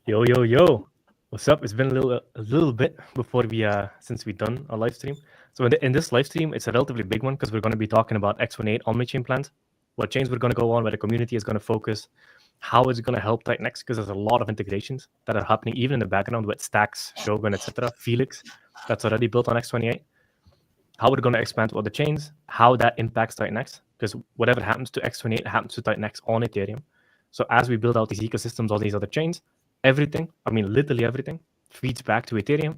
Yo, yo, yo. What's up? It's been a little bit before we since we done a live stream. So in this live stream, it's a relatively big one because we're going to be talking about X28 Omnichain plans, what chains we're going to go on, where the community is going to focus, how it's going to help Titanx, because there's a lot of integrations that are happening even in the background with Stacks, Shogun, etc. Felix, that's already built on X28. How we're going to expand to other chains, how that impacts Titanx, because whatever happens to X28 happens to Titanx on Ethereum. So as we build out these ecosystems, all these other chains, everything, I mean, literally everything, feeds back to Ethereum.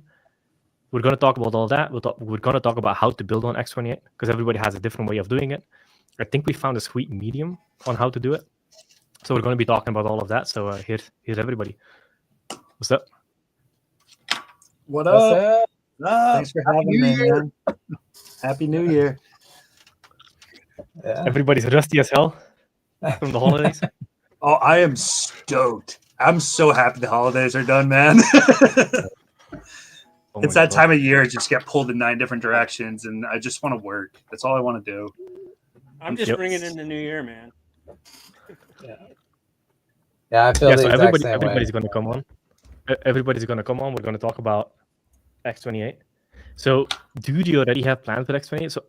We're going to talk about all that. We're going to talk about how to build on X28 because everybody has a different way of doing it. I think we found a sweet medium on how to do it. So we're going to be talking about all of that. So here's everybody. What's up? What What's up? up? Thanks for having me, man. Happy New Year. Yeah. Everybody's rusty as hell from the holidays. Oh, I am stoked. I'm so happy the holidays are done, man. Oh It's my that God. time of year, I just get pulled in 9 different directions, and I just want to work. That's all I want to do. I'm just Yep. bringing in the new year, man. Yeah, I feel Yeah, the so exact same everybody's way. going to come on. Everybody's going to come on. We're going to talk about X28. So, do you already have plans for X28? So,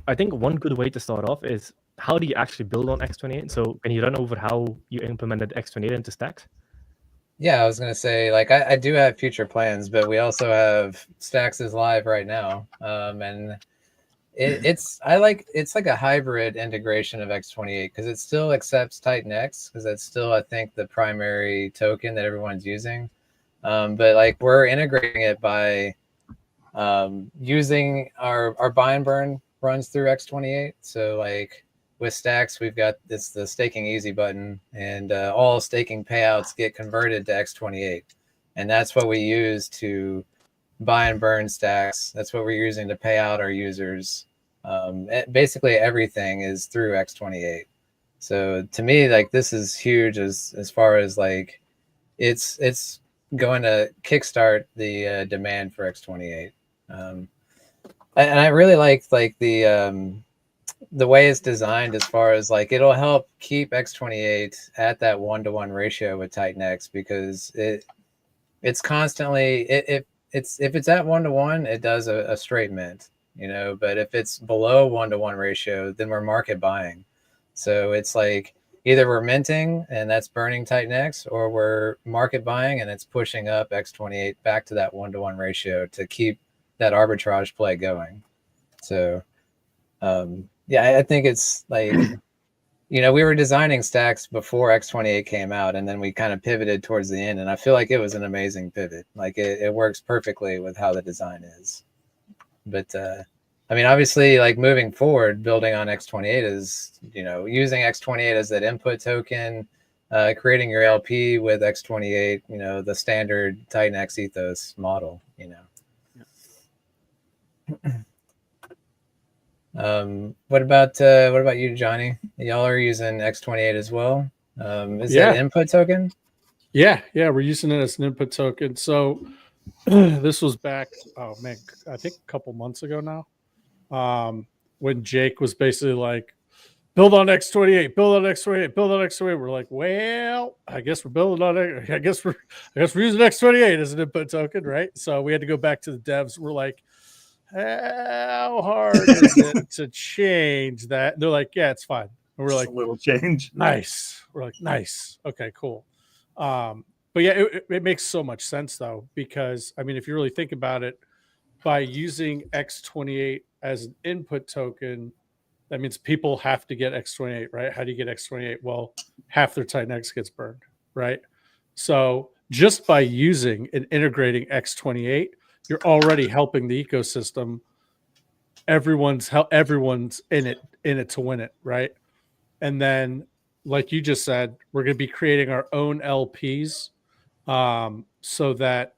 I think one good way to start off is how do you actually build on X28? So, can you run over how you implemented X28 into Stacks? Yeah, I was gonna say, like, I do have future plans, but we also have Stacks is live right now, and it's like a hybrid integration of X28 because it still accepts Titan X because that's still, I think, the primary token that everyone's using, but like we're integrating it by using our buy and burn runs through X28. So like with Stacks, we've got the staking easy button, and all staking payouts get converted to X28, and that's what we use to buy and burn Stacks. That's what we're using to pay out our users. Basically, everything is through X28. So to me, like this is huge as far as like it's going to kickstart the demand for X28. And I really like the way it's designed as far as like it'll help keep X28 at that 1-to-1 ratio with Titan X because it's constantly if it's at 1-to-1, it does a straight mint, but if it's below 1-to-1 ratio, then we're market buying. So it's like either we're minting and that's burning Titan X, or we're market buying and it's pushing up X28 back to that 1-to-1 ratio to keep that arbitrage play going. So yeah, I think it's like we were designing Stacks before X28 came out, and then we kind of pivoted towards the end, and I feel like it was an amazing pivot. Like it works perfectly with how the design is. But I mean, obviously, like moving forward, building on X28 is using X28 as that input token, creating your LP with X28, the standard Titan X ethos model. What about you, Johnny? Y'all are using X28 as well. Is that an input token? Yeah, we're using it as an input token. So this was back, oh man, I think a couple months ago now, when Jake was basically like, build on X28, build on X28, build on X28. We're like, well, I guess we're building on it. I guess we're using X28 as an input token, right? So we had to go back to the devs. We're like, how hard is it to change that? And they're like, yeah, it's fine. And we're like, a little change. Nice. We're like, nice. Okay, cool. But yeah, it makes so much sense though, because I mean, if you really think about it, by using X28 as an input token, that means people have to get X28, right? How do you get X28? Well, half their Titan X gets burned, right? So just by using and integrating X28, you're already helping the ecosystem. Everyone's in it to win it, right? And then, like you just said, we're going to be creating our own LPs, so that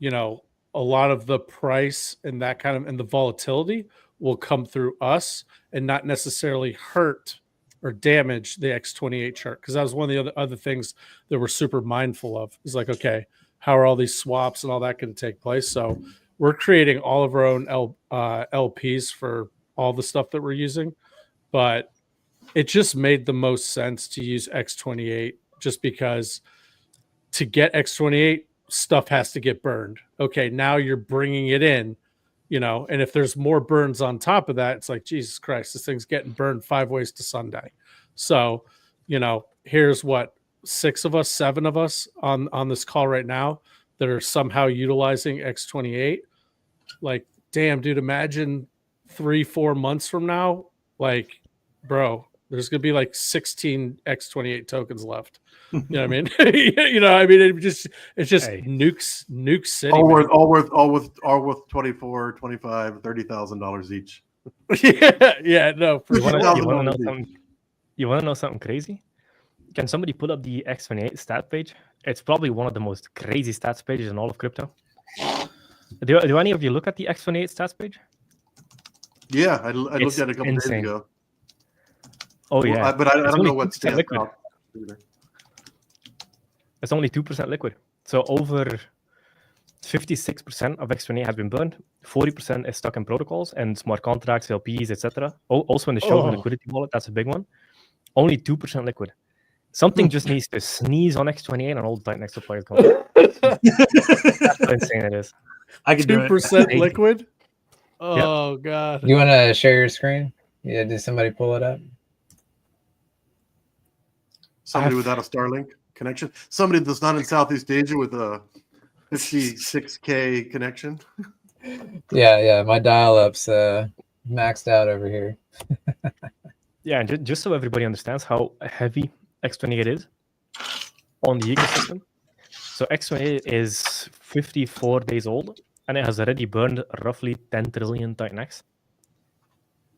a lot of the price and that kind of and the volatility will come through us and not necessarily hurt or damage the X28 chart, because that was one of the other things that we're super mindful of. Is like, okay, how are all these swaps and all that going to take place? So we're creating all of our own LPs for all the stuff that we're using, but it just made the most sense to use X28 just because to get X28, stuff has to get burned. Okay, now you're bringing it in, and if there's more burns on top of that, it's like, Jesus Christ, this thing's getting burned 5 ways to Sunday. So, here's what, 6 of us, 7 of us on this call right now that are somehow utilizing X28. Like, damn, dude, imagine 3-4 months from now, like, bro, there's gonna be like 16 X28 tokens left. You know what I mean? It's just Hey. nuke city. All man. worth $24,000, $25,000, $30,000 each. yeah, no, for You sure. want to $1,000 know each. something? You want to know something crazy? Can somebody pull up the X28 stat page? It's probably one of the most crazy stats pages in all of crypto. Do any of you look at the X28 stats page? Yeah, I looked It's at it a couple days insane. ago. Oh yeah, But I It's don't only know what 2% stands liquid. out either. It's only 2% liquid. So over 56% of X28 has been burned. 40% is stuck in protocols and smart contracts, LPs, etc. Also in the Shogun Oh. liquidity wallet, that's a big one. Only 2% liquid. Something just needs to sneeze on X28 and all the Titan X suppliers come. That's how insane it is. I can do it. 2% liquid. Oh god. You want to share your screen? Yeah, did somebody pull it up? Somebody without a Starlink connection. Somebody that's not in Southeast Asia with a 56K connection. Yeah, my dial-up's maxed out over here. Yeah, and just so everybody understands how heavy X28 is on the ecosystem. So X28 is 54 days old, and it has already burned roughly 10 trillion Titan X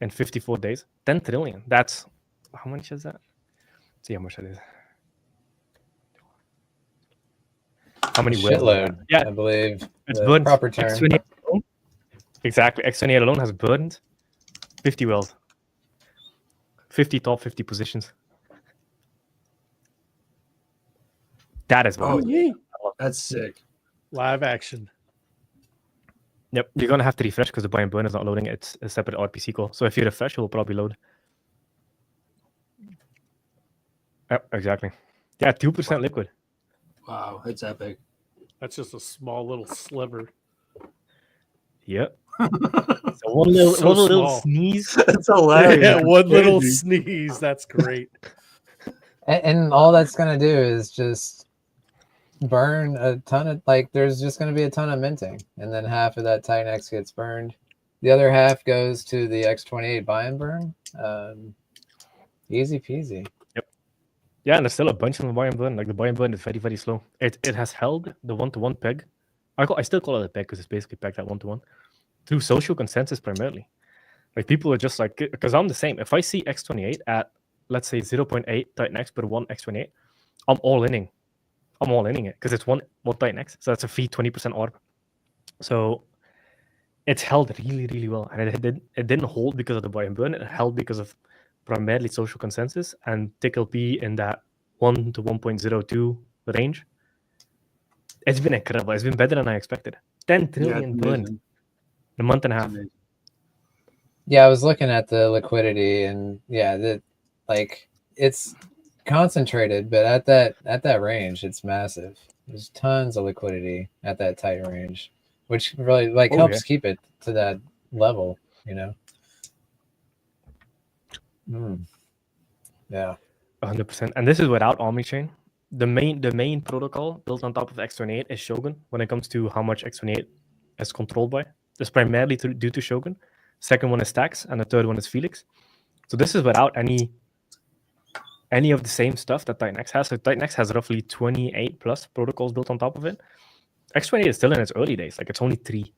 in 54 days. 10 trillion. That's how much is that? Let's see how much that is. How many whales? Shitload, Yeah, I believe. it's the burned. proper term. X28 alone, exactly. X28 alone has burned 50 whales. 50 top 50 positions. That is Oh, wild. yeah. That's sick. Live action. Yep, you're gonna have to refresh because the buy and burn is not loading. It's a separate RPC call. So if you refresh, it will probably load. Yep, exactly. Yeah, 2% liquid. Wow, it's epic. That's just a small little sliver. Yep. So one little, So one little small. sneeze. That's hilarious. Yeah, one little Crazy. sneeze. That's great. And all that's going to do is just burn a ton of, like, there's just going to be a ton of minting. And then half of that Titan X gets burned. The other half goes to the X28 buy and burn. Easy peasy. Yeah, and there's still a bunch of the buy and burn. Like the buy and burn is very, very slow. It has held the 1-to-1 peg. I still call it a peg because it's basically pegged at 1-to-1 through social consensus primarily. Like people are just like, because I'm the same. If I see X28 at, let's say, 0.8 Titan X per 1 X28, I'm all inning. I'm all inning it because it's one Titan X. So that's a free 20% ARB. So it's held really, really well. And it didn't hold because of the buy and burn. It held because of primarily social consensus and TickleP in that 1 to 1.02 range. It's been incredible. It's been better than I expected. 10 trillion it's burned amazing. in a month and a It's half. amazing. Yeah, I was looking at the liquidity and it's concentrated, but at that range, it's massive. There's tons of liquidity at that tight range, which really Oh, helps yeah. keep it to that level, Yeah. 100%. And this is without Omnichain. The main protocol built on top of X28 is Shogun when it comes to how much X28 is controlled by. It's primarily due to Shogun. Second one is Stacks, and the third one is Felix. So this is without any of the same stuff that Titan X has. So Titan X has roughly 28 plus protocols built on top of it. X28 is still in its early days. Like it's only 3.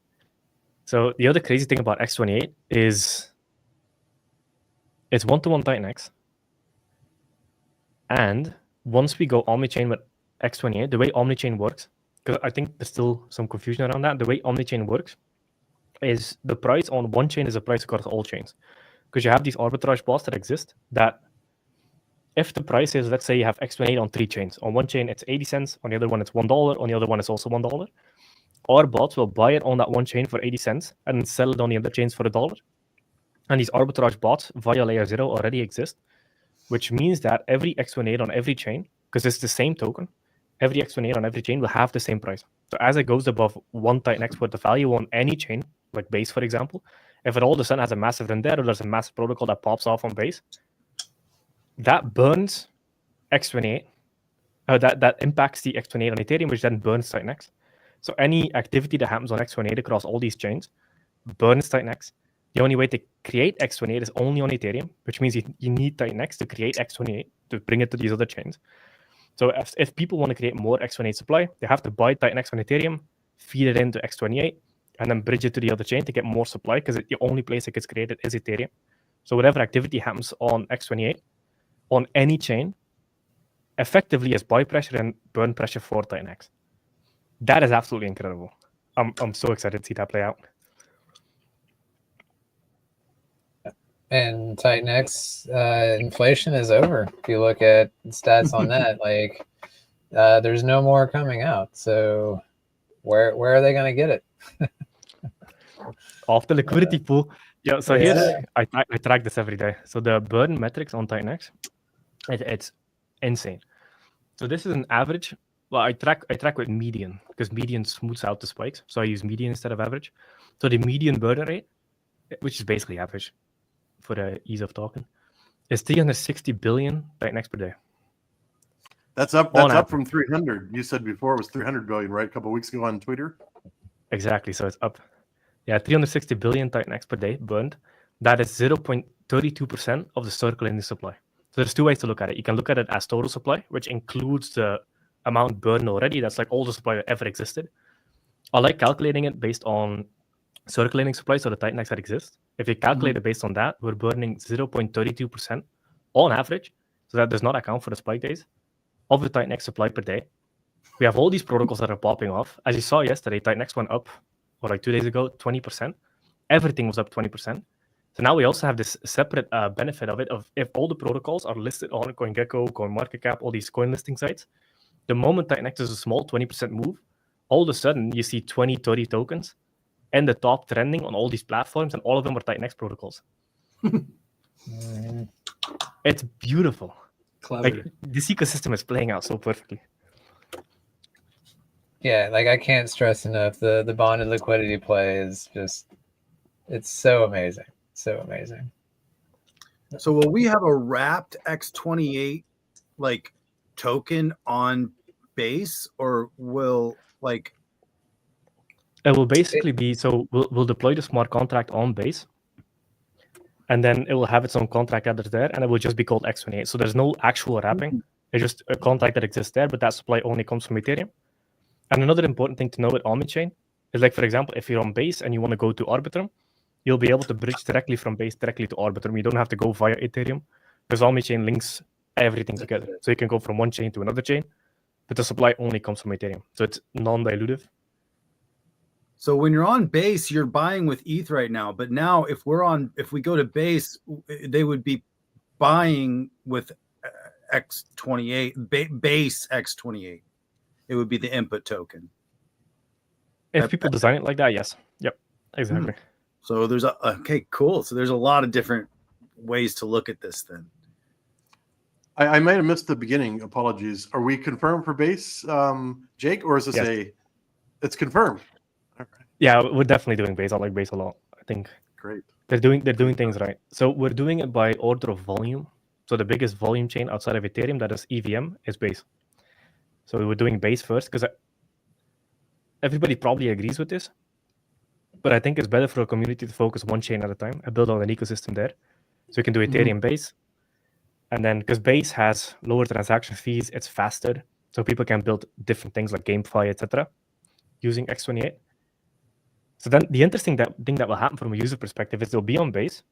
So the other crazy thing about X28 is it's 1-to-1 Titan X. And once we go Omnichain with X28, the way Omnichain works, because I think there's still some confusion around that, the way Omnichain works is the price on one chain is a price across all chains. Because you have these arbitrage bots that exist that if the price is, let's say you have X28 on 3 chains. On one chain it's 80 cents, on the other one it's $1, on the other one it's also $1. Our bots will buy it on that one chain for 80 cents and then sell it on the other chains for $1. And these arbitrage bots via layer 0 already exist, which means that every X28 on every chain, because it's the same token, every X28 on every chain will have the same price. So as it goes above one Titan worth of value on any chain, like Base, for example, if it all of a sudden has a massive run there, or there's a massive protocol that pops off on Base, that burns X28. That impacts the X28 on Ethereum, which then burns Titan X. So any activity that happens on X28 across all these chains burns Titan X. The only way to create X28 is only on Ethereum, which means you need Titan X to create X28 to bring it to these other chains. So if people want to create more X28 supply, they have to buy Titan X on Ethereum, feed it into X28, and then bridge it to the other chain to get more supply, because the only place it gets created is Ethereum. So whatever activity happens on X28, on any chain, effectively is buy pressure and burn pressure for Titan X. That is absolutely incredible. I'm so excited to see that play out. And Titan X inflation is over. If you look at stats on that, like there's no more coming out. So where are they going to get it? Off the liquidity pool. Yeah. So Yeah. here's I track this every day. So the burn metrics on Titan X, it's insane. So this is an average. Well, I track with median, because median smooths out the spikes. So I use median instead of average. So the median burn rate, which is basically average for the ease of talking, is 360 billion Titan X per day. That's up. On That's up from 300. You said before it was 300 billion, right? A couple of weeks ago on Twitter. Exactly. So it's up. Yeah, 360 billion Titan X per day burned. That is 0.32% of the circulating supply. So there's two ways to look at it. You can look at it as total supply, which includes the amount burned already. That's like all the supply that ever existed. I like calculating it based on circulating supply, so the Titan X that exists. If you calculate it based on that, we're burning 0.32% on average. So that does not account for the spike days of the Titan X supply per day. We have all these protocols that are popping off. As you saw yesterday, Titan X went up, or like 2 days ago, 20%. Everything was up 20%. So now we also have this separate benefit of it, of if all the protocols are listed on CoinGecko, CoinMarketCap, all these coin listing sites, the moment Titan X is a small 20% move, all of a sudden you see 20, 30 tokens and the top trending on all these platforms, and all of them are Titan X protocols. It's beautiful. Clever. Like, this ecosystem is playing out so perfectly. Yeah, like I can't stress enough, the bonded liquidity play is just, it's so amazing. So amazing. So will we have a wrapped X28 like token on base, or will like It will basically be, so we'll deploy the smart contract on base, and then it will have its own contract address there, and it will just be called X28. So there's no actual wrapping. It's just a contract that exists there, but that supply only comes from Ethereum. And another important thing to know with Omnichain is, like, for example, if you're on base and you want to go to Arbitrum, you'll be able to bridge directly from base directly to Arbitrum. You don't have to go via Ethereum, because Omnichain links everything together. So you can go from one chain to another chain, but the supply only comes from Ethereum. So it's non-dilutive. so when you're on base, you're buying with ETH right now, but now if we go to base, they would be buying with X28, base X28. It would be the input token. If people design it like that, yes. Yep, exactly. So there's okay, cool. So there's a lot of different ways to look at this then. I might have missed the beginning. Apologies. Are we confirmed for base, Jake, or is this Yes. it's confirmed? All right. Yeah, we're definitely doing base. I like base a lot. I think Great. they're doing things right. So we're doing it by order of volume. So the biggest volume chain outside of Ethereum that is EVM is base. So we were doing base first, because everybody probably agrees with this, but I think it's better for a community to focus one chain at a time and build on an ecosystem there. So you can do Ethereum base, and then because base has lower transaction fees, it's faster, so people can build different things like GameFi, etc., using X28. So then the interesting thing that will happen from a user perspective is they'll be on base,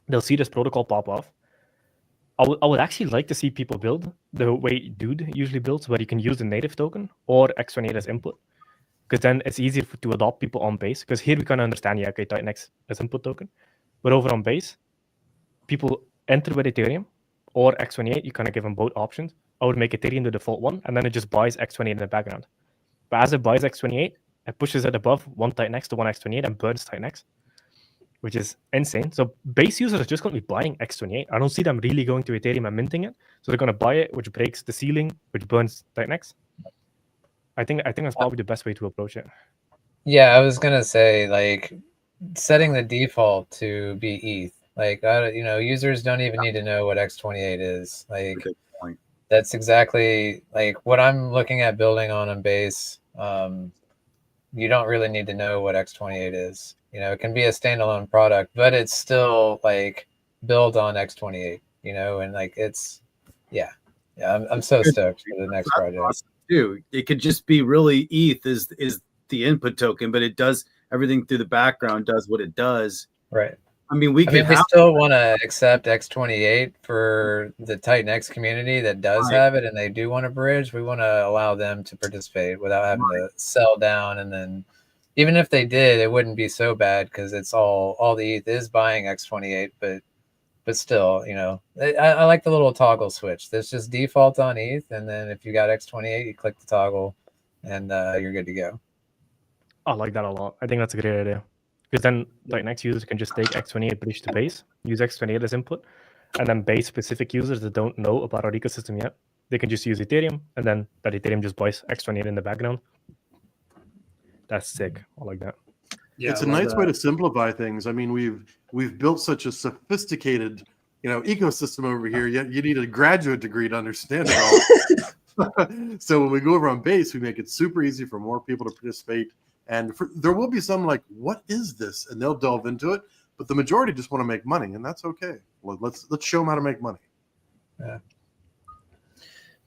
they'll see this protocol pop off. I would actually like to see people build the way Dude usually builds, where you can use the native token or X28 as input, because then it's easier to adopt people on base. Because here we kind of understand, yeah, okay, Titan X as input token, but over on base, people enter with Ethereum or X28. You kind of give them both options. I would make Ethereum the default one, and then it just buys X28 in the background. But as it buys X28, it pushes it above one Titan X to one X28 and burns Titan X, which is insane. So base users are just going to be buying X28. I don't see them really going to Ethereum and minting it. So they're going to buy it, which breaks the ceiling, which burns Titan X. I think that's probably the best way to approach it. Yeah, I was gonna say like setting the default to be ETH. Like users don't even need to know what X28 is. Like Good point. that's exactly like what I'm looking at building on base. You don't really need to know what X28 is. It can be a standalone product, but it's still like built on X28. And like it's yeah. I'm so stoked for the next project. Awesome too. It could just be really ETH is the input token, but it does everything through the background, does what it does. Right. I mean, we still want to accept X28 for the Titan X community that does have it, and they do want to bridge. We want to allow them to participate without having to sell down. And then, even if they did, it wouldn't be so bad because it's all the ETH is buying X28. But still, I like the little toggle switch. There's just default on ETH, and then if you got X28, you click the toggle, and you're good to go. I like that a lot. I think that's a great idea. Because then Titan X users can just take X28 bridge to base, use X28 as input, and then base specific users that don't know about our ecosystem yet, they can just use Ethereum, and then that Ethereum just buys X28 in the background. That's sick. I like that. Yeah, it's a nice way to simplify things. I mean, we've built such a sophisticated, ecosystem over here. Yet you need a graduate degree to understand it all. So when we go over on base, we make it super easy for more people to participate. And there will be some like, what is this? And they'll delve into it. But the majority just want to make money, and that's okay. Well, let's show them how to make money.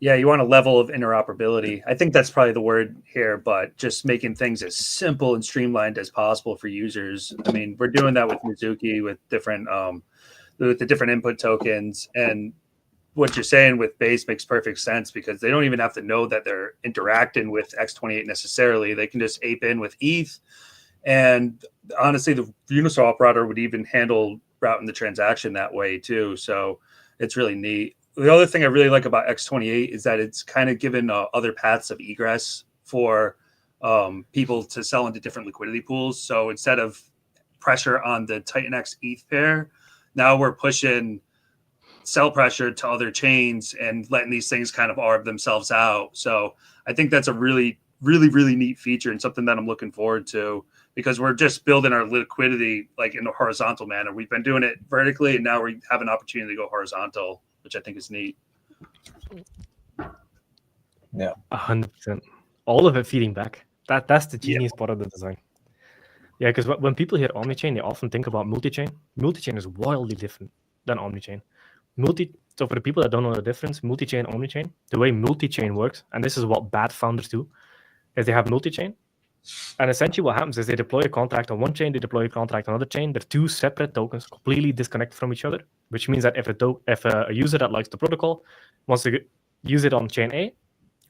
Yeah, you want a level of interoperability. I think that's probably the word here, but just making things as simple and streamlined as possible for users. I mean, we're doing that with Mizuki, with the different input tokens, and what you're saying with base makes perfect sense because they don't even have to know that they're interacting with X28 necessarily. They can just ape in with ETH. And honestly, the Uniswap router would even handle routing the transaction that way too. So it's really neat. The other thing I really like about X28 is that it's kind of given other paths of egress for people to sell into different liquidity pools. So instead of pressure on the Titan X ETH pair, now we're pushing sell pressure to other chains and letting these things kind of arb themselves out. So I think that's a really, really, really neat feature and something that I'm looking forward to because we're just building our liquidity like in a horizontal manner. We've been doing it vertically and now we have an opportunity to go horizontal, which I think is neat. Yeah, 100%. All of it feeding back. That's the genius part of the design. Yeah, because when people hear Omnichain, they often think about multi-chain. Multi-chain is wildly different than Omnichain. So for the people that don't know the difference, multi-chain, Omnichain, the way multi-chain works, and this is what bad founders do, is they have multi-chain, and essentially what happens is they deploy a contract on one chain, they deploy a contract on another chain. They're two separate tokens, completely disconnected from each other, which means that if a user that likes the protocol wants to use it on chain A,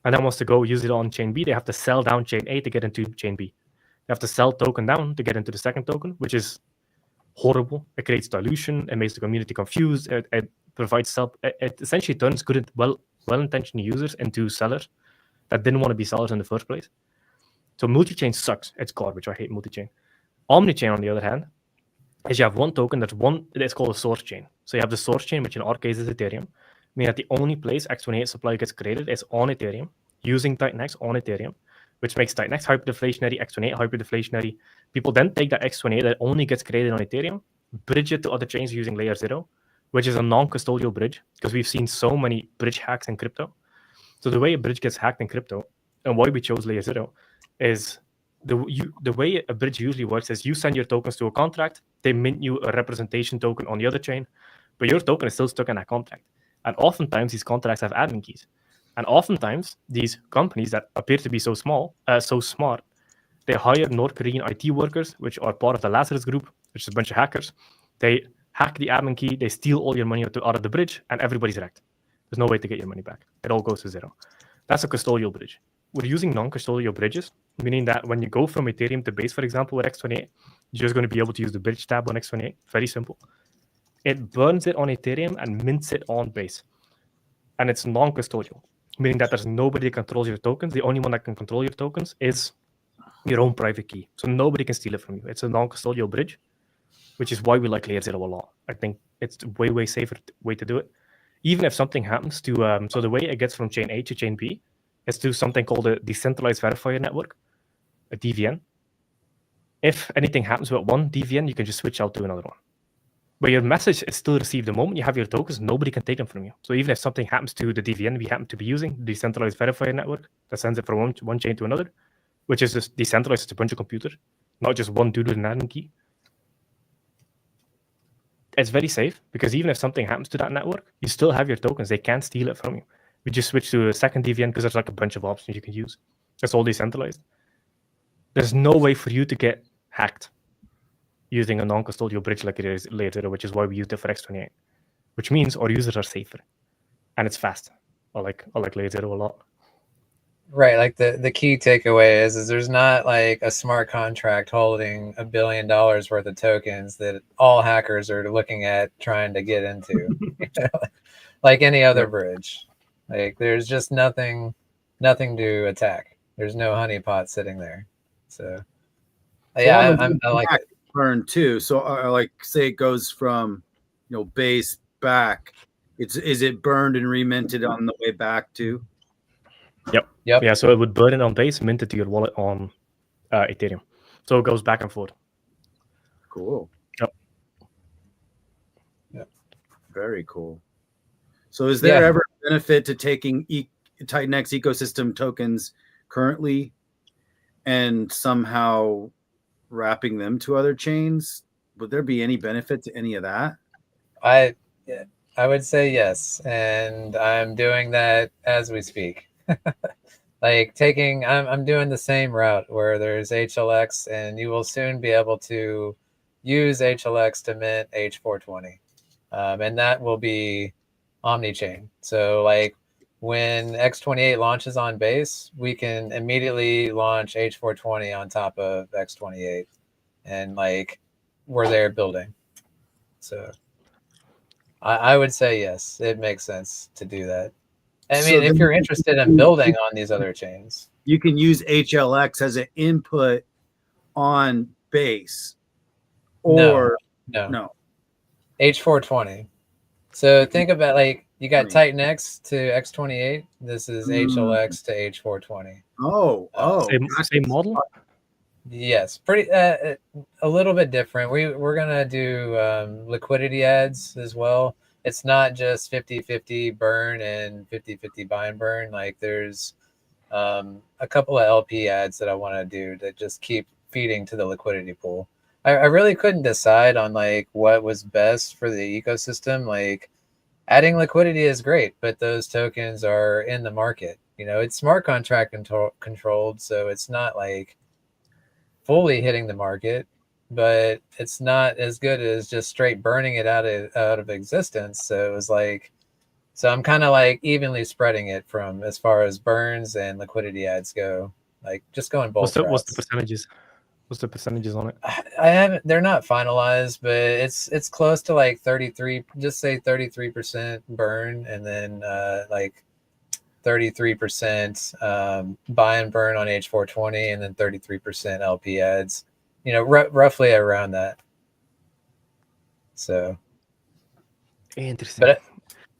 and then wants to go use it on chain B, they have to sell down chain A to get into chain B. They have to sell token down to get into the second token, which is horrible. It creates dilution. It makes the community confused. It provides it essentially turns good, well-intentioned users into sellers that didn't want to be sellers in the first place. So multi-chain sucks. It's garbage. I hate multi-chain. Omnichain, on the other hand, is you have one token it's called a source chain. So you have the source chain, which in our case is Ethereum, meaning that the only place X28 supply gets created is on Ethereum, using Titan X on Ethereum, which makes Titan X hyperdeflationary, X28 hyperdeflationary. People then take that X28 that only gets created on Ethereum, bridge it to other chains using layer 0, which is a non-custodial bridge, because we've seen so many bridge hacks in crypto. So the way a bridge gets hacked in crypto, and why we chose layer 0, is the way a bridge usually works is you send your tokens to a contract, they mint you a representation token on the other chain, but your token is still stuck in that contract. And oftentimes these contracts have admin keys. And oftentimes these companies that appear to be so smart, they hire North Korean IT workers, which are part of the Lazarus group, which is a bunch of hackers. They hack the admin key, they steal all your money out of the bridge, and everybody's wrecked. There's no way to get your money back. It all goes to 0. That's a custodial bridge. We're using non-custodial bridges, meaning that when you go from Ethereum to Base, for example, with X28, you're just going to be able to use the bridge tab on X28. Very simple. It burns it on Ethereum and mints it on Base. And it's non-custodial, meaning that there's nobody that controls your tokens. The only one that can control your tokens is your own private key. So nobody can steal it from you. It's a non-custodial bridge, which is why we like layer 0 a lot. I think it's a way, way safer way to do it. Even if something happens to, so the way it gets from chain A to chain B is to something called a decentralized verifier network, a DVN. If anything happens with one DVN, you can just switch out to another one. But your message is still received. The moment you have your tokens, nobody can take them from you. So even if something happens to the DVN we happen to be using, the decentralized verifier network that sends it from one chain to another, which is just decentralized, it's a bunch of computers, not just one dude with an admin key. It's very safe because even if something happens to that network, you still have your tokens. They can't steal it from you. We just switch to a second DVN because there's like a bunch of options you can use. It's all decentralized. There's no way for you to get hacked using a non-custodial bridge like it is Layer 0, which is why we use it for X28, which means our users are safer and it's fast. I like Layer 0 a lot. Right, like the key takeaway is there's not like a smart contract holding $1 billion worth of tokens that all hackers are looking at trying to get into. Like any other bridge. Like there's just nothing to attack. There's no honeypot sitting there. So yeah, I like it. Burn too. So like say it goes from base back. Is it burned and reminted on the way back too? Yep. Yeah, so it would burn it on base, mint it to your wallet on Ethereum. So it goes back and forth. Cool. Yep. Very cool. So is there ever a benefit to taking Titan-X ecosystem tokens currently and somehow wrapping them to other chains? Would there be any benefit to any of that? I would say yes, and I'm doing that as we speak. Like I'm doing the same route where there's HLX, and you will soon be able to use HLX to mint H420, and that will be Omnichain. So like when X28 launches on base, we can immediately launch H420 on top of X28, and like we're there building. So I would say yes, it makes sense to do that. I mean, if you're interested in building on these other chains, you can use HLX as an input on base, or no. H420. So think about like you got Titan-X to X28. This is HLX to H420. Same model. Yes, pretty a little bit different. We're gonna do liquidity ads as well. It's not just 50-50 burn and 50-50 buy and burn. Like there's a couple of LP ads that I want to do that just keep feeding to the liquidity pool. I really couldn't decide on like what was best for the ecosystem. Like adding liquidity is great, but those tokens are in the market. It's smart contract controlled, so it's not like fully hitting the market, but it's not as good as just straight burning it out of existence. So it was like, so I'm kind of like evenly spreading it from as far as burns and liquidity ads go, like just going both. What's the percentages? What's the percentages on it? I haven't. They're not finalized, but it's close to like 33. Just say 33% burn, and then like 33% buy and burn on H420, and then 33% LP ads. Roughly around that. So interesting. But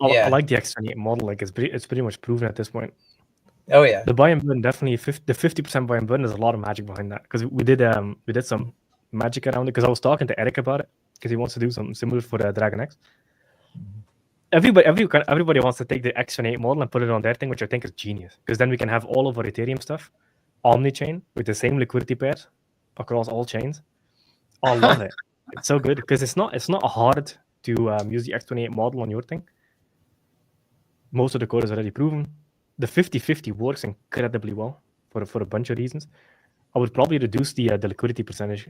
I like the X28 model. Like it's pretty much proven at this point. Oh yeah, the buy and burn definitely the 50% buy and burn. There's a lot of magic behind that because we did some magic around it. Because I was talking to Eric about it because he wants to do something similar for the Dragon X. Everybody wants to take the X28 model and put it on their thing, which I think is genius. Because then we can have all of our Ethereum stuff Omnichain with the same liquidity pairs across all chains. I love it. It's so good because it's not hard to use the X28 model on your thing. Most of the code is already proven. The 50-50 works incredibly well for a bunch of reasons. I would probably reduce the liquidity percentage.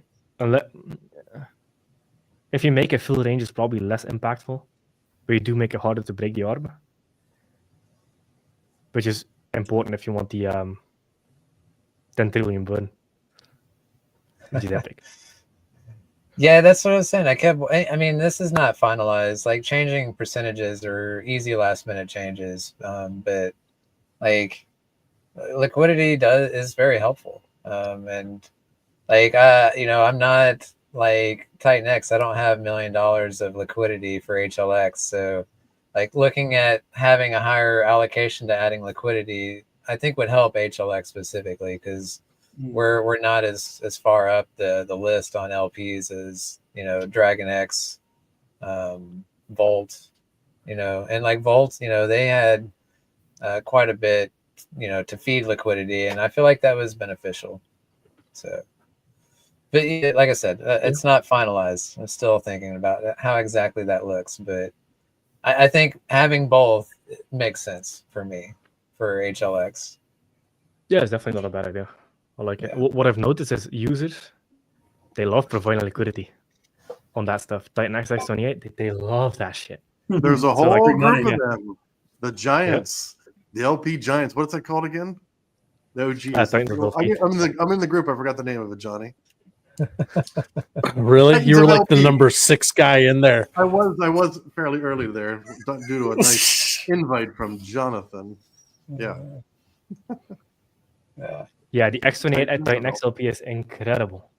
If you make a full range, it's probably less impactful, but you do make it harder to break the ARB, which is important if you want the 10 trillion burn, which is epic. Yeah, that's what I was saying. I mean, this is not finalized. Like changing percentages are easy last minute changes, but like liquidity is very helpful. And like I'm not like Titan-X. I don't have $1 million of liquidity for HLX. So like looking at having a higher allocation to adding liquidity I think would help HLX specifically because Mm. we're not as far up the list on LPs as Dragon X, Volt, and like Volt, they had quite a bit, to feed liquidity, and I feel like that was beneficial. So, but yeah, like I said, it's not finalized. I'm still thinking about how exactly that looks, but I think having both makes sense for me for HLX. Yeah, it's definitely not a bad idea. I like it. Yeah. What I've noticed is users, they love providing liquidity on that stuff. Titan X28, they love that shit. There's a So, whole like, group money, of them. The Giants, the LP Giants. What's that called again? No, geez. Titans of LP. I'm in the group. I forgot the name of it, Johnny. Really? Titans You were of like the LP. number 6 guy in there. I was fairly early there due to a nice invite from Jonathan. Yeah. Yeah. Yeah, the X28 at Titan Titans XLP is incredible.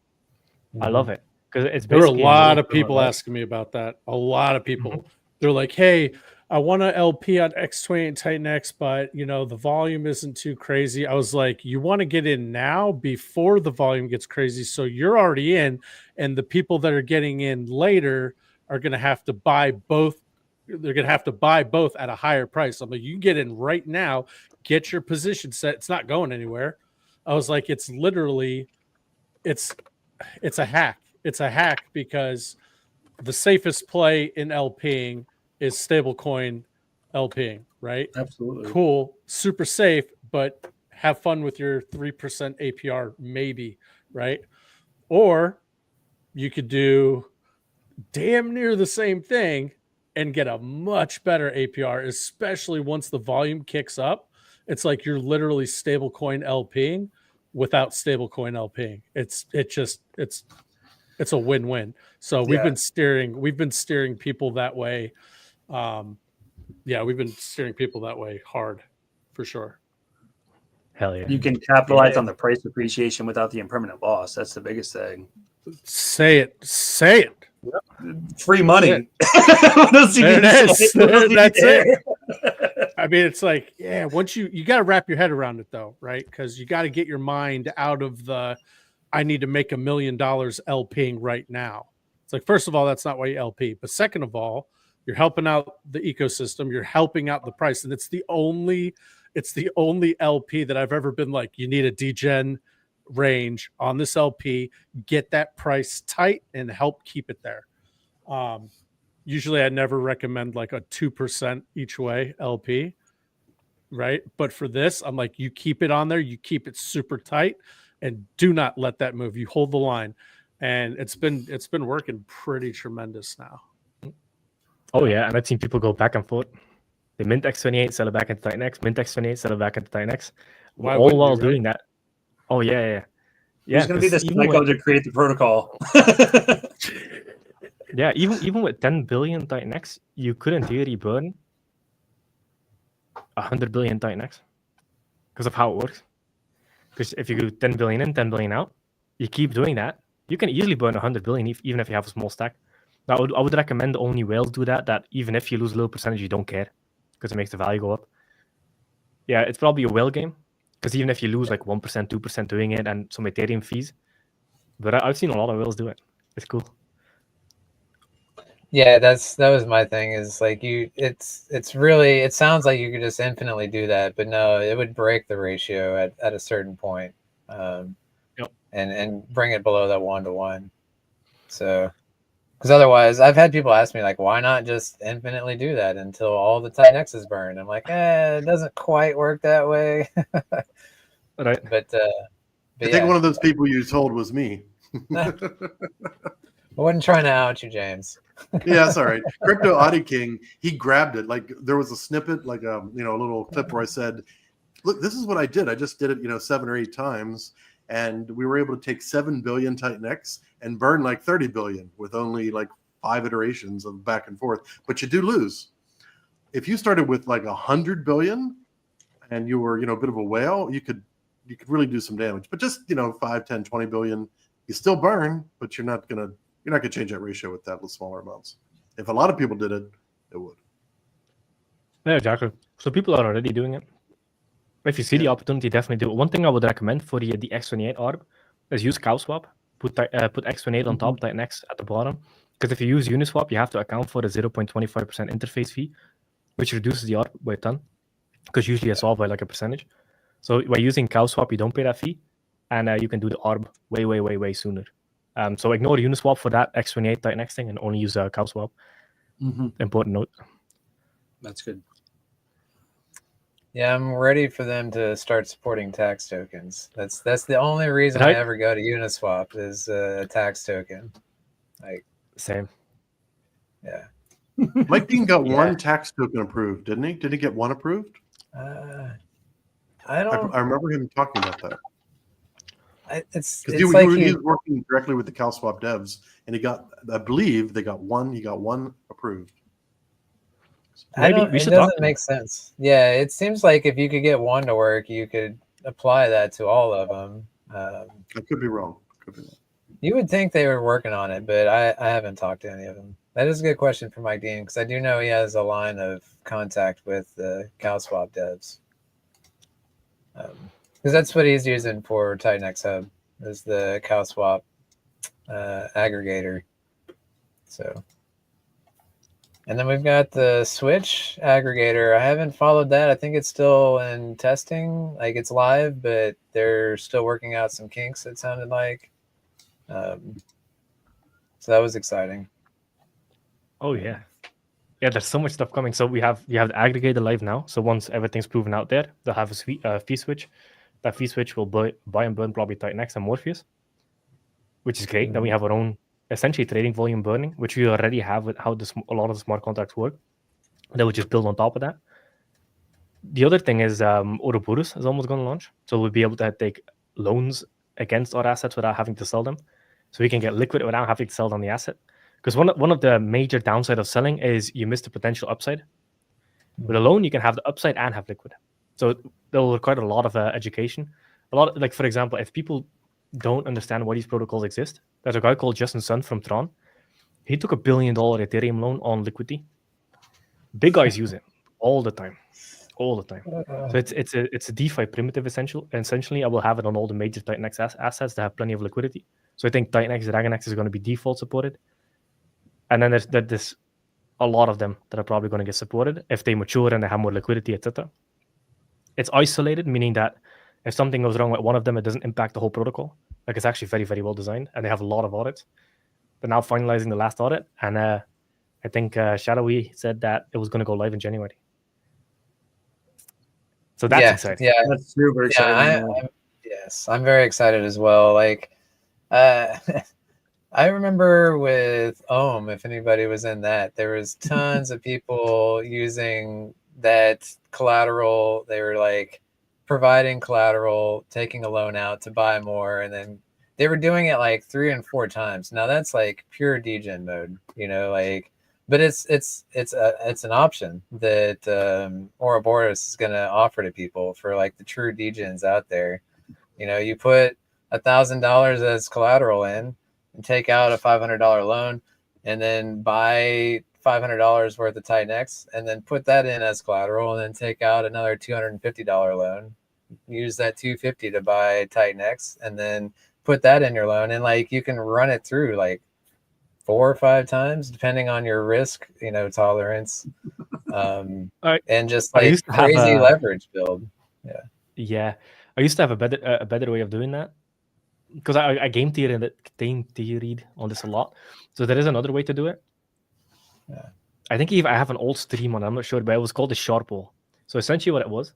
I love it because it's There were a basically lot no of people right? asking me about that. A lot of people. They're like, "Hey, I want to LP on X28 and Titan X, but the volume isn't too crazy." I was like, "You want to get in now before the volume gets crazy, so you're already in, and the people that are getting in later are going to have to buy both. They're going to have to buy both at a higher price." I'm like, "You can get in right now, get your position set. It's not going anywhere." I was like, "It's literally, it's a hack. It's a hack because the safest play in LPing is stablecoin LPing, right? Absolutely. Cool, super safe, but have fun with your 3% APR, maybe, right? Or you could do damn near the same thing and get a much better APR, especially once the volume kicks up. It's like you're literally stablecoin LPing without stablecoin LPing. It's a win-win. So we've been steering people that way. We've been steering people that way hard for sure. Hell yeah. You can capitalize on the price appreciation without the impermanent loss. That's the biggest thing. Say it. Free money. What else you There gonna it say? is. What else you That's can it. say? I mean, it's like, yeah, once you got to wrap your head around it though, right? Because you got to get your mind out of the, I need to make $1 million LPing right now. It's like, first of all, that's not why you LP. But second of all, you're helping out the ecosystem. You're helping out the price. And it's the only LP that I've ever been like, you need a degen range on this LP, get that price tight and help keep it there. Usually I never recommend like a 2% each way LP, right? But for this, I'm like, you keep it on there, you keep it super tight and do not let that move. You hold the line. And it's been working pretty tremendous now. Oh yeah, and I've seen people go back and forth. They mint X28, sell it back into Titan X, mint X28, sell it back into Titan X. Why all wouldn't while you, right? doing that. Oh yeah. Who's going to be the 'cause even psycho with- to create the protocol? Yeah, even with 10 billion Titan X, you could in theory burn 100 billion Titan X because of how it works. Because if you do 10 billion in, 10 billion out, you keep doing that, you can easily burn 100 billion even if you have a small stack. Now, I would recommend only whales do that even if you lose a little percentage, you don't care because it makes the value go up. Yeah, it's probably a whale game because even if you lose like 1%, 2% doing it and some Ethereum fees, but I've seen a lot of whales do it. It's cool. Yeah, that was my thing. Is like it's really, it sounds like you could just infinitely do that, but no, it would break the ratio at a certain point, and bring it below that 1-to-1. So, because otherwise, I've had people ask me like, why not just infinitely do that until all the Titan X is burned? I'm like, it doesn't quite work that way. Right. But I think one of those people you told was me. I wasn't trying to out you, James. Yeah, that's all right. Crypto Audi King, he grabbed it. Like there was a snippet, like a little clip where I said, "Look, this is what I did. I just did it, 7 or 8 times, and we were able to take 7 billion Titan X and burn like 30 billion with only like 5 iterations of back and forth. But you do lose. If you started with like 100 billion and you were, a bit of a whale, you could really do some damage. But just 5, 10, 20 billion, you still burn, but you're not gonna change that ratio with that smaller amounts. If a lot of people did it, it would. Yeah, exactly. So people are already doing it. If you see the opportunity, definitely do it. One thing I would recommend for the X28 ARB is use cow swap. Put X28 on top, Titan X at the bottom. Because if you use Uniswap, you have to account for a 0.25% interface fee, which reduces the ARB by a ton. Because usually it's all by like a percentage. So by using cow swap, you don't pay that fee, and you can do the ARB way sooner. So ignore Uniswap for that X28 Titan X thing, and only use cow swap. Important note. That's good. Yeah, I'm ready for them to start supporting tax tokens. That's the only reason I ever go to Uniswap is a tax token. Like same. Yeah. Mike Dean got one tax token approved, didn't he? Did he get one approved? I don't. I remember him talking about that. It's because he was working directly with the CalSwap devs, and he got, I believe, they got one. He got one approved. Maybe we should talk. It doesn't make sense. Yeah, it seems like if you could get one to work, you could apply that to all of them. I could be wrong. You would think they were working on it, but I haven't talked to any of them. That is a good question for Mike Dean, because I do know he has a line of contact with the CalSwap devs. Because that's what he's using for Titan X Hub, is the CalSwap aggregator. So, and then we've got the Switch aggregator. I haven't followed that. I think it's still in testing, like it's live, but they're still working out some kinks, it sounded like. So that was exciting. Oh yeah, there's so much stuff coming. So you have the aggregator live now. So once everything's proven out there, they'll have a fee switch. That fee switch will buy and burn probably Titan X and Morpheus, which is great. Then we have our own essentially trading volume burning, which we already have with how a lot of the smart contracts work. That would just build on top of that. The other thing is Ouroboros is almost going to launch, so we'll be able to take loans against our assets without having to sell them. So we can get liquid without having to sell on the asset. Because one of the major downside of selling is you miss the potential upside. With a loan, you can have the upside and have liquid. So they'll require a lot of education. Like for example, if people don't understand why these protocols exist, there's a guy called Justin Sun from Tron. He took $1 billion Ethereum loan on liquidity. Big guys use it all the time. So it's a DeFi primitive essentially. I will have it on all the major Titan X assets that have plenty of liquidity. So I think Titan X, Dragon X is going to be default supported. And then there's a lot of them that are probably going to get supported if they mature and they have more liquidity, etc. It's isolated, meaning that if something goes wrong with one of them, it doesn't impact the whole protocol. Like it's actually very, very well designed, and they have a lot of audits. They're now finalizing the last audit, and I think Shadowy said that it was going to go live in January. So that's exciting. Yeah, that's super exciting. I'm very excited as well. Like, I remember with Ohm, if anybody was in that, there was tons of people using that collateral. They were like providing collateral, taking a loan out to buy more, and then they were doing it like 3 and 4 times. Now that's like pure degen mode, like, but it's an option that Ouroboros is going to offer to people for like the true degens out there. You put $1,000 as collateral in and take out a $500 loan, and then buy $500 worth of Titan X, and then put that in as collateral, and then take out another $250 loan. Use that $250 to buy Titan X, and then put that in your loan, and like you can run it through like 4 or 5 times depending on your risk, tolerance, and just like crazy leverage build. Yeah, I used to have a better way of doing that. Because I game theoried on this a lot. So there is another way to do it. Yeah. I think I have an old stream on it, I'm not sure, but it was called the sharp wall. So essentially what it was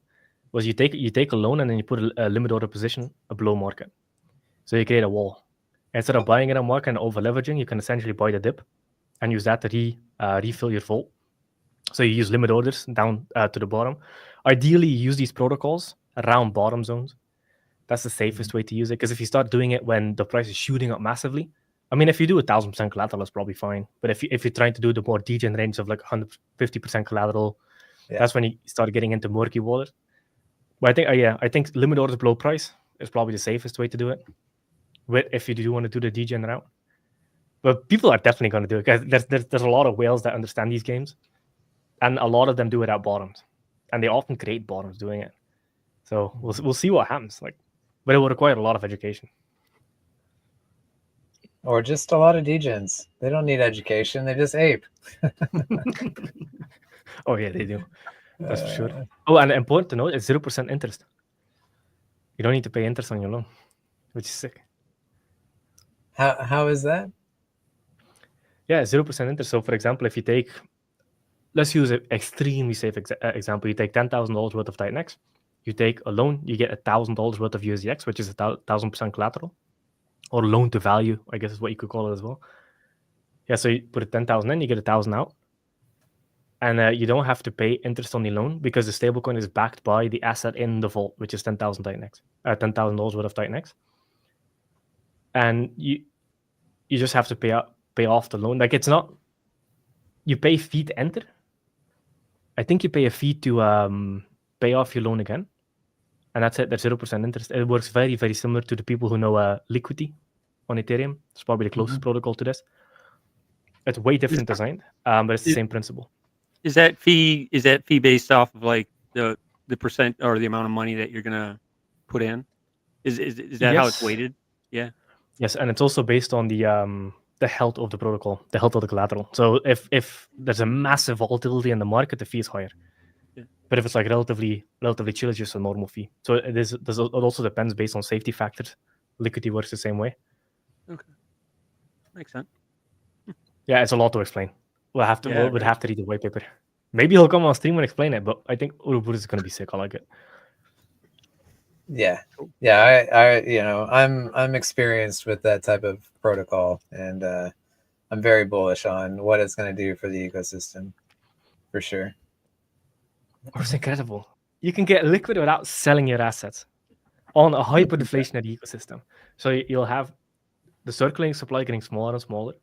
you take a loan and then you put a limit order position below market. So you create a wall. Instead of buying it on market and over leveraging, you can essentially buy the dip and use that to refill your vault. So you use limit orders down to the bottom. Ideally, you use these protocols around bottom zones. That's the safest way to use it, because if you start doing it when the price is shooting up massively, I mean, if you do 1,000% collateral, that's probably fine. But if you're trying to do the more degen range of like 150% collateral, that's when you start getting into murky waters. But I think limit orders below price is probably the safest way to do it. If you do want to do the degen route, but people are definitely going to do it, because there's a lot of whales that understand these games, and a lot of them do it at bottoms, and they often create bottoms doing it. So we'll see what happens. Like, but it will require a lot of education. Or just a lot of degens. They don't need education. They just ape. Oh yeah, they do. That's for sure. Oh, and important to note, it's 0% interest. You don't need to pay interest on your loan, which is sick. How is that? Yeah, 0% interest. So, for example, if you take, let's use an extremely safe example. You take $10,000 worth of Titan X. You take a loan, you get $1,000 worth of USDX, which is 1,000% collateral, or loan to value, I guess is what you could call it as well. Yeah, so you put 10,000 in, you get 1,000 out, and you don't have to pay interest on the loan because the stablecoin is backed by the asset in the vault, which is 10,000 Titan X, $10,000 worth of Titan X, and you just have to pay off the loan. Like, it's not, you pay fee to enter. I think you pay a fee to pay off your loan again, and that's it. That's 0% interest. It works very, very similar to the people who know Liquidity on Ethereum. It's probably the closest protocol to this. It's way different designed, but it's the same principle. Is that fee based off of like the percent or the amount of money that you're gonna put in? Is that how it's Yes. weighted? Yeah. Yes, and it's also based on the health of the protocol, the health of the collateral. So if there's a massive volatility in the market, the fee is higher. Yeah. But if it's like relatively chill, it's just a normal fee. So it also depends based on safety factors. Liquidity works the same way. Okay. Makes sense. Yeah, it's a lot to explain. We'd have to right. read the white paper. Maybe he'll come on stream and explain it, but I think Uruburu is going to be sick. I like it. Yeah, yeah. I'm experienced with that type of protocol, and I'm very bullish on what it's going to do for the ecosystem, for sure. It's incredible. You can get liquid without selling your assets on a hyperinflationary ecosystem. So you'll have the circulating supply getting smaller and smaller.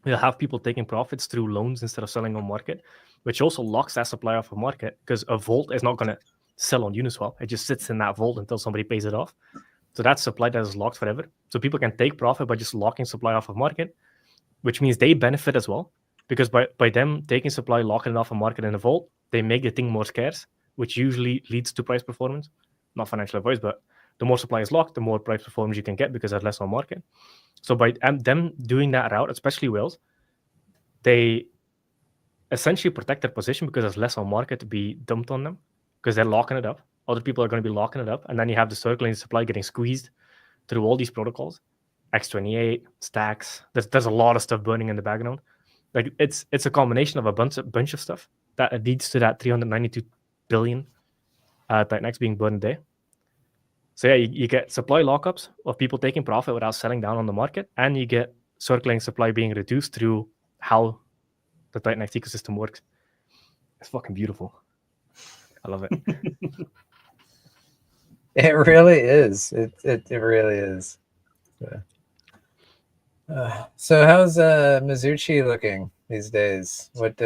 You'll have people taking profits through loans instead of selling on market, which also locks that supply off of market because a vault is not going to sell on Uniswap. It just sits in that vault until somebody pays it off. So that supply that is locked forever. So people can take profit by just locking supply off of market, which means they benefit as well. Because by them taking supply, locking it off of market in a vault, they make the thing more scarce, which usually leads to price performance. Not financial advice, but the more supply is locked, the more price performance you can get because there's less on market. So by them doing that route, especially whales, they essentially protect their position because there's less on market to be dumped on them because they're locking it up. Other people are going to be locking it up. And then you have the circulating supply getting squeezed through all these protocols. X28, stacks. There's a lot of stuff burning in the background. Like it's a combination of a bunch of stuff that leads to that 392 billion Titan X being burned a day. So yeah, you get supply lockups of people taking profit without selling down on the market, and you get circulating supply being reduced through how the Titan X ecosystem works. It's fucking beautiful. I love it. It really is. It really is. So how's Mizuchi looking these days? What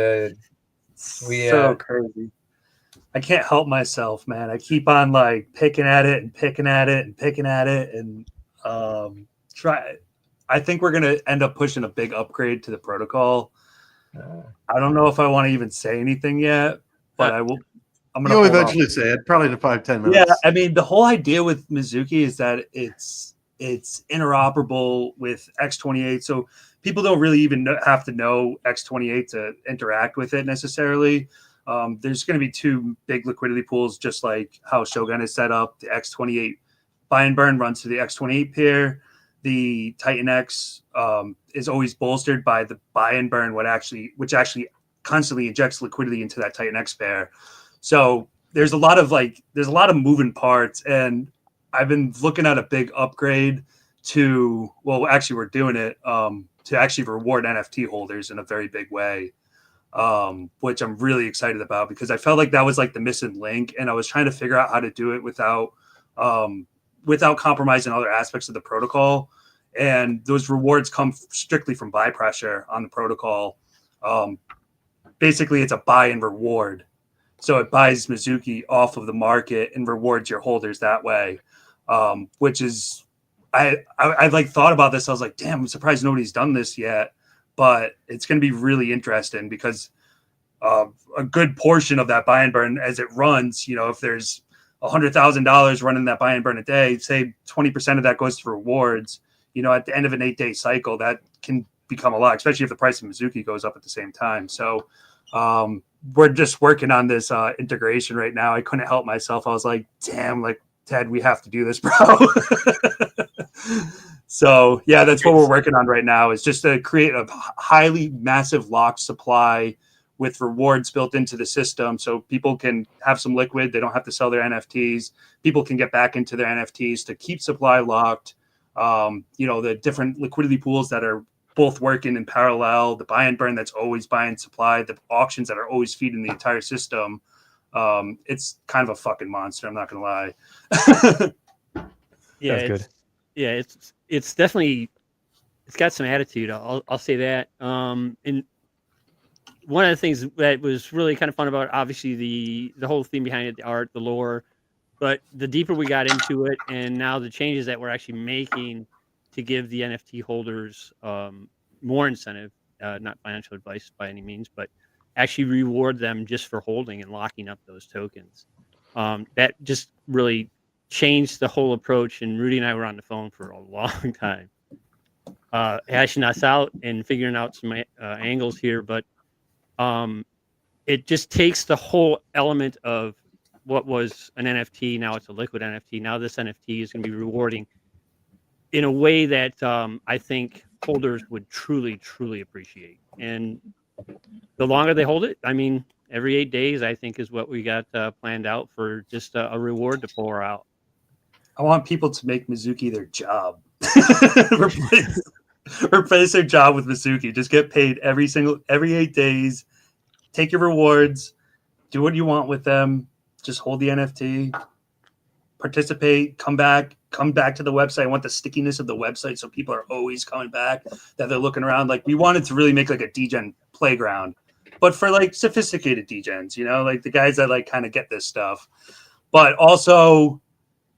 so crazy. I can't help myself, man. I keep on like picking at it, and try. I think we're gonna end up pushing a big upgrade to the protocol. I don't know if I want to even say anything yet, but I will. I'm gonna. You'll eventually say it, probably in 5-10 minutes. Yeah, I mean, the whole idea with Mizuki is that it's interoperable with X28, so people don't really even have to know X28 to interact with it necessarily. There's going to be two big liquidity pools, just like how Shogun is set up. The X28 buy and burn runs to the X28 pair. The Titan X is always bolstered by the buy and burn, which actually constantly injects liquidity into that Titan X pair. So there's a lot of moving parts, and I've been looking at a big upgrade to, well, actually we're doing it to actually reward NFT holders in a very big way, which I'm really excited about because I felt like that was like the missing link, and I was trying to figure out how to do it without compromising other aspects of the protocol. And those rewards come strictly from buy pressure on the protocol. Basically, it's a buy and reward. So it buys Mizuki off of the market and rewards your holders that way, which is, I like thought about this. I was like, damn, I'm surprised nobody's done this yet, but it's going to be really interesting because a good portion of that buy and burn as it runs, if there's $100,000 running that buy and burn a day, say 20% of that goes to rewards, you know, at the end of an 8-day cycle, that can become a lot, especially if the price of Mizuki goes up at the same time. So we're just working on this integration right now. I couldn't help myself. I was like, damn, like, Ted, we have to do this, bro. So yeah, that's what we're working on right now, is just to create a highly massive locked supply with rewards built into the system, so people can have some liquid. They don't have to sell their NFTs. People can get back into their NFTs to keep supply locked. You know, the different liquidity pools that are both working in parallel, the buy and burn that's always buying supply, the auctions that are always feeding the entire system. It's kind of a fucking monster, I'm not gonna lie. Yeah, That's good. Yeah, it's definitely, it's got some attitude. I'll say that. And one of the things that was really kind of fun about, obviously, the whole theme behind it, the art, the lore, but the deeper we got into it, and now the changes that we're actually making to give the NFT holders more incentive, not financial advice by any means, but actually reward them just for holding and locking up those tokens. That just really changed the whole approach, and Rudy and I were on the phone for a long time, hashing us out and figuring out some angles here, but it just takes the whole element of what was an NFT. Now it's a liquid NFT. Now this NFT is going to be rewarding in a way that I think holders would truly, truly appreciate. And the longer they hold it, I mean, every 8 days, I think, is what we got planned out for just a reward to pour out. I want people to make Mizuki their job. Replace their job with Mizuki. Just get paid every 8 days. Take your rewards. Do what you want with them. Just hold the NFT. Participate. Come back to the website. I want the stickiness of the website, so people are always coming back, that they're looking around. Like, we wanted to really make like a degen playground, but for like sophisticated degens, you know, like the guys that like kind of get this stuff, but also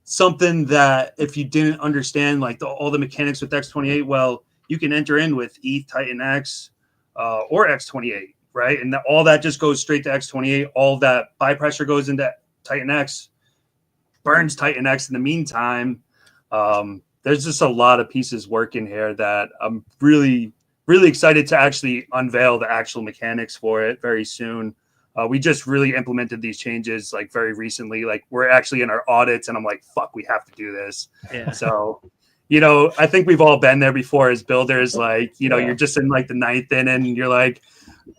something that if you didn't understand like all the mechanics with X28, well, you can enter in with ETH, Titan X, or X28, right? And all that just goes straight to X28. All that buy pressure goes into Titan X, burns Titan X in the meantime. There's just a lot of pieces working here that I'm really, really excited to actually unveil the actual mechanics for it very soon. We just really implemented these changes like very recently. Like, we're actually in our audits, and I'm like, fuck, we have to do this. Yeah. So, you know, I think we've all been there before as builders. Like, you know, you're just in like the 9th inning, and you're like,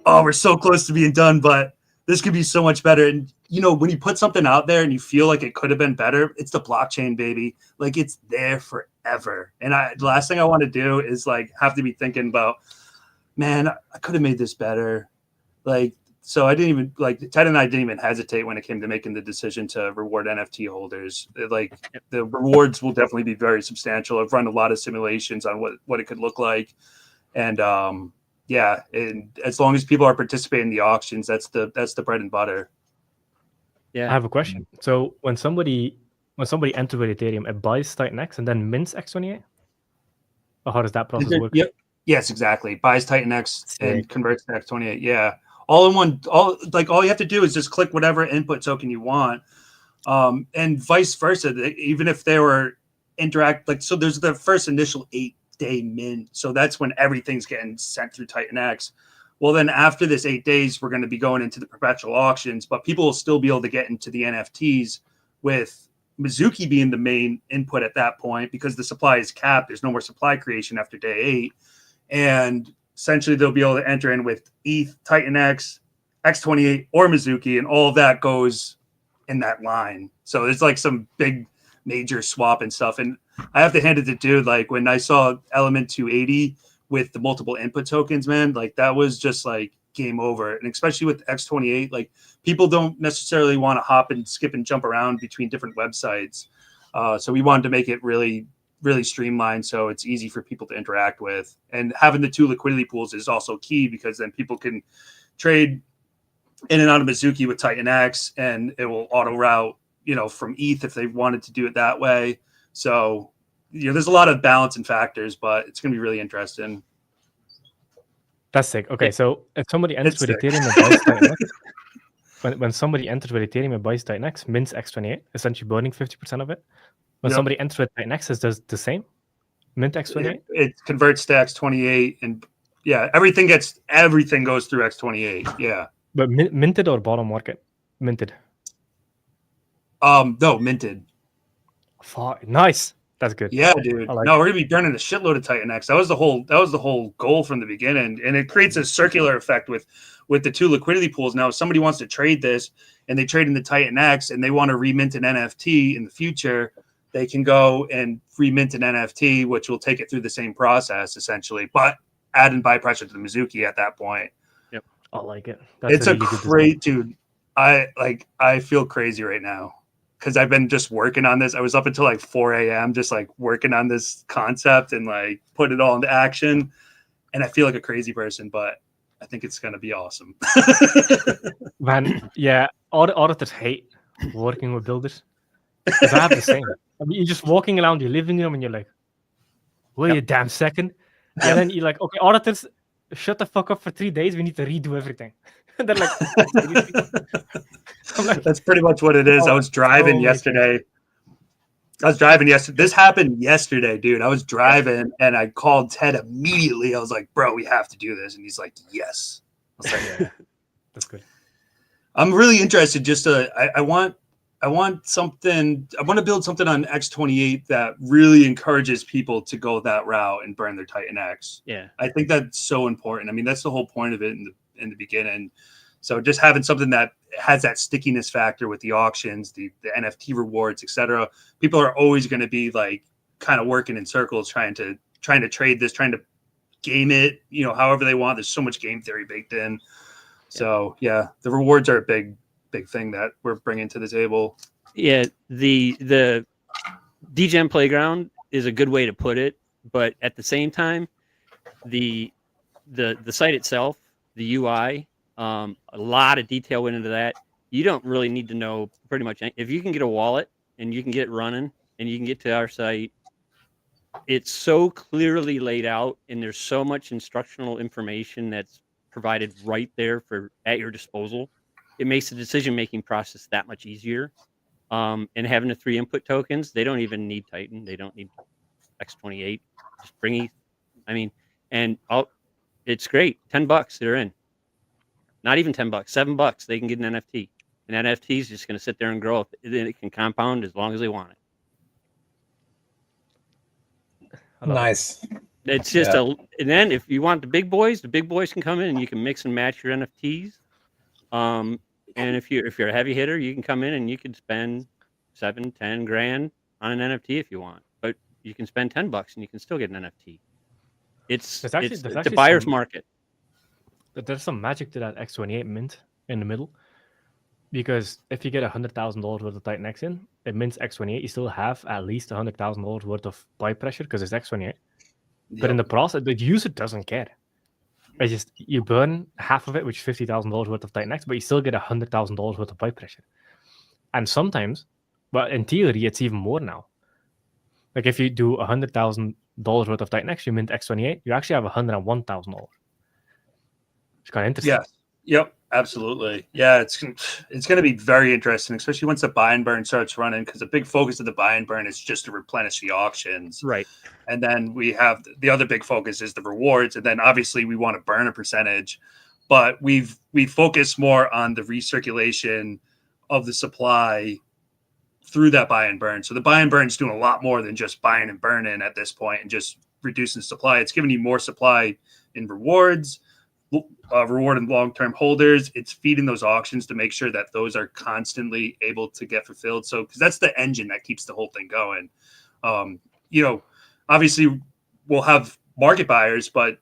oh, we're so close to being done, but this could be so much better. And, you know, when you put something out there and you feel like it could have been better, it's the blockchain, baby. Like, it's there forever. And the last thing I want to do is like have to be thinking about, man, I could have made this better. Like, so I didn't even like, Ted and I didn't even hesitate when it came to making the decision to reward NFT holders. Like, the rewards will definitely be very substantial. I've run a lot of simulations on what it could look like. And yeah, and as long as people are participating in the auctions, that's the bread and butter. Yeah. I have a question. So when somebody enters with Ethereum, it buys Titan X and then mints X28? Or how does that process work? Yep. Yes, exactly. Buys Titan X and converts to X28. Yeah. All in one. All you have to do is just click whatever input token you want. And vice versa. Even if they were so there's the first initial 8-day mint. So that's when everything's getting sent through Titan X. Well, then after this 8 days, we're going to be going into the perpetual auctions, but people will still be able to get into the NFTs with Mizuki being the main input at that point, because the supply is capped. There's no more supply creation after day 8. And essentially they'll be able to enter in with ETH, Titan X, X28, or Mizuki, and all of that goes in that line. So there's like some big major swap and stuff. And I have to hand it to dude, like when I saw Element 280 with the multiple input tokens, man, like that was just like game over. And especially with X28, like people don't necessarily want to hop and skip and jump around between different websites. So we wanted to make it really, really streamlined so it's easy for people to interact with. And having the 2 liquidity pools is also key, because then people can trade in and out of Mizuki with Titan X, and it will auto route, you know, from ETH if they wanted to do it that way. So, you know, there's a lot of balance and factors, but it's going to be really interesting. That's sick. Okay, so if somebody enters with sick. Ethereum and buys Titan X, when somebody enters with Ethereum and buys Titan X, mints X28, essentially burning 50% of it. When Yep. somebody enters with Titan X, it does the same. Mint X28. It converts to X28, and yeah, everything goes through X28. Yeah. But minted or bottom market? Minted. No, minted. Nice. That's good. Yeah, dude. I like No, we're gonna be burning a shitload of Titan X. That was the whole goal from the beginning, and it creates a circular effect with the two liquidity pools. Now, if somebody wants to trade this and they trade in the Titan X and they want to remint an NFT in the future, they can go and remint an NFT, which will take it through the same process essentially, but add and buy pressure to the Mizuki at that point. Yep, I like it. It's a great dude. I feel crazy right now because I've been just working on this. I was up until like 4 a.m. just like working on this concept and like put it all into action. And I feel like a crazy person, but I think it's gonna be awesome. Man, yeah, auditors hate working with builders. Because I have the same. I mean, you're just walking around your living room and you're like, wait a damn second. And then you're like, okay, auditors, shut the fuck up for 3 days. We need to redo everything. And they're like, I'm like, that's pretty much what it is. I was driving yesterday. This happened yesterday, dude. I was driving and I called Ted immediately. I was like, bro, we have to do this. And he's like, yes. I was like, yeah, that's good. I'm really interested. I want to build something on X28 that really encourages people to go that route and burn their Titan X. Yeah. I think that's so important. I mean, that's the whole point of it in the beginning. So just having something that has that stickiness factor with the auctions, the NFT rewards, etc. People are always going to be like kind of working in circles, trying to trade this, trying to game it, however they want. There's so much game theory baked in. So yeah, the rewards are a big thing that we're bringing to the table. Yeah, the DGen Playground is a good way to put it, but at the same time, the site itself, the UI, a lot of detail went into that. You don't really need to know pretty much if you can get a wallet and you can get it running and you can get to our site. It's so clearly laid out, and there's so much instructional information that's provided right there at your disposal. It makes the decision-making process that much easier. And having the 3 input tokens, they don't even need Titan. They don't need X28. Just bring ETH. I mean, it's great. $10, they're in. Not even $10, $7, they can get an NFT. And that NFT is just going to sit there and grow. Then it can compound as long as they want it. Nice. It's just and then if you want the big boys can come in and you can mix and match your NFTs. And if you're a heavy hitter, you can come in and you can spend $7-10 grand on an NFT if you want, but you can spend $10 and you can still get an NFT. It's a buyer's market. There's some magic to that X28 mint in the middle, because if you get $100,000 worth of Titan X in, it mints X28. You still have at least $100,000 worth of buy pressure because it's X28. Yep. But in the process, the user doesn't care. It's just you burn half of it, which is $50,000 worth of Titan X, but you still get $100,000 worth of buy pressure. And sometimes, but in theory, it's even more now. Like if you do $100,000 worth of Titan X, you mint X28, you actually have $101,000. It's kind of interesting. Yeah. Yep. Absolutely. Yeah. It's going to be very interesting, especially once the buy and burn starts running, because the big focus of the buy and burn is just to replenish the auctions. Right. And then we have the other big focus is the rewards. And then obviously we want to burn a percentage, but we focus more on the recirculation of the supply through that buy and burn. So the buy and burn is doing a lot more than just buying and burning at this point and just reducing supply. It's giving you more supply in rewards, reward and long-term holders. It's feeding those auctions to make sure that those are constantly able to get fulfilled. So, because that's the engine that keeps the whole thing going. Obviously we'll have market buyers, but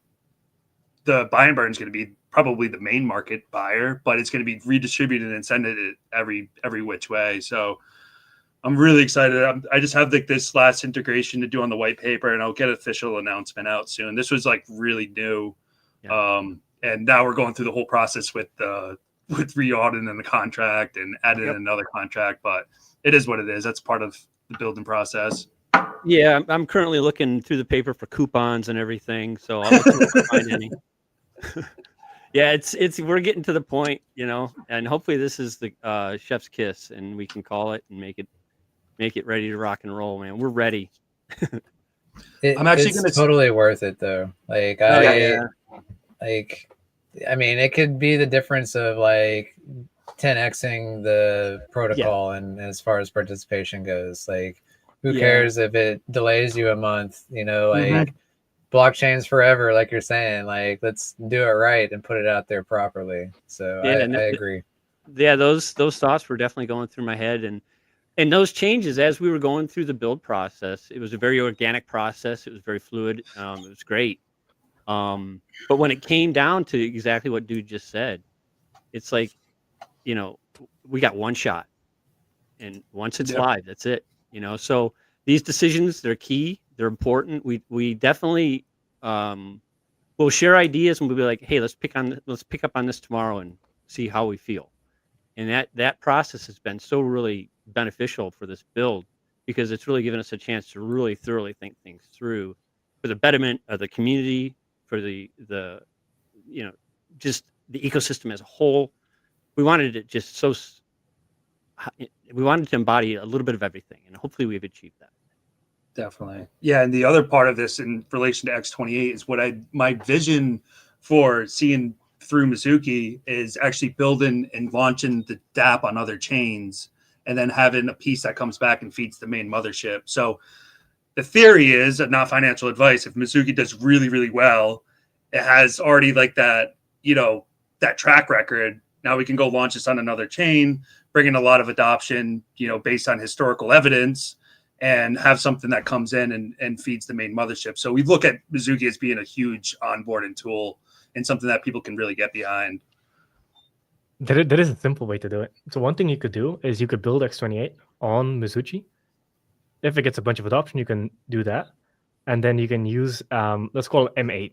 the buy and burn is going to be probably the main market buyer, but it's going to be redistributed and sent it every which way. So I'm really excited. I just have this last integration to do on the white paper, and I'll get an official announcement out soon. This was really new. Yeah. And now we're going through the whole process with re-auditing the contract and adding another contract, but it is what it is. That's part of the building process. Yeah, I'm currently looking through the paper for coupons and everything, so I'll look if I find any. Yeah, it's we're getting to the point, and hopefully this is the chef's kiss, and we can call it and make it ready to rock and roll, man. We're ready. I'm actually it's gonna totally worth it though. Like Oh, I yeah. like I mean it could be the difference of like 10xing the protocol and as far as participation goes. Like who Yeah. cares if it delays you a month, like Mhm. blockchains forever, like you're saying, like let's do it right and put it out there properly. So Yeah, I agree. Yeah, those thoughts were definitely going through my head, and those changes as we were going through the build process. It was a very organic process. It was very fluid. It was great. But when it came down to exactly what dude just said, it's like, we got one shot, and once it's Yep. live, that's it. So these decisions, they're key, they're important. We definitely we'll share ideas, and we'll be like, hey, let's pick up on this tomorrow and see how we feel. And that process has been so really beneficial for this build, because it's really given us a chance to really thoroughly think things through for the betterment of the community, for the just the ecosystem as a whole. We wanted it we wanted to embody a little bit of everything, and hopefully we've achieved that. Definitely. Yeah. And the other part of this in relation to X28 is my vision for seeing through Mizuki is actually building and launching the DApp on other chains, and then having a piece that comes back and feeds the main mothership. So the theory is, not financial advice, if Mizuki does really, really well, it has already like that, that track record. Now we can go launch this on another chain, bring in a lot of adoption, based on historical evidence, and have something that comes in and feeds the main mothership. So we look at Mizuki as being a huge onboarding tool and something that people can really get behind. There is a simple way to do it. So one thing you could do is you could build X28 on Mizuki. If it gets a bunch of adoption, you can do that. And then you can use, let's call it M8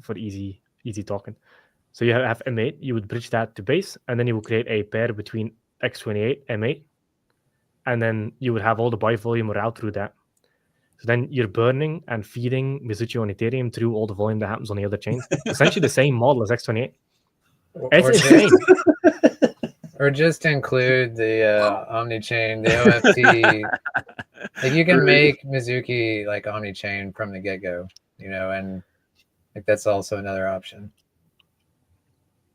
for easy talking. So you have M8, you would bridge that to base, and then you would create a pair between X28, M8, and then you would have all the buy volume route through that. So then you're burning and feeding Mizuki on Ethereum through all the volume that happens on the other chains. Essentially the same model as X28. It's insane. Or just include the Omnichain, the OFT. Like you can make Mizuki like Omnichain from the get-go, and like that's also another option.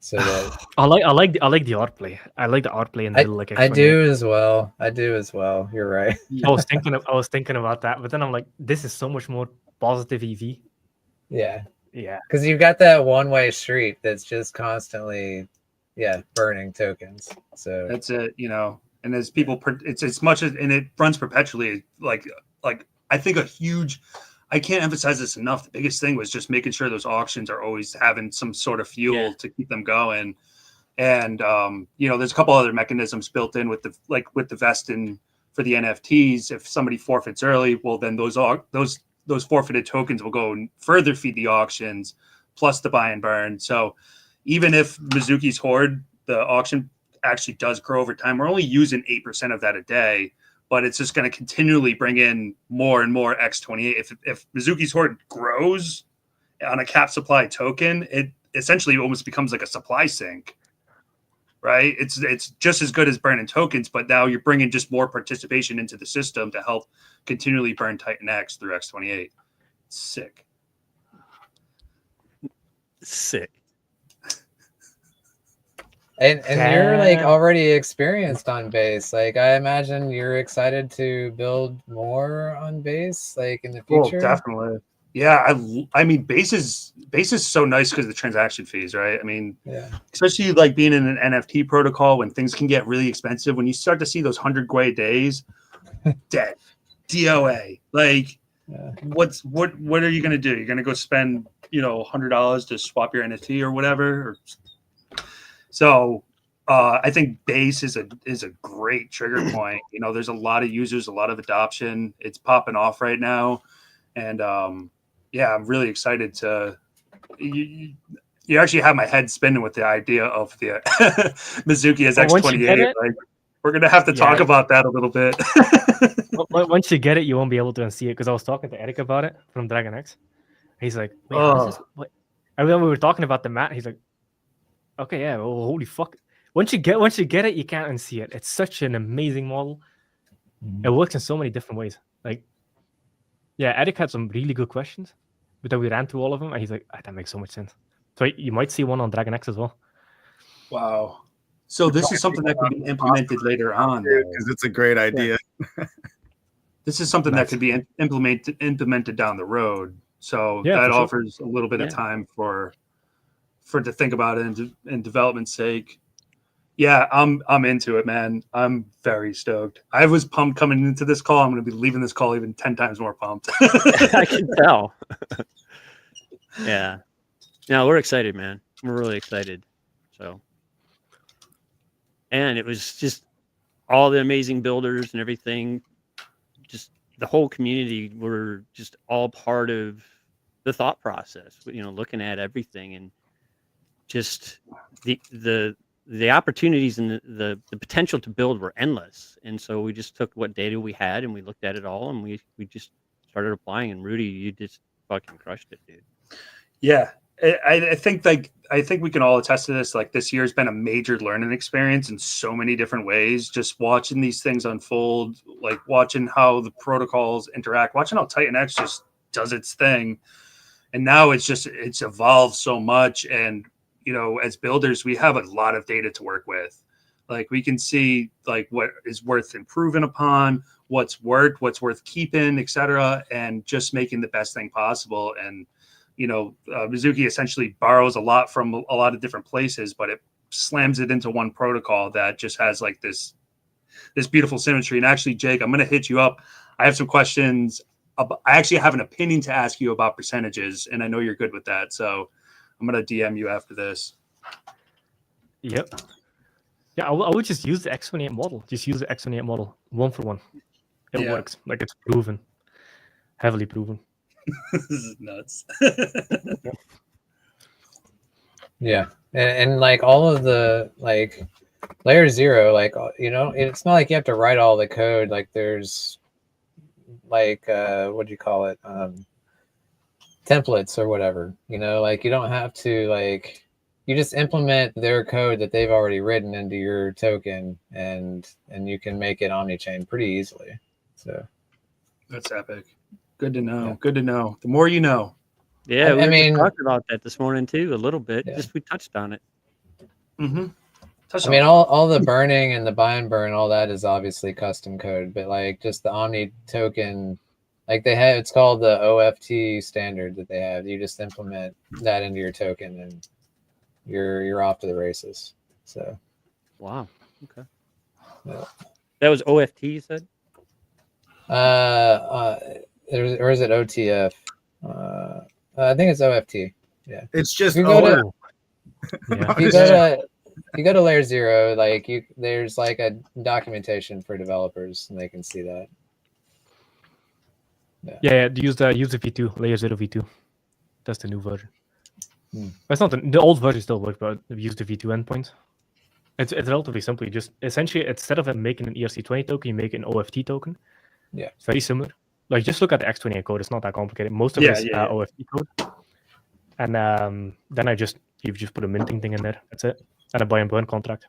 So that I like the art play. I like the art play and build like X28. I do as well. You're right. I was thinking about that, but then I'm like, this is so much more positive EV. Yeah. Yeah. Because you've got that one-way street that's just constantly, burning tokens. So that's it, and as people, it's as much as, and it runs perpetually. Like I think I can't emphasize this enough. The biggest thing was just making sure those auctions are always having some sort of fuel to keep them going. And, there's a couple other mechanisms built in with the vesting for the NFTs. If somebody forfeits early, well, then those forfeited tokens will go and further feed the auctions, plus the buy and burn. So even if Mizuki's Horde, the auction actually does grow over time, we're only using 8% of that a day, but it's just going to continually bring in more and more X28. If Mizuki's Horde grows on a cap supply token, it essentially almost becomes like a supply sink, right? It's just as good as burning tokens, but now you're bringing just more participation into the system to help continually burn Titan X through X28. Sick. And you're like already experienced on base. Like I imagine you're excited to build more on base, like in the future. Oh, definitely. Yeah, I mean, base is so nice because of the transaction fees, right? I mean, especially like being in an NFT protocol when things can get really expensive. When you start to see those 100 Gwei days, dead, DOA. Like, what are you gonna do? You're gonna go spend $100 to swap your NFT or whatever. So I think base is a great trigger point. There's a lot of users, a lot of adoption. It's popping off right now, and I'm really excited to. You actually have my head spinning with the idea of the Mizuki as X28. Like, we're gonna have to talk about that a little bit. Once you get it, you won't be able to unsee it. Because I was talking to Eric about it from Dragon X. He's like, "Wait, how is this?" And then we were talking about the mat. He's like, okay, yeah, well, holy fuck. Once you get it, you can't unsee it. It's such an amazing model. It works in so many different ways. Like, yeah, Eric had some really good questions, but then we ran through all of them, and he's like, that makes so much sense. So you might see one on Dragon X as well. Wow. So this is something that could be implemented later on, because it's a great idea. This is something that Nice. could be implemented down the road. So Yeah, that for sure. offers a little bit of Yeah. time for to think about it and development's sake. Yeah, I'm into it, man. I'm very stoked. I was pumped coming into this call. I'm going to be leaving this call even 10 times more pumped. I can tell. Yeah. No, we're excited, man. We're really excited. So, and it was just all the amazing builders and everything. Just the whole community were just all part of the thought process. You know, looking at everything and just the opportunities and the potential to build were endless. And so we just took what data we had and we looked at it all and we just started applying. And Rudy, you just fucking crushed it, dude. Yeah, I think we can all attest to this. Like, this year's been a major learning experience in so many different ways. Just watching these things unfold, like watching how the protocols interact, watching how Titan X just does its thing, and now it's evolved so much. And you know, as builders, we have a lot of data to work with. Like, we can see like what is worth improving upon, what's worth keeping, etc., and just making the best thing possible. And you know, Mizuki essentially borrows a lot from a lot of different places, but it slams it into one protocol that just has like this beautiful symmetry. And actually, Jake, I'm going to hit you up. I have some questions. I actually have an opinion to ask you about percentages, and I know you're good with that. So I'm going to DM you after this. Yep. Yeah, I would just use the X28 model. Just use the X28 model one for one. It Yeah. works. Like, it's proven. Heavily proven. This is nuts. Yeah, and like all of the like layer 0, like you know, it's not like you have to write all the code. Like there's like what do you call it, templates or whatever. You know, like you don't have to like, you just implement their code that they've already written into your token, and you can make it Omnichain pretty easily. So That's epic. Good to know. Yeah. Good to know. The more you know. Yeah, I we mean- talked about that this morning too, a little bit. Yeah. Just we touched on it. Mm-hmm. I mean, all the burning and the buy and burn, all that is obviously custom code, but like just the Omni token, like they have, it's called the OFT standard that they have. You just implement that into your token, and you're off to the races. So Wow. Okay. Yeah. That was OFT, you said? or is it OTF? I think it's OFT. It's just You go to- Yeah. If you go to layer 0, like there's like a documentation for developers, and they can see that. Yeah, use the V2, layer 0 V2. That's the new version. Hmm. That's not the old version still works, but use the V2 endpoint. It's relatively simple. You just essentially, instead of making an ERC20 token, you make an OFT token. Yeah. It's very similar. Like, just look at the X28 code. It's not that complicated. Most of it is OFT code. And then you've just put a minting thing in there. That's it. And a buy and burn contract.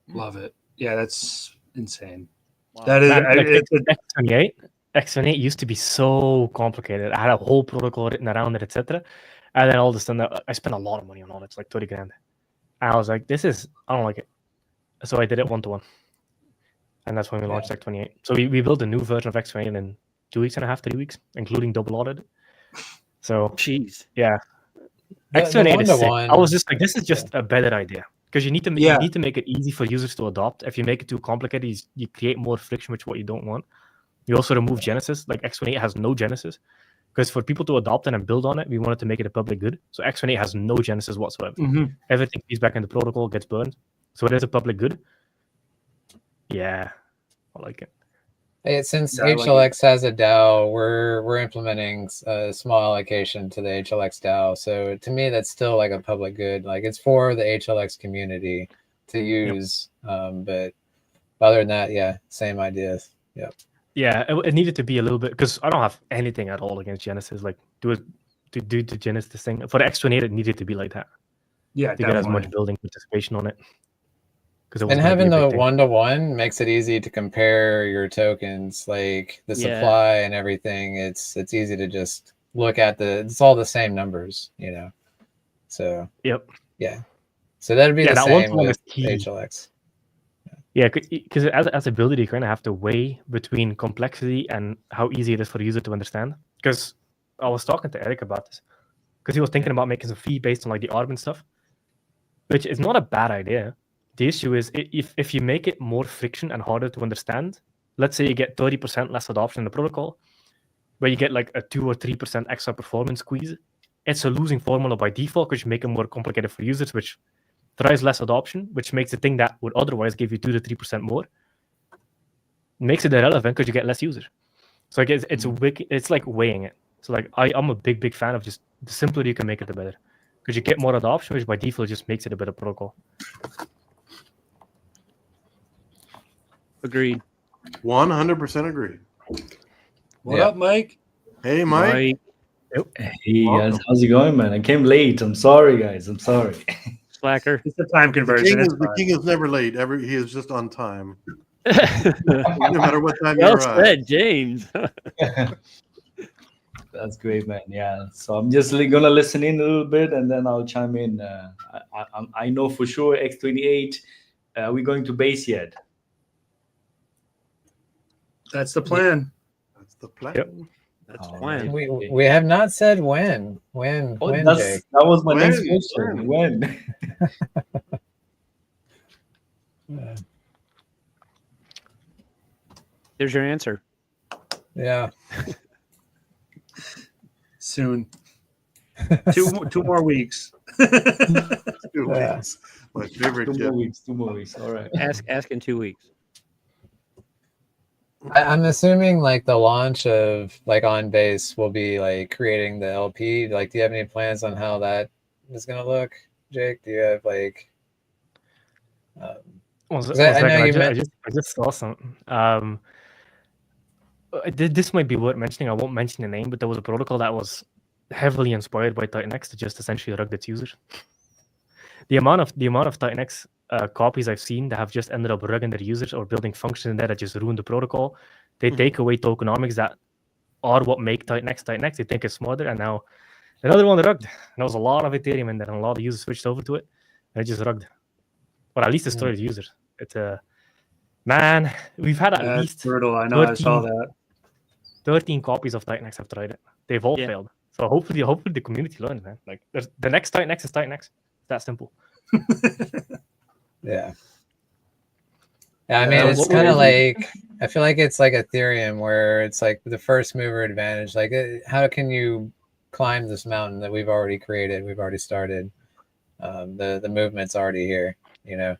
Love it. Yeah, that's insane. Wow. That is. Man, like, it's X28 used to be so complicated. I had a whole protocol written around it, etc. And then all of a sudden, I spent a lot of money on all it. It's like 30 grand. And I was like, I don't like it. So I did it 1-to-1. And that's when we launched X28. So we built a new version of X28 in 2 weeks and a half, 3 weeks, including double audit. So Jeez. yeah, The X28 is sick. one-to-one- I was just like, this is just a better idea, because you need to make it easy for users to adopt. If you make it too complicated, you create more friction, which what you don't want. You also remove Genesis. Like, X28 has no Genesis, because for people to adopt it and build on it, we wanted to make it a public good. So X28 has no Genesis whatsoever. Mhm. Everything feeds back in the protocol, gets burned. So it is a public good. Yeah, I like it. Hey, since Yeah, I like HLX has a DAO, we're implementing a small allocation to the HLX DAO. So to me, that's still like a public good. Like, it's for the HLX community to use. But other than that, yeah, same ideas. Yep. Yeah, it needed to be a little bit, because I don't have anything at all against Genesis. Like, do the Genesis thing for the X28, it needed to be like that. Yeah, to get as definitely. much building participation on it. And having the 1-to-1 makes it easy to compare your tokens, like the Yeah. supply and everything. It's easy to just look at it's all the same numbers, you know. So Yep. yeah. So that'd be the that same 1-to-1 with is key. HLX. Yeah, because as a builder, you kind of have to weigh between complexity and how easy it is for the user to understand. Because I was talking to Eric about this, because he was thinking about making some fee based on like the ARB and stuff, which is not a bad idea. The issue is if you make it more friction and harder to understand, let's say you get 30% less adoption in the protocol, where you get like a 2 or 3% extra performance squeeze, it's a losing formula by default because you make it more complicated for users, which drives less adoption, which makes the thing that would otherwise give you 2 to 3% more, makes it irrelevant because you get less users. So I guess it's like weighing it. So like I'm a big fan of just the simpler you can make it, the better, because you get more adoption, which by default just makes it a better protocol. Agreed. 100% agree. What up, Mike? Hey, Mike. Hey guys, how's it going, man? I came late. I'm sorry, guys. I'm sorry. Slacker. It's a time conversion. The king is never late. He is just on time. No matter what time you Well arrive. said, James. That's great, man. Yeah. So I'm just gonna listen in a little bit, and then I'll chime in. I know for sure X28. Are we going to base yet? That's the plan. That's the plan. Yep. That's the plan. We have not said when. When, Jake? That was my next When? question. When? There's your answer. Yeah. Soon. Two more weeks. 2 weeks. My favorite Two gift. more weeks. All right. Ask in 2 weeks. I'm assuming like the launch of like on base will be like creating the LP. Like, do you have any plans on how that is going to look, Jake? Do you have like? I just saw something. This might be worth mentioning. I won't mention the name, but there was a protocol that was heavily inspired by Titan X to just essentially rug its users. The amount of Titan X copies I've seen that have just ended up rugging their users or building functions in there that just ruin the protocol. They take away tokenomics that are what make Titan X Titan X. They think it's smarter, and now another one rugged. And there was a lot of Ethereum in there, and a lot of users switched over to it, and it just rugged. Or at least destroyed the users. It's man, we've had at least brutal. I know. 13, I saw that. 13 copies of Titan X have tried it. They've all failed. So hopefully the community learns, man. Like the next Titan X is Titan X. It's that simple. Yeah. I mean, it's kind of like, I feel like it's like Ethereum, where it's like the first mover advantage. Like, how can you climb this mountain that we've already created? We've already started. The movement's already here, you know.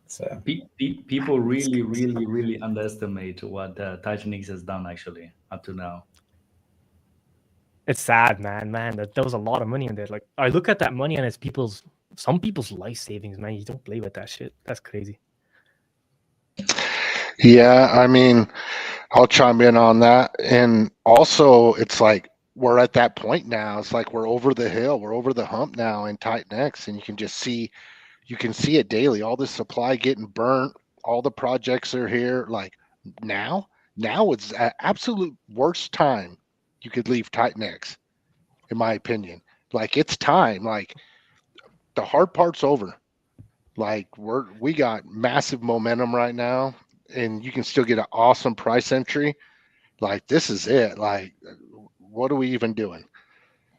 So people really underestimate what Titan X has done actually up to now. It's sad, man. That there was a lot of money in there. Like, I look at that money and it's some people's life savings, man. You don't play with that shit. That's crazy. Yeah, I mean, I'll chime in on that. And also, it's like we're at that point now. It's like we're over the hill, we're over the hump now in Titan X, and you can see it daily. All the supply getting burnt, all the projects are here. Like now it's an absolute worst time you could leave Titan X, in my opinion. Like, it's time. Like, the hard part's over. Like, we got massive momentum right now, and you can still get an awesome price entry. Like, this is it. Like, what are we even doing?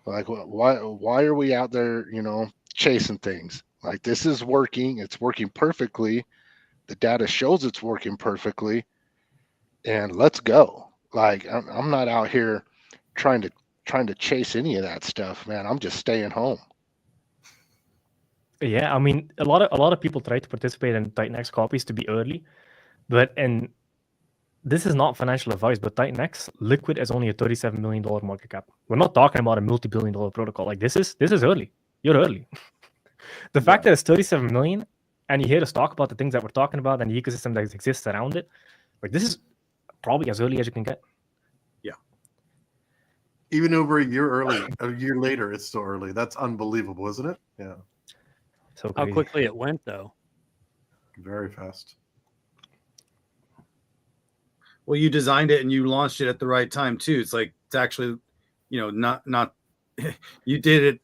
Like, why are we out there, chasing things? Like, this is working. It's working perfectly. The data shows it's working perfectly, and let's go. Like, I'm not out here trying to chase any of that stuff, man. I'm just staying home. Yeah, I mean, a lot of people try to participate in Titan X copies to be early, and this is not financial advice, but Titan X liquid is only a $37 million market cap. We're not talking about a multi-billion-dollar protocol. Like, this is early. You're early. The fact that it's 37 million, and you hear us talk about the things that we're talking about and the ecosystem that exists around it, like, this is probably as early as you can get. Even over a year later, it's still early. That's unbelievable, isn't it? Yeah. So How crazy. quickly it went, though. Very fast. Well, you designed it and you launched it at the right time too. It's like it's actually, not you did it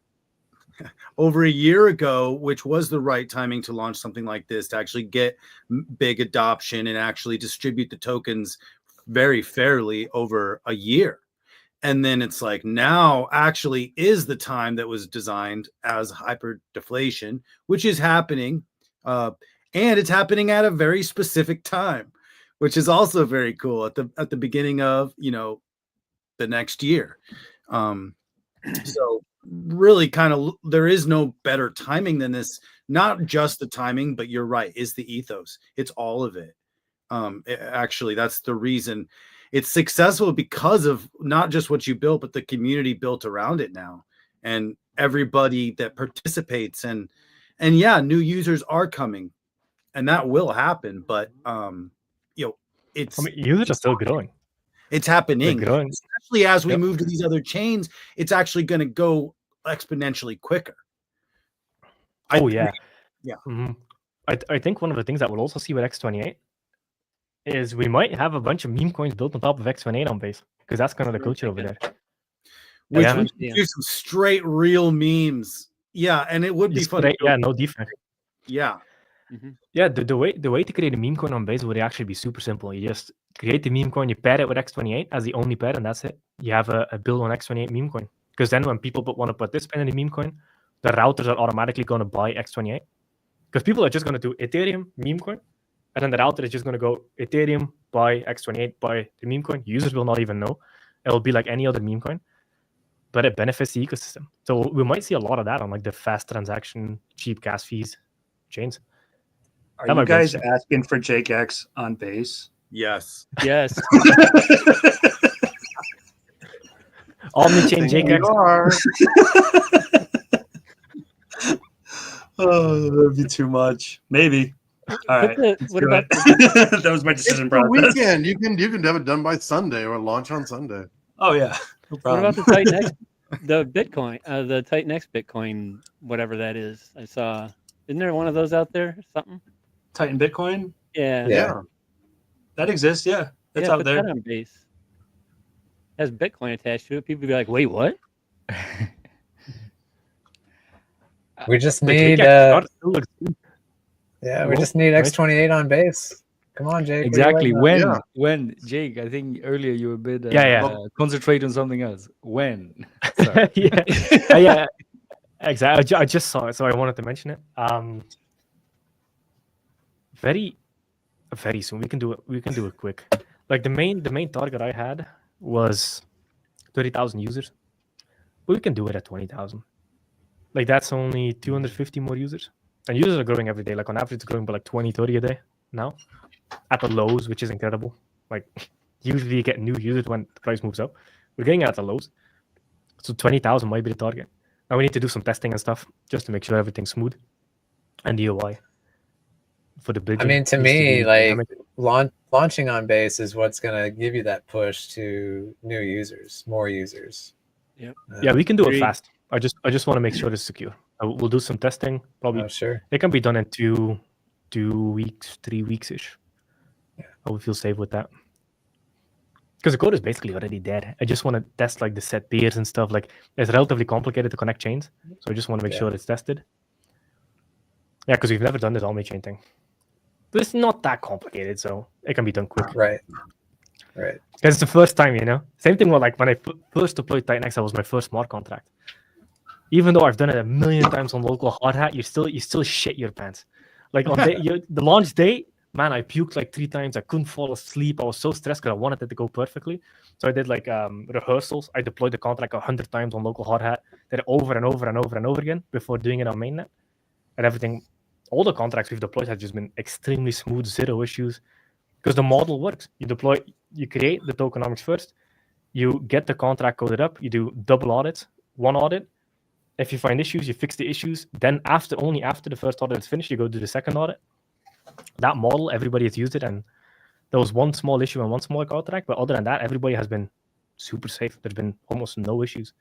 over a year ago, which was the right timing to launch something like this, to actually get big adoption and actually distribute the tokens very fairly over a year. And then it's like now actually is the time that was designed as hyper deflation, which is happening. And it's happening at a very specific time, which is also very cool at the beginning of, the next year. So really kind of there is no better timing than this. Not just the timing, but you're right, is the ethos. It's all of it. Actually, that's the reason it's successful, because of not just what you built, but the community built around it now, and everybody that participates, and yeah, new users are coming, and that will happen. But it's users are still growing. It's happening, growing. especially as we move to these other chains. It's actually going to go exponentially quicker. Yeah. Mm-hmm. I think one of the things that we'll also see with X28 is we might have a bunch of meme coins built on top of X28 on base, because that's kind of the culture over there. Which we do some straight real memes. Yeah, and it would be fun. Yeah, no defense. Yeah. Mm-hmm. Yeah, the way to create a meme coin on base would actually be super simple. You just create the meme coin, you pair it with X28 as the only pair, and that's it. You have a build on X28 meme coin. Because then when people want to participate in the meme coin, the routers are automatically going to buy X28. Because people are just going to do Ethereum meme coin, and then the router is just going to go Ethereum buy X28 buy the meme coin. Users will not even know. It'll be like any other meme coin, but it benefits the ecosystem. So we might see a lot of that on like the fast transaction, cheap gas fees chains. Are you guys asking for Jake X on base? Yes. Yes. Omnichain Jake X. Oh, that'd be too much. Maybe. All right. What about that was my decision process. Weekend. You can have it done by Sunday or launch on Sunday. Oh yeah. No problem. What about the Titan X, the Bitcoin, the Titan X Bitcoin, whatever that is? I saw. Isn't there one of those out there? Something. Titan Bitcoin? Yeah. That exists, yeah. It's out there. That on base. Has Bitcoin attached to it. People be like, wait, what? We just need we just need X28 on base. Come on, Jake. Exactly. When Jake, I think earlier you were a bit concentrate on something else. When? yeah. Exactly. I just saw it, so I wanted to mention it. Very soon. We can do it quick. Like the main target I had was 30,000 users, but we can do it at 20,000. Like that's only 250 more users, and users are growing every day. Like on average, it's growing by like 20-30 a day now at the lows, which is incredible. Like usually you get new users when the price moves up. We're getting it at the lows, so 20,000 might be the target. Now we need to do some testing and stuff just to make sure everything's smooth, and DOI for the bridging. I mean, to me, like launching on base is what's going to give you that push to new users, more users. Yep. Yeah, we can do it fast. I just want to make sure it's secure. We'll do some testing. Probably. Oh, sure. It can be done in 2 weeks, 3 weeks ish. Yeah. I would feel safe with that. Because the code is basically already dead. I just want to test like the set pairs and stuff. Like it's relatively complicated to connect chains, so I just want to make sure it's tested. Yeah, because we've never done this Omnichain thing. But it's not that complicated, so it can be done quick. Right. It's the first time, Same thing with like when I first deployed Titan X, that was my first smart contract. Even though I've done it a million times on local hard hat, you still shit your pants. Like on the launch day, man, I puked like 3 times. I couldn't fall asleep. I was so stressed because I wanted it to go perfectly. So I did like rehearsals. I deployed the contract 100 times on local hard hat. Did it over and over and over and over again before doing it on mainnet. And everything, all the contracts we've deployed have just been extremely smooth, 0 issues. Because the model works. You create the tokenomics first. You get the contract coded up. You do double audits, 1 audit. If you find issues, you fix the issues. Then only after the first audit is finished, you go do the second audit. That model, everybody has used it, and there was 1 small issue and 1 small contract. But other than that, everybody has been super safe. There's been almost no issues.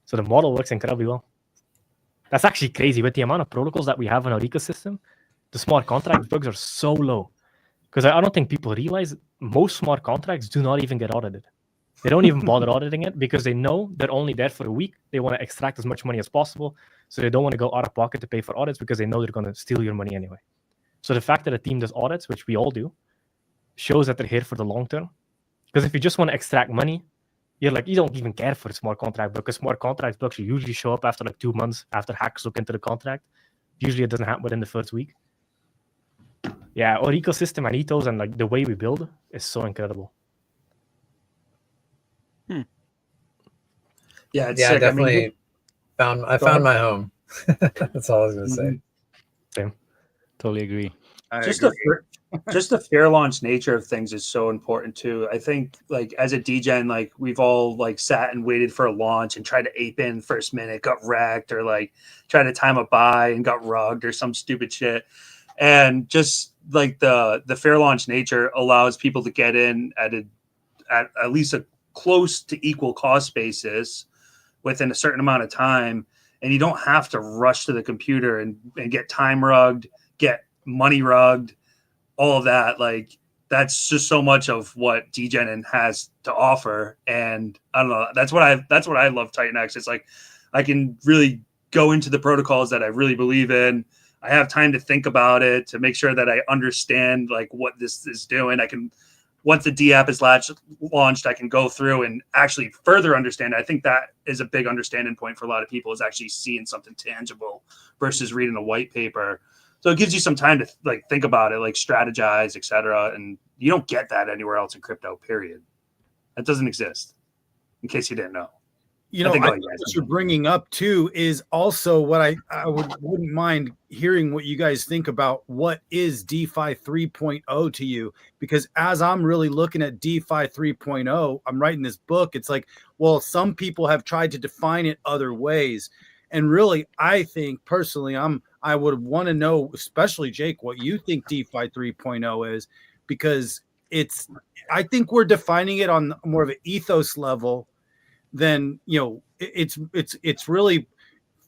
So the model works incredibly well. That's actually crazy. With the amount of protocols that we have in our ecosystem, the smart contract bugs are so low. Because I don't think people realize most smart contracts do not even get audited. They don't even bother auditing it because they know they're only there for a week. They want to extract as much money as possible. So they don't want to go out of pocket to pay for audits because they know they're going to steal your money anyway. So the fact that a team does audits, which we all do, shows that they're here for the long term. Because if you just want to extract money, you don't even care for a smart contract book, because smart contract books usually show up after like 2 months after hackers look into the contract. Usually it doesn't happen within the first week. Yeah, our ecosystem and ethos and like the way we build is so incredible. Yeah, it's Yeah, sick. definitely I mean, I found my home. That's all I was gonna say. Same. Totally agree. just the fair launch nature of things is so important too. I think like as a DGen, like we've all like sat and waited for a launch and tried to ape in first minute, got wrecked, or like tried to time a buy and got rugged or some stupid shit. And just like the fair launch nature allows people to get in at least a close to equal cost basis within a certain amount of time. And you don't have to rush to the computer and get time rugged, get money rugged, all of that. Like that's just so much of what DGen has to offer. And I don't know, that's what I love TitanX. It's like I can really go into the protocols that I really believe in. I have time to think about it, to make sure that I understand like what this is doing. I can, once the D app is launched, I can go through and actually further understand. I think that is a big understanding point for a lot of people, is actually seeing something tangible versus reading a white paper. So it gives you some time to like think about it, like strategize, etc. And you don't get that anywhere else in crypto, period. That doesn't exist, in case you didn't know. You know, I think what you're bringing up too is also what I wouldn't mind hearing what you guys think about what is DeFi 3.0 to you, because as I'm really looking at DeFi 3.0, I'm writing this book. It's like, well, some people have tried to define it other ways, and really, I think personally, I would want to know, especially Jake, what you think DeFi 3.0 is, because I think we're defining it on more of an ethos level. Then it's really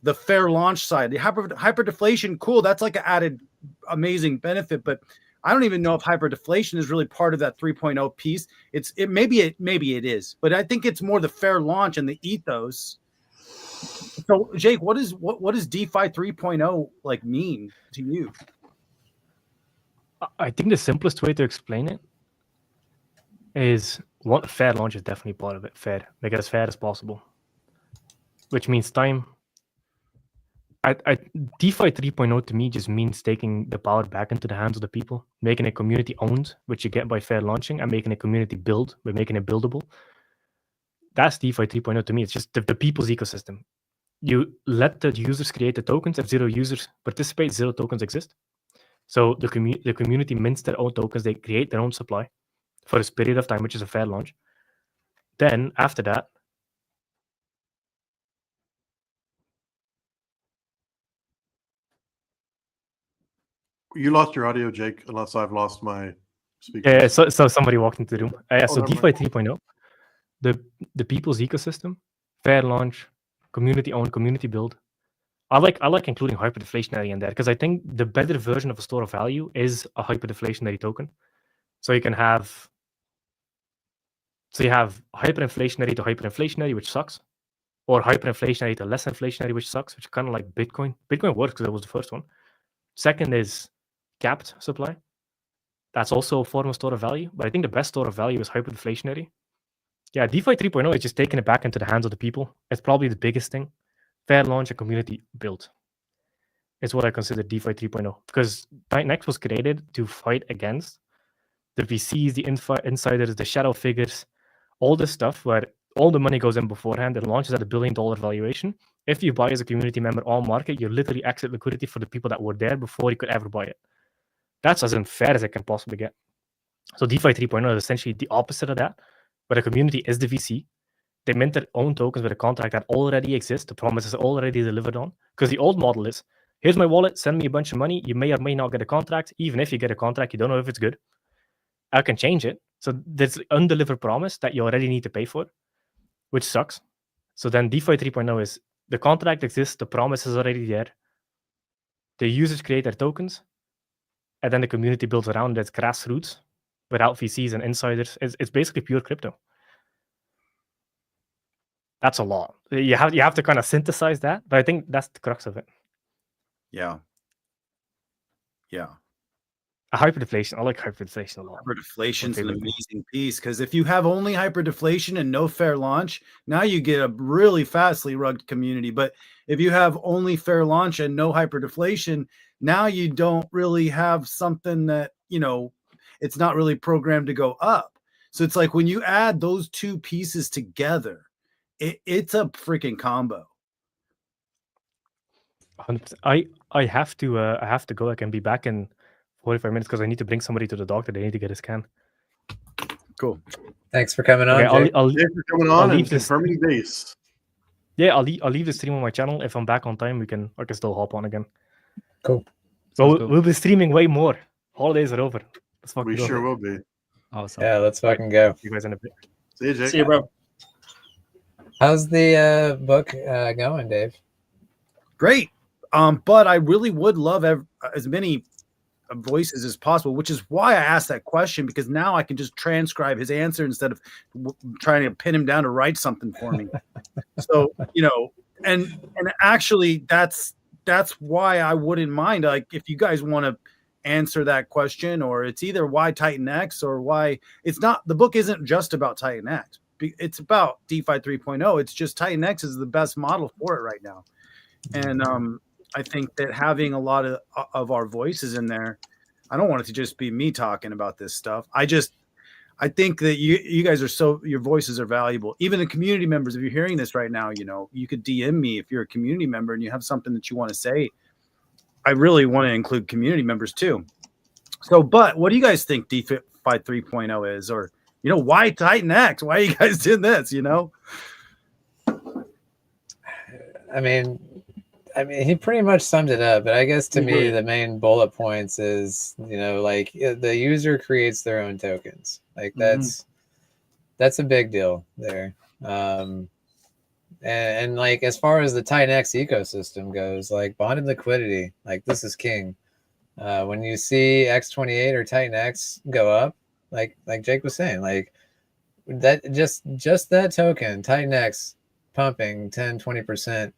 the fair launch side. The hyperdeflation, cool. That's like an added amazing benefit, but I don't even know if hyperdeflation is really part of that 3.0 piece. Maybe it is, but I think it's more the fair launch and the ethos. So Jake, what does DeFi 3.0 like mean to you? I think the simplest way to explain it is what fair launch is definitely part of it. Fair, make it as fair as possible, which means time. DeFi 3.0 to me just means taking the power back into the hands of the people, making it community owned, which you get by fair launching, and making it community build by making it buildable. That's DeFi 3.0 to me. It's just the people's ecosystem. You let the users create the tokens. If 0 users participate, 0 tokens exist. So the community mints their own tokens. They create their own supply for a period of time, which is a fair launch. Then after that, you lost your audio, Jake, unless I've lost my speaker. Yeah, so somebody walked into the room. So never DeFi 3.0, the people's ecosystem, fair launch, community owned, community build. I like including hyperdeflationary in there, because I think the better version of a store of value is a hyperdeflationary token. So you have hyperinflationary to hyperinflationary, which sucks, or hyperinflationary to less inflationary, which sucks, which kind of like Bitcoin. Bitcoin works because it was the first one. Second is capped supply. That's also a form of store of value, but I think the best store of value is hyperinflationary. Yeah, DeFi 3.0 is just taking it back into the hands of the people. It's probably the biggest thing. Fair launch and community build is what I consider DeFi 3.0, because TitanX was created to fight against the VCs, the insiders, the shadow figures, all this stuff where all the money goes in beforehand. It launches at $1 billion valuation. If you buy as a community member on market, you literally exit liquidity for the people that were there before you could ever buy it. That's as unfair as it can possibly get. So DeFi 3.0 is essentially the opposite of that, where the community is the VC. They mint their own tokens with a contract that already exists. The promise is already delivered on. Because the old model is, here's my wallet, send me a bunch of money. You may or may not get a contract. Even if you get a contract, you don't know if it's good. I can change it. So there's an undelivered promise that you already need to pay for. which sucks. So then DeFi 3.0 is the contract exists, the promise is already there. The users create their tokens, and then the community builds around it grassroots without VCs and insiders. It's basically pure crypto. That's a lot. You have to kind of synthesize that, but I think that's the crux of it. Yeah. Yeah. Hyperdeflation. I like hyperdeflation a lot. Hyperdeflation's an amazing piece because if you have only hyperdeflation and no fair launch, now you get a really fastly rugged community. But if you have only fair launch and no hyperdeflation, now you don't really have something that, it's not really programmed to go up. So it's like when you add those two pieces together, it's a freaking combo. 100%. I have to go. I can be back in 45 minutes because I need to bring somebody to the doctor. They need to get a scan. Cool. Thanks for coming on. Okay, Thanks for coming on and confirming base. Yeah, I'll leave the stream on my channel. If I'm back on time, I can still hop on again. Cool. So we'll be streaming way more. Holidays are over. We sure will be. Awesome. Yeah, let's fucking go. You guys in a bit. See you, Jake. See you, bro. How's the book going, Dave? Great. But I really would love as many voices as possible, which is why I asked that question, because now I can just transcribe his answer instead of trying to pin him down to write something for me. So, and actually that's why I wouldn't mind, like, if you guys want to answer that question, or it's either why Titan X or why it's not, the book isn't just about Titan X. It's about DeFi 3.0. It's just Titan X is the best model for it right now. And I think that having a lot of our voices in there, I don't want it to just be me talking about this stuff. I think that you guys are your voices are valuable. Even the community members, if you're hearing this right now, you could DM me if you're a community member and you have something that you want to say. I really want to include community members too. So, but what do you guys think DeFi 3.0 is? Or, why Titan X? Why are you guys doing this, I mean, he pretty much summed it up, but I guess to me, the main bullet points is, like the user creates their own tokens. Like that's a big deal there. And like, as far as the Titan X ecosystem goes, like bonded liquidity, like this is king. When you see X28 or Titan X go up, like Jake was saying, like that, just that token, Titan X pumping 10-20%.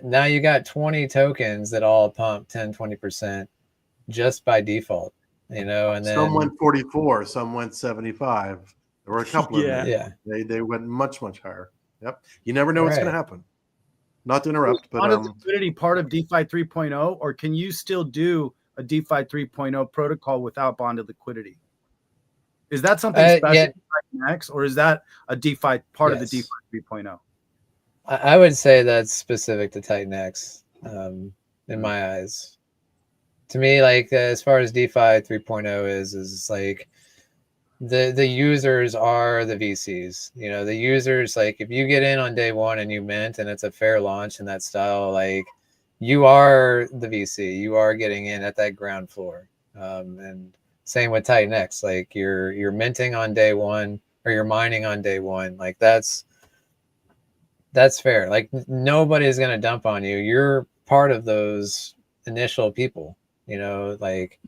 Now you got 20 tokens that all pump 10-20% just by default, and then some went 44, some went 75. There were a couple of them. Yeah. They went much higher. Yep. You never know what's going to happen. Not to interrupt, but liquidity part of DeFi 3.0, or can you still do a DeFi 3.0 protocol without bonded liquidity? Is that something special to Titan X, or is that a DeFi part of the DeFi 3.0? I would say that's specific to Titan X, in my eyes. To me, like, as far as DeFi 3.0 is like the users are the VCs. The users, like, if you get in on day one and you mint and it's a fair launch in that style, like, you are the VC. You are getting in at that ground floor. And same with Titan X, like you're minting on day one, or you're mining on day one. Like that's fair. Like nobody's going to dump on you. You're part of those initial people, like,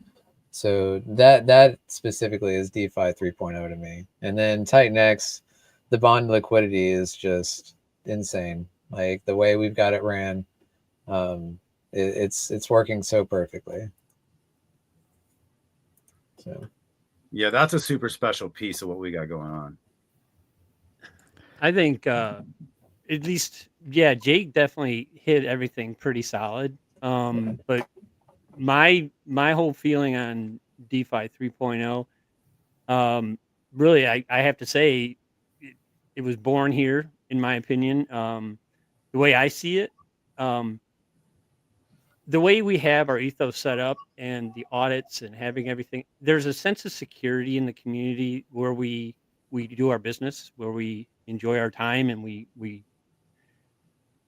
so that specifically is DeFi 3.0 to me. And then Titan X, the bond liquidity is just insane. Like the way we've got it ran, it's working so perfectly. So, yeah, that's a super special piece of what we got going on. I think at least, yeah, Jake definitely hit everything pretty solid. But my whole feeling on DeFi 3.0, really, I have to say it was born here, in my opinion. The way I see it, the way we have our ethos set up and the audits and having everything, there's a sense of security in the community where we do our business, where we enjoy our time, and we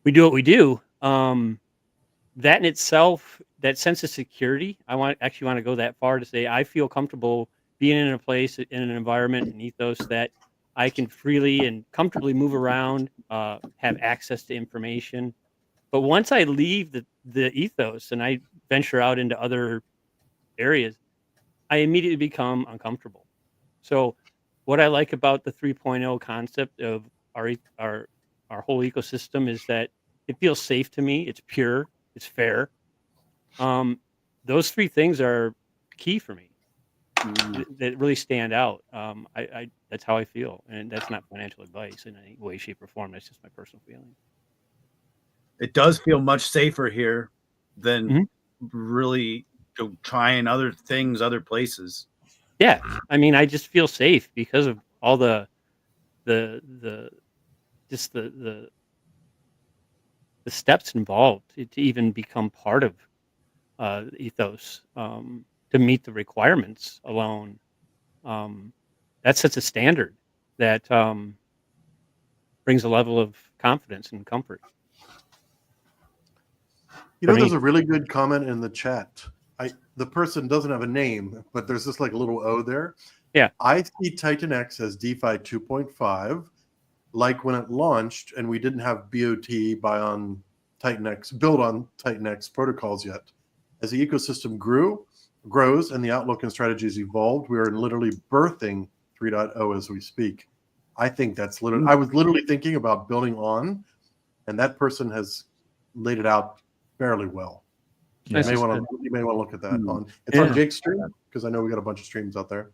do what we do. That in itself, that sense of security, I want to go that far to say I feel comfortable being in a place, in an environment, an ethos that I can freely and comfortably move around, have access to information. But once I leave the ethos and I venture out into other areas, I immediately become uncomfortable. So what I like about the 3.0 concept of our whole ecosystem is that it feels safe to me, it's pure, it's fair. Those three things are key for me. That really stand out. I that's how I feel, and that's not financial advice in any way, shape, or form. That's just my personal feeling. It does feel much safer here than Mhm. really trying other things, other places. Yeah, I mean, I just feel safe because of all the just the steps involved to even become part of ethos, to meet the requirements alone. That sets a standard that brings a level of confidence and comfort. You For know, me. there's a really good comment in the chat. The person doesn't have a name, but there's just like a little O there. Yeah. I see Titan X as DeFi 2.5, like when it launched and we didn't have BOT built on Titan X protocols yet. As the ecosystem grows, and the outlook and strategies evolved, we are literally birthing 3.0 as we speak. I think that's literally, I was literally thinking about building on, and that person has laid it out fairly well. You may want to look at that it's on Jake's stream, because I know we got a bunch of streams out there.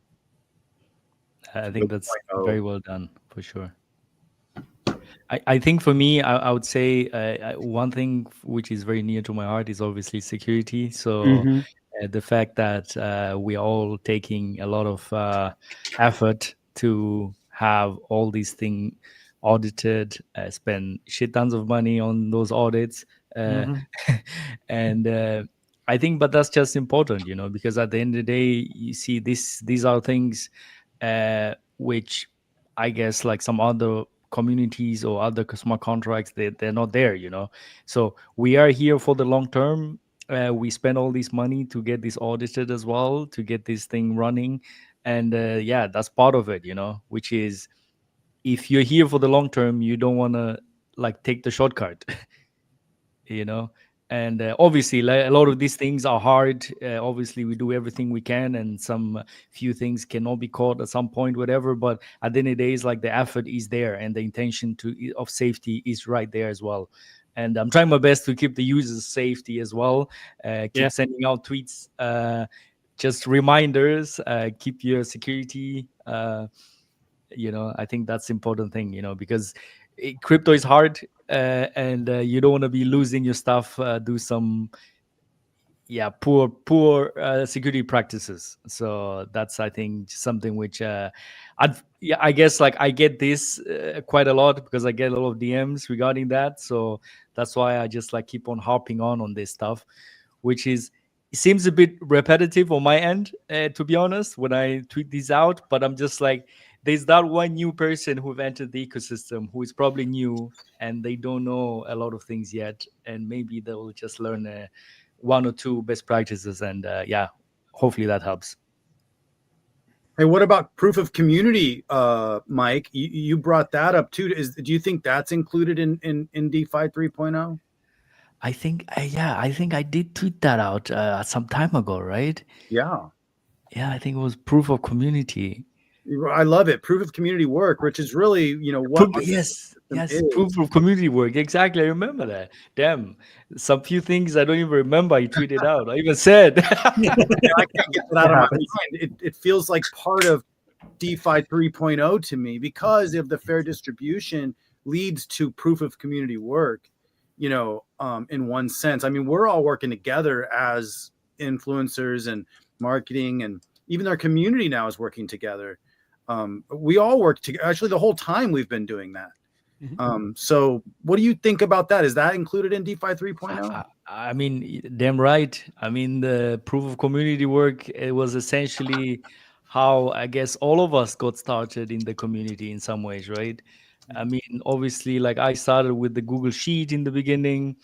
I think that's very well done, for sure. I think for me, I would say one thing which is very near to my heart is obviously security. So the fact that we are all taking a lot of effort to have all these things audited, spend shit tons of money on those audits. And I think, but that's just important, because at the end of the day, you see these are things which I guess like some other communities or other smart contracts, they're not there, so we are here for the long term. We spend all this money to get this audited as well, to get this thing running, and yeah, that's part of it, which is, if you're here for the long term, you don't want to like take the shortcut. And obviously a lot of these things are hard. Obviously we do everything we can, and some few things cannot be caught at some point, whatever, but at the end of the day, it's like the effort is there and the intention of safety is right there as well. And I'm trying my best to keep the users safety as well. Keep sending out tweets, just reminders, keep your security. I think that's important thing, because crypto is hard, and you don't want to be losing your stuff, do some poor security practices. So that's, I think, something which I guess like I get this quite a lot, because I get a lot of DMs regarding that. So that's why I just like keep on harping on this stuff, which is, it seems a bit repetitive on my end, to be honest, when I tweet these out. But I'm just like, there's that one new person who've entered the ecosystem who is probably new and they don't know a lot of things yet, and maybe they'll just learn one or two best practices, and hopefully that helps. Hey, what about proof of community, Mike? You brought that up too. Do you think that's included in DeFi 3.0? I think I did tweet that out some time ago, right? Yeah, I think it was proof of community. I love it. Proof of community work, which is really, what proof of community work. Exactly. I remember that. Damn. Some few things I don't even remember I tweeted out. I even said. I can't get that out of my mind. It feels like part of DeFi 3.0 to me, because of the fair distribution leads to proof of community work, in one sense. I mean, we're all working together as influencers and marketing, and even our community now is working together. We all work together. Actually, the whole time we've been doing that. So what do you think about that? Is that included in DeFi 3.0? I mean, damn right. I mean, the proof of community work, it was essentially how I guess all of us got started in the community in some ways, right? I mean, obviously, like I started with the Google Sheet in the beginning,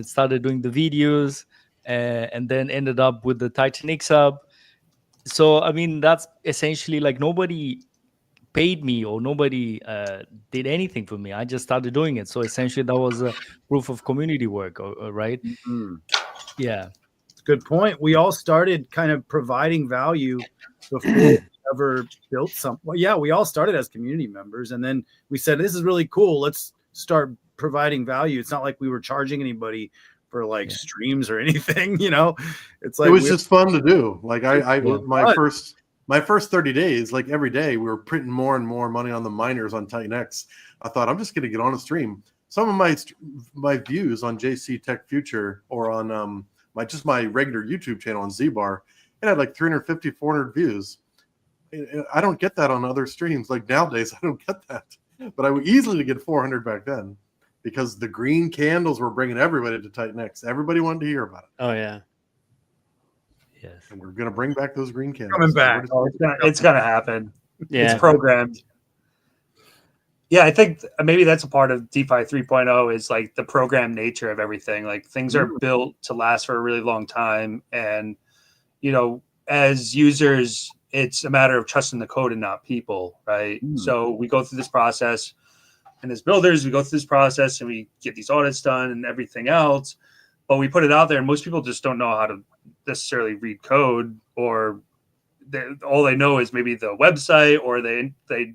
started doing the videos, and then ended up with the Titan X Hub. So, I mean, that's essentially like nobody paid me or nobody did anything for me. I just started doing it. So essentially, that was a proof of community work, right? Mhm. Yeah. Good point. We all started kind of providing value before we ever built something. Well, yeah, we all started as community members, and then we said, "This is really cool. Let's start providing value." It's not like we were charging anybody for like streams or anything, you know. It's like it was just fun to do. Like Yeah. my first 30 days, like every day, we were printing more and more money on the miners on Titan X. I thought I'm just going to get on a stream. Some of my views on JC Tech Future or on my regular YouTube channel on ZBar, it had like 350, 400 views. I don't get that on other streams. Like nowadays, I don't get that. But I would easily get 400 back then because the green candles were bringing everybody to Titan X. Everybody wanted to hear about it. Oh yeah. Yes. And we're going to bring back those green candles. Coming back. Oh, it's gonna happen. Yeah. It's programmed. Yeah, I think maybe that's a part of DeFi 3.0 is like the program nature of everything. Like things are built to last for a really long time. And, you know, as users, it's a matter of trusting the code and not people, right? So we go through this process, and as builders, we go through this process and we get these audits done and everything else. But we put it out there, and most people just don't know how to necessarily read code, or all they know is maybe the website, or they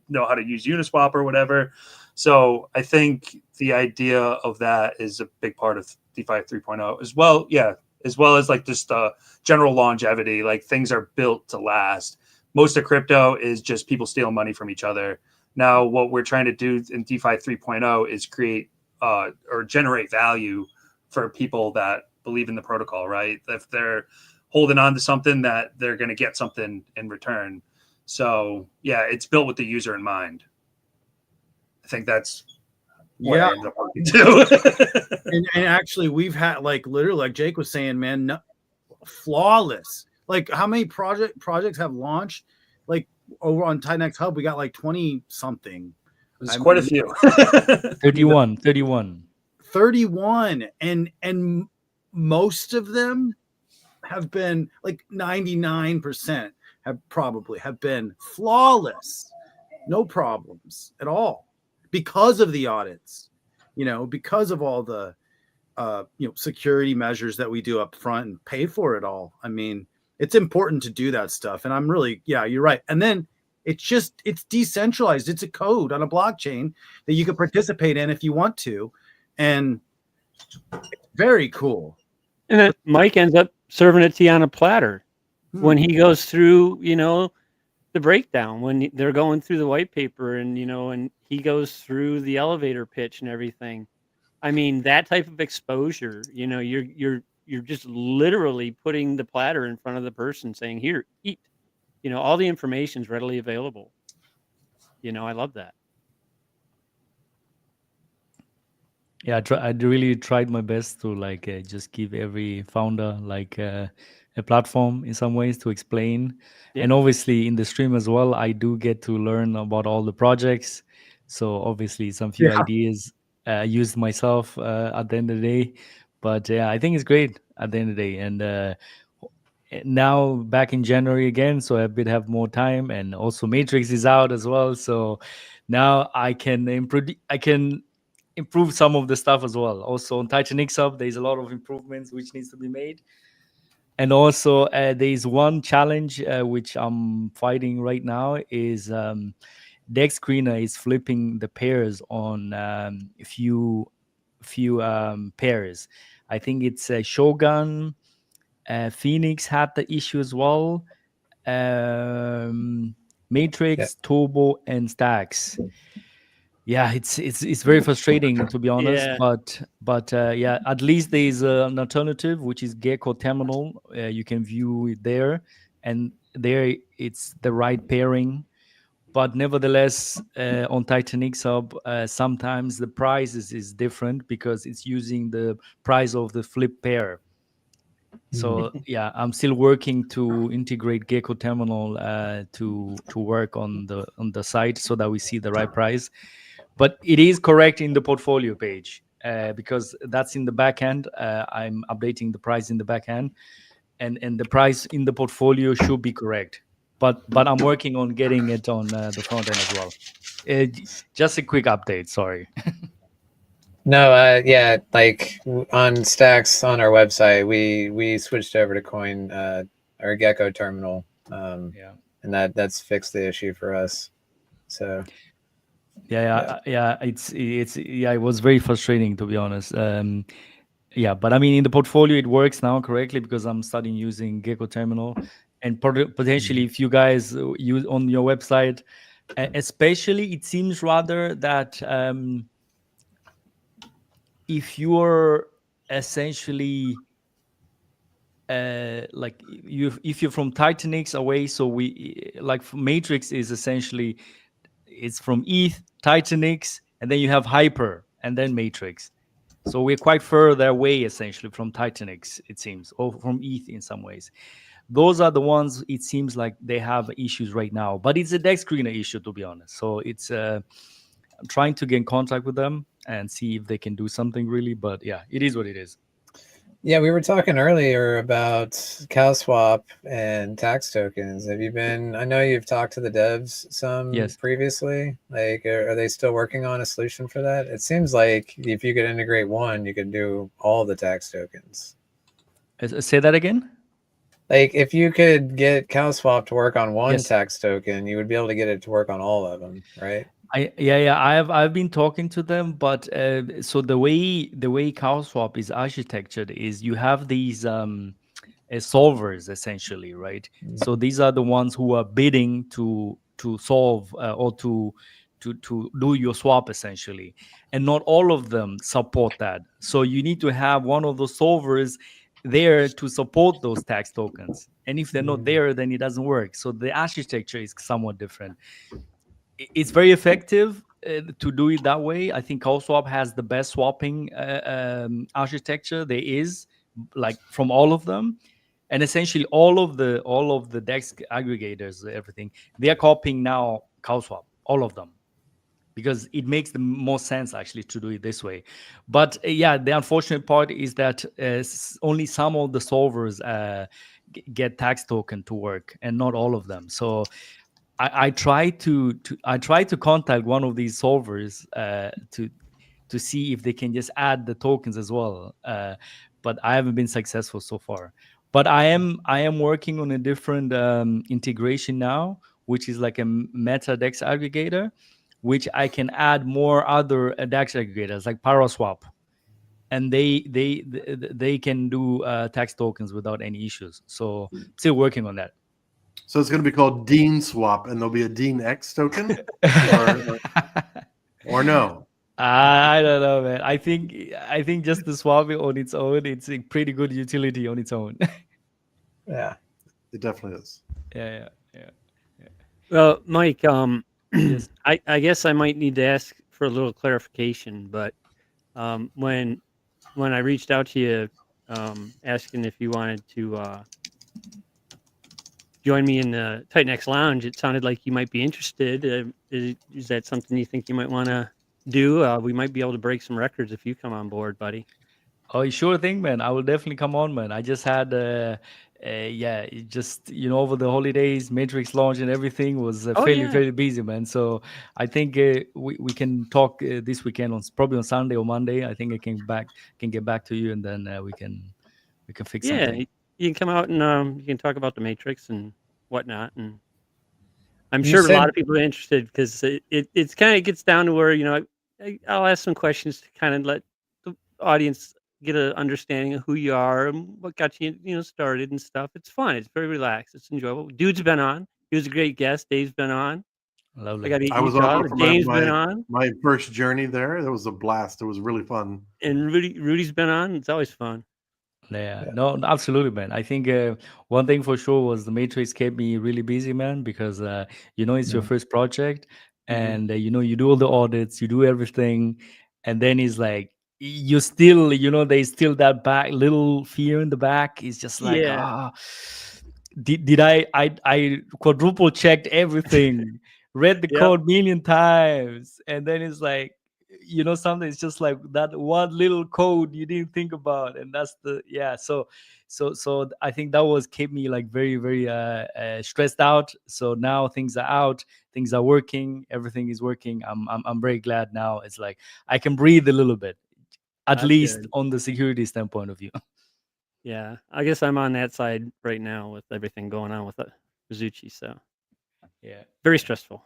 know how to use Uniswap or whatever. So I think the idea of that is a big part of DeFi 3.0 as well. Yeah, as well as like just the general longevity, like things are built to last. Most of crypto is just people stealing money from each other. Now, what we're trying to do in DeFi 3.0 is create or generate value for people that believe in the protocol, right? If they're holding on to something, that they're going to get something in return. So yeah, it's built with the user in mind. I think that's what I ended up working to. and actually, we've had like literally, like Jake was saying, man, flawless. Like how many projects have launched? Like over on Titan X Hub, we got like 20 something. There's quite a few. 31. And most of them have been like 99% have been flawless, no problems at all, because of the audits, you know, because of all the security measures that we do up front and pay for it all. I mean, it's important to do that stuff, and I'm really, yeah, you're right. And then it's decentralized. It's a code on a blockchain that you can participate in if you want to, and it's very cool. And then Mike ends up serving it to you on a platter when he goes through, you know, the breakdown, when they're going through the white paper, and, you know, and he goes through the elevator pitch and everything. I mean, that type of exposure, you know, you're just literally putting the platter in front of the person saying, here, eat. You know, all the information is readily available. You know, I love that. Yeah, I really tried my best to like just give every founder like a platform in some ways to explain. Yeah. And obviously in the stream as well, I do get to learn about all the projects. So obviously some few ideas used myself at the end of the day. But yeah, I think it's great at the end of the day. And now back in January again, so I have more time, and also Matrix is out as well. So now I can improve some of the stuff as well. Also on Titan X Hub, there's a lot of improvements which needs to be made. And also there's one challenge which I'm fighting right now is Dex Screener is flipping the pairs on a few pairs. I think it's Shogun, Phoenix had the issue as well. Matrix, Turbo, and Stacks. Yeah, it's very frustrating to be honest. Yeah. But yeah, at least there is an alternative, which is Gecko Terminal. You can view it there, and there it's the right pairing. But nevertheless, on Titan X Hub, sometimes the price is different because it's using the price of the flip pair. So yeah, I'm still working to integrate Gecko Terminal to work on the site so that we see the right price. But it is correct in the portfolio page because that's in the back end. I'm updating the price in the back end, and the price in the portfolio should be correct. but I'm working on getting it on the front end as well. Just a quick update. Sorry. No, yeah, like on Stacks on our website, we switched over to Coin our Gecko terminal, and that's fixed the issue for us. So it was very frustrating, to be honest. But I mean, in the portfolio it works now correctly because I'm starting using Gecko terminal, and potentially if you guys use on your website, especially it seems rather that if you're essentially like if you're from Titanix away, so we like Matrix is essentially it's from ETH, Titanix, and then you have Hyper, and then Matrix. So we're quite further away essentially from Titanix, it seems, or from ETH in some ways. Those are the ones it seems like they have issues right now, but it's a DEX screener issue, to be honest. So it's I'm trying to get in contact with them and see if they can do something really, but yeah, it is what it is. Yeah, we were talking earlier about CowSwap and tax tokens. Have you been? I know you've talked to the devs some previously. Like, are they still working on a solution for that? It seems like if you could integrate one, you could do all the tax tokens. Say that again. Like, if you could get CowSwap to work on one tax token, you would be able to get it to work on all of them, right? I've been talking to them, but so the way CowSwap is architectured is you have these solvers essentially, right? So these are the ones who are bidding to solve or to do your swap essentially, and not all of them support that. So you need to have one of those solvers there to support those tax tokens, and if they're not there, then it doesn't work. So the architecture is somewhat different. It's very effective to do it that way. I think CowSwap has the best swapping architecture there is, like from all of them, and essentially all of the DEX aggregators, everything they are copying now CowSwap, all of them, because it makes the most sense actually to do it this way. But the unfortunate part is that only some of the solvers get tax token to work, and not all of them. So I try to contact one of these solvers to see if they can just add the tokens as well, but I haven't been successful so far. But I am working on a different integration now, which is like a meta DEX aggregator, which I can add more other DEX aggregators like Paraswap, and they can do tax tokens without any issues. So still working on that. So it's going to be called Dean Swap, and there'll be a Dean X token, or no? I don't know, man. I think just the swapping on its own, it's a pretty good utility on its own. Yeah, it definitely is. Yeah. Well, Mike, I guess I might need to ask for a little clarification, but when I reached out to you asking if you wanted to join me in the Titan X Lounge, it sounded like you might be interested. Is that something you think you might want to do? We might be able to break some records if you come on board, buddy. Oh, sure thing, man. I will definitely come on, man. I just had just over the holidays, Matrix launch and everything was fairly busy, man. So I think we can talk this weekend, probably on Sunday or Monday. I think I can get back to you, and then we can fix something. You can come out and you can talk about the Matrix and whatnot, and I'm sure a lot of people are interested because it's kind of gets down to where I'll ask some questions to kind of let the audience get an understanding of who you are and what got you started and stuff. It's fun. It's very relaxed. It's enjoyable. Dude's been on. He was a great guest. Dave's been on. Lovely. I was on for my first journey there. It was a blast. It was really fun. And Rudy's been on. It's always fun. Yeah, no, absolutely, man. I think one thing for sure was the Matrix kept me really busy, man, because it's your first project, and you do all the audits, you do everything, and then it's like you still, there's still that little fear in the back. It's just like, did I quadruple checked everything, read the code million times, and then it's like you know, something. It's just like that one little code you didn't think about, and that's the So I think that was kept me like very, very stressed out. So now things are out, things are working, everything is working. I'm very glad now. It's like I can breathe a little bit, at That's least good. on the security standpoint of view. Yeah, I guess I'm on that side right now with everything going on with Mizuchi. So Yeah, very stressful.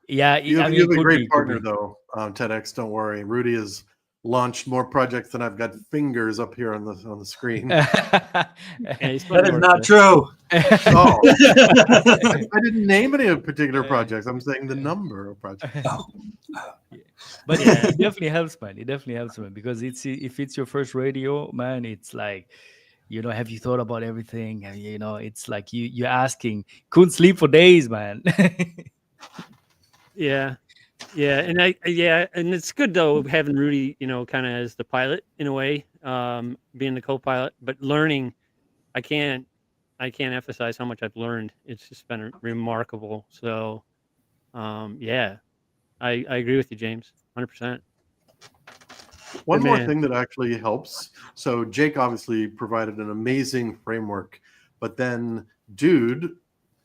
yeah. You I have, mean, you it have a could great be, could partner, be. though, TEDx. Don't worry. Rudy has launched more projects than I've got fingers up here on the screen. Yeah, he's That putting is work not in. true. Oh, I didn't name any particular projects. I'm saying the number of projects. But Yeah. it definitely helps, man. It definitely helps, man, because if it's your first radio, man, it's like, you know, have you thought about everything? And you know, it's like you're asking, couldn't sleep for days, man. Yeah, and and it's good though having Rudy, you know, kind of as the pilot in a way, being the co-pilot, but learning. I can't emphasize how much I've learned. It's just been remarkable. So, yeah, I agree with you, James, 100%. One Good more man. thing that actually helps. So Jake obviously provided an amazing framework, but then dude,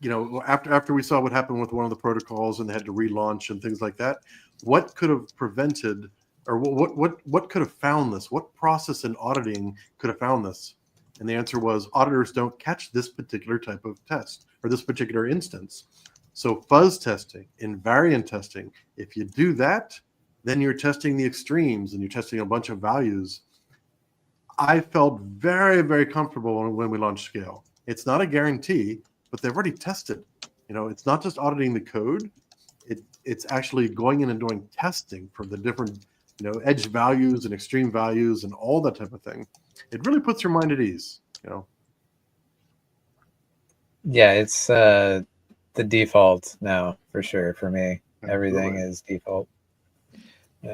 you know, after we saw what happened with one of the protocols and they had to relaunch and things like that, what could have prevented, or what could have found this? What process in auditing could have found this? And the answer was auditors don't catch this particular type of test or this particular instance. So fuzz testing, invariant testing, if you do that, then you're testing the extremes and you're testing a bunch of values. I felt very, very comfortable when we launched Scale. It's not a guarantee, but they've already tested. You know, it's not just auditing the code. It's actually going in and doing testing for the different, you know, edge values and extreme values and all that type of thing. It really puts your mind at ease, you know. Yeah, it's the default now for sure for me. Everything Absolutely. is default.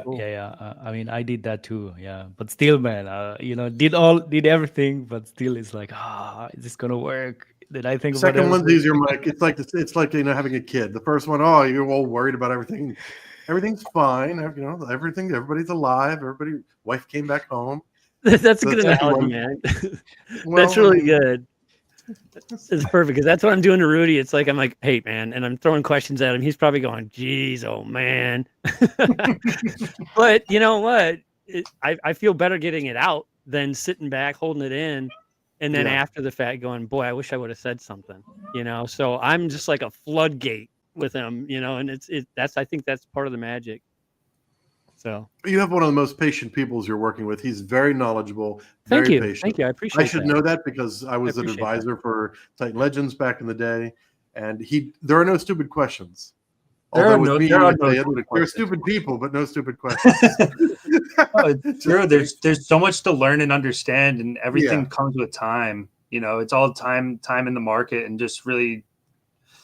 Cool. I mean, I did that too. Yeah, but still, man, you know, did everything, but still, it's like, is this gonna work? Did I think about Second one's everything? easier, Mike. It's like, you know, having a kid. The first one, oh, you're all worried about everything. Everything's fine. You know, everybody's alive. Wife came back home. That's a The good second analogy, one- man. Well, That's really I mean, good. It's perfect because that's what I'm doing to Rudy. It's like I'm like, hey man, and I'm throwing questions at him. He's probably going, "Geez, oh man." But you know what? I feel better getting it out than sitting back holding it in, and then Yeah. after the fact going, "Boy, I wish I would have said something." You know, so I'm just like a floodgate with him. You know, and I think that's part of the magic. So You have one of the most patient peoples you're working with. He's very knowledgeable, thank very you, patient. I appreciate. I should that. know that because I was an appreciate that. advisor for Titan Legends back in the day, and there are no stupid questions. There are Although with no- me, there are you'd no say, stupid there are questions. stupid people, but no stupid questions. Oh, it's true. There's so much to learn and understand, and everything Yeah. comes with time. You know, it's all time in the market, and just really,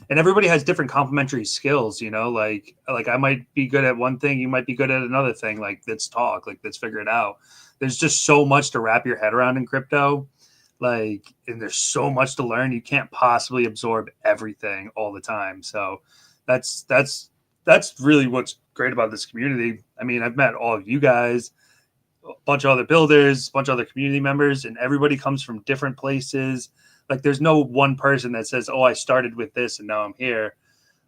and everybody has different complementary skills. You know, like I might be good at one thing, you might be good at another thing. Like let's talk, like let's figure it out. There's just so much to wrap your head around in crypto, like, and there's so much to learn. You can't possibly absorb everything all the time. So that's really what's great about this community. I mean, I've met all of you guys, a bunch of other builders, a bunch of other community members, and everybody comes from different places. Like there's no one person that says, "Oh, I started with this and now I'm here."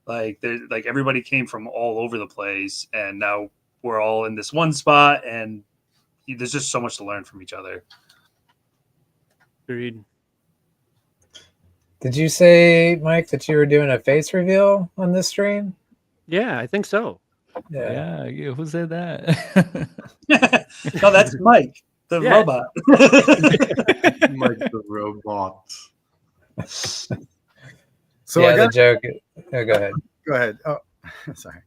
Like everybody came from all over the place, and now we're all in this one spot, and there's just so much to learn from each other. Agreed. Did you say, Mike, that you were doing a face reveal on this stream? Yeah, I think so. Yeah. Yeah, who said that? No, that's Mike, the Yeah. robot. Mike the robot. So yeah, I got the joke. Oh, go ahead. go ahead. Oh, sorry.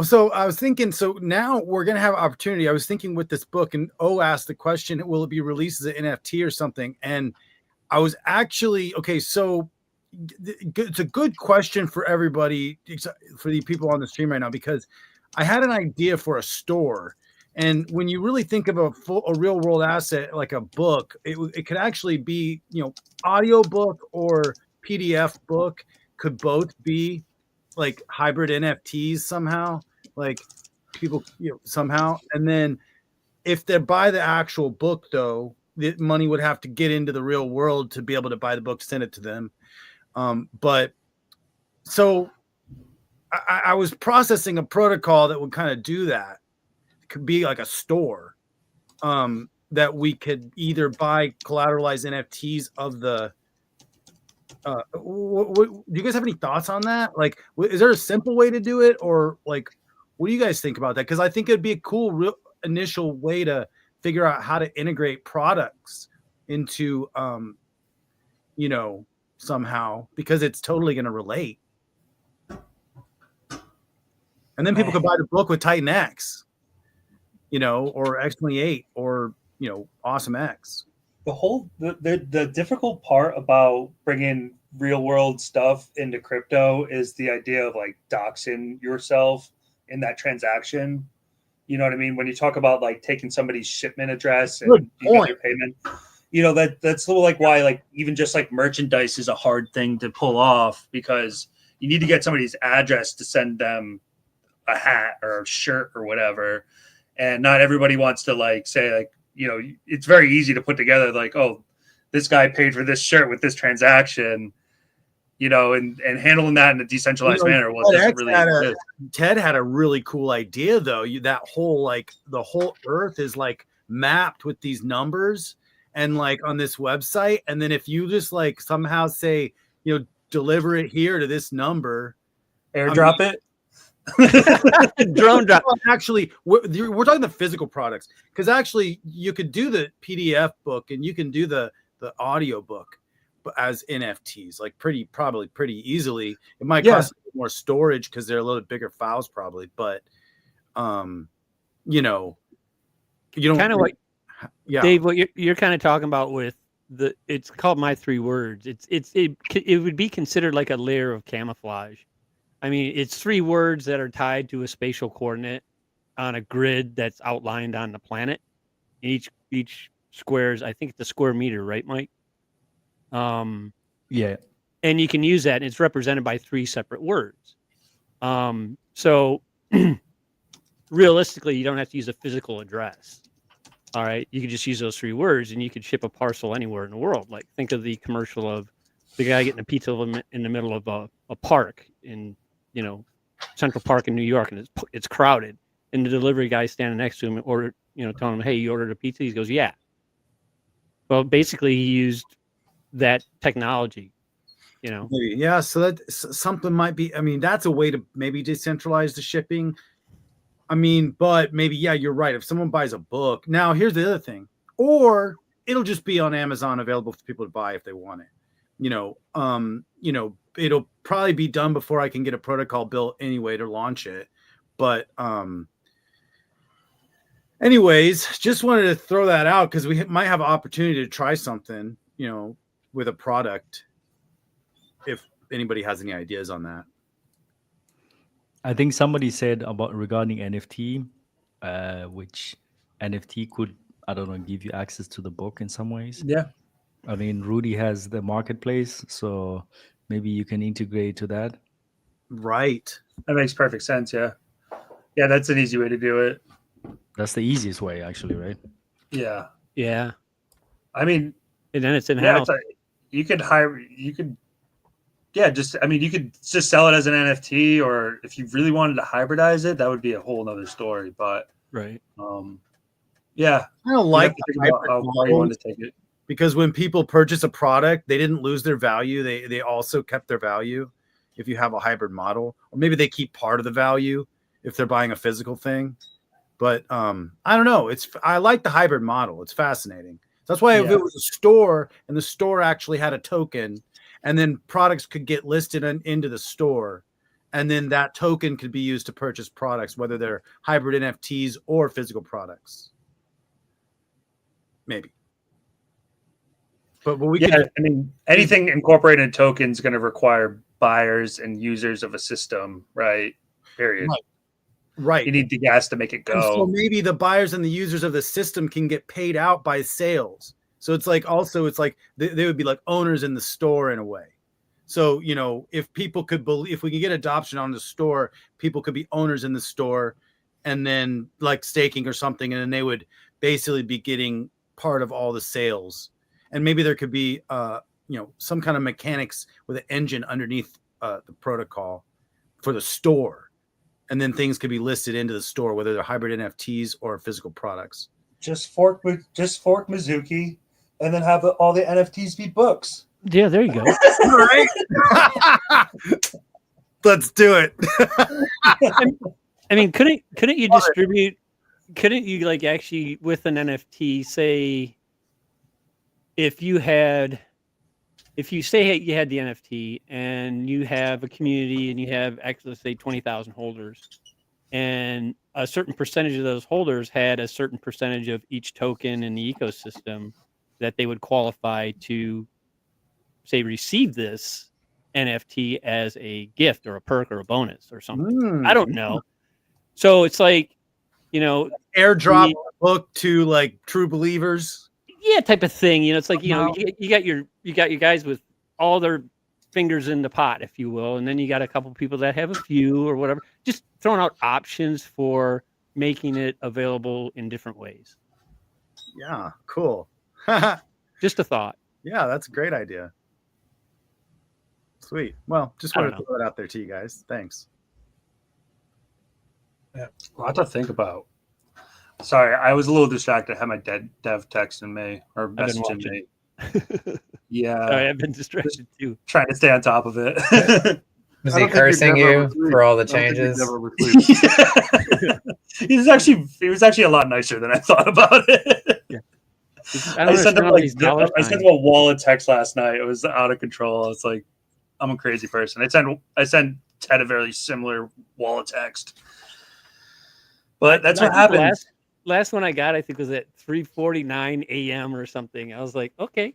So I was thinking, so now we're going to have opportunity. I was thinking with this book, and O asked the question, will it be released as an NFT or something? And I was actually, okay, so it's a good question for everybody, for the people on the stream right now, because I had an idea for a store. And when you really think of a real world asset like a book, it could actually be, you know, audio book or PDF book could both be like hybrid NFTs somehow. Like people, somehow. And then if they buy the actual book, though, the money would have to get into the real world to be able to buy the book, send it to them. But so I was processing a protocol that would kind of do that. It could be like a store that we could either buy collateralized NFTs of the. Do you guys have any thoughts on that? Like, is there a simple way to do it, or like, what do you guys think about that? Because I think it'd be a cool, real initial way to figure out how to integrate products into, somehow, because it's totally going to relate. And then people could buy the book with Titan X, or X28, or Awesome X. The difficult part about bringing real world stuff into crypto is the idea of like doxing yourself in that transaction. You know what I mean? When you talk about like taking somebody's shipment address and you get their payment, that's like why like even just like merchandise is a hard thing to pull off, because you need to get somebody's address to send them a hat or a shirt or whatever. And not everybody wants to like say like, it's very easy to put together like, oh, this guy paid for this shirt with this transaction, and handling that in a decentralized manner. Well, it doesn't really exist. Ted had a really cool idea, though. That whole like the whole Earth is like mapped with these numbers, and like on this website, and then if you just like somehow say, deliver it here to this number, airdrop it. Drone drop. Actually, we're talking the physical products, because actually you could do the PDF book and you can do the audio book as NFTs, like probably pretty easily. It might cost more storage because they're a little bit bigger files, probably, but you don't kind of like Dave, what you're kind of talking about with it's called My Three Words. It would be considered like a layer of camouflage. I mean, it's 3 words that are tied to a spatial coordinate on a grid that's outlined on the planet. Each squares, I think it's a square meter, right, Mike? Yeah. And you can use that, and it's represented by 3 separate words. So realistically, you don't have to use a physical address. All right, you could just use those 3 words, and you could ship a parcel anywhere in the world. Like, think of the commercial of the guy getting a pizza in the middle of a park in Central Park in New York, and it's crowded, and the delivery guy standing next to him telling him, hey, you ordered a pizza? He goes, yeah. Well, basically he used that technology, Yeah, so that something might be, that's a way to maybe decentralize the shipping. But maybe, you're right. If someone buys a book, now here's the other thing, or it'll just be on Amazon available for people to buy if they want it. It'll probably be done before I can get a protocol built anyway to launch it. But anyways, just wanted to throw that out because we might have an opportunity to try something, with a product, if anybody has any ideas on that. I think somebody said regarding NFT, which NFT could, I don't know, give you access to the book in some ways. Yeah. I mean, Rudy has the marketplace, so maybe you can integrate to that. Right. That makes perfect sense. Yeah. Yeah, that's an easy way to do it. That's the easiest way, actually, right? Yeah. Yeah. I mean, and then it's in house. You could just sell it as an NFT, or if you really wanted to hybridize it, that would be a whole nother story. But right. Yeah. I don't like how far you want to take it. Because when people purchase a product, they didn't lose their value. They also kept their value if you have a hybrid model. Or maybe they keep part of the value if they're buying a physical thing. But I don't know. I like the hybrid model. It's fascinating. That's why if it was a store and the store actually had a token, and then products could get listed into the store, and then that token could be used to purchase products, whether they're hybrid NFTs or physical products. Maybe. But anything incorporated token is going to require buyers and users of a system, right? Period. Right. You need the gas to make it go. And so maybe the buyers and the users of the system can get paid out by sales. So it's like they would be like owners in the store in a way. So, if people could if we can get adoption on the store, people could be owners in the store, and then like staking or something, and then they would basically be getting part of all the sales. And maybe there could be some kind of mechanics with an engine underneath the protocol for the store, and then things could be listed into the store, whether they're hybrid NFTs or physical products. Just fork Mizuki, and then have all the NFTs be books. Yeah, there you go. Right? Let's do it. I mean, couldn't you distribute? Couldn't you like actually with an NFT say if you say you had the NFT and you have a community and you have let's say 20,000 holders, and a certain percentage of those holders had a certain percentage of each token in the ecosystem that they would qualify to say receive this NFT as a gift or a perk or a bonus or something. I don't know. So it's like, airdrop book to like true believers. Yeah, type of thing. It's like, you got your guys with all their fingers in the pot, if you will, and then you got a couple people that have a few or whatever. Just throwing out options for making it available in different ways. Yeah, cool. Just a thought. Yeah, that's a great idea. Sweet. Well, just wanted to throw it out there to you guys. Thanks. Yeah, a lot to think about. Sorry, I was a little distracted. I had my dev texting me or messaging me. Yeah, Sorry, I've been distracted too. Trying to stay on top of it. Was he cursing you for all the changes? He was actually a lot nicer than I thought about it. Yeah. I sent him a wall of text last night. It was out of control. It's like, I'm a crazy person. I sent Ted a very similar wall of text. But that's what happened. Last one I got, I think, was at 3:49 a.m. or something. I was like, okay.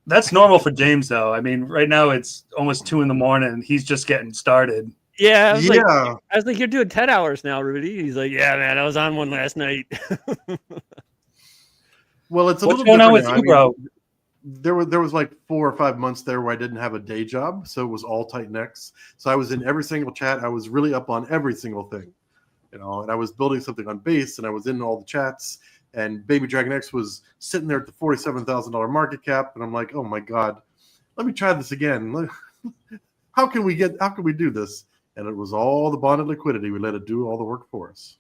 That's normal for James, though. I mean, right now it's almost 2 a.m. He's just getting started. Yeah, I was like, you're doing 10 hours now, Rudy. He's like, yeah, man, I was on one last night. Well, it's what's going on with you, bro? There was like 4 or 5 months there where I didn't have a day job, so it was all Titan X. So I was in every single chat. I was really up on every single thing, and I was building something on base, and I was in all the chats. And Baby Dragon X was sitting there at the $47,000 market cap, and I'm like, oh my god, let me try this again. How can we do this? And it was all the bonded liquidity. We let it do all the work for us.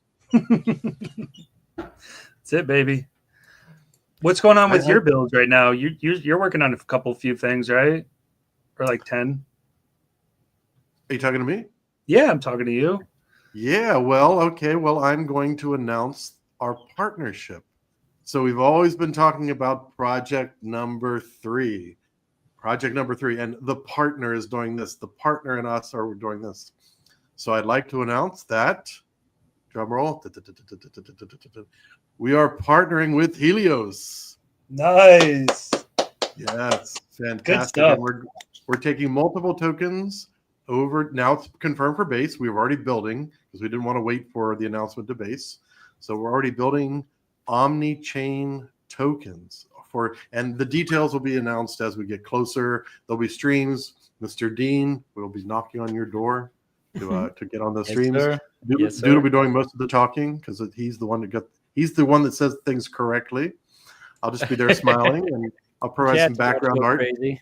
That's it, baby. What's going on with your builds right now? You're working on a few things, right? Or like 10? Are you talking to me? Yeah, I'm talking to you. Yeah, well, okay. Well, I'm going to announce our partnership. So we've always been talking about project number 3. And the partner is doing this. The partner and us are doing this. So I'd like to announce that, drum roll, we are partnering with Helios. Nice. Yes, fantastic. Good stuff. And we're taking multiple tokens over. Now it's confirmed for base. We were already building because we didn't want to wait for the announcement to base. So we're already building Omnichain tokens and the details will be announced as we get closer. There'll be streams. Mr. Dean will be knocking on your door to get on those streams. Dude will be doing most of the talking because he's the one that says things correctly. I'll just be there smiling and I'll provide some background art. Crazy.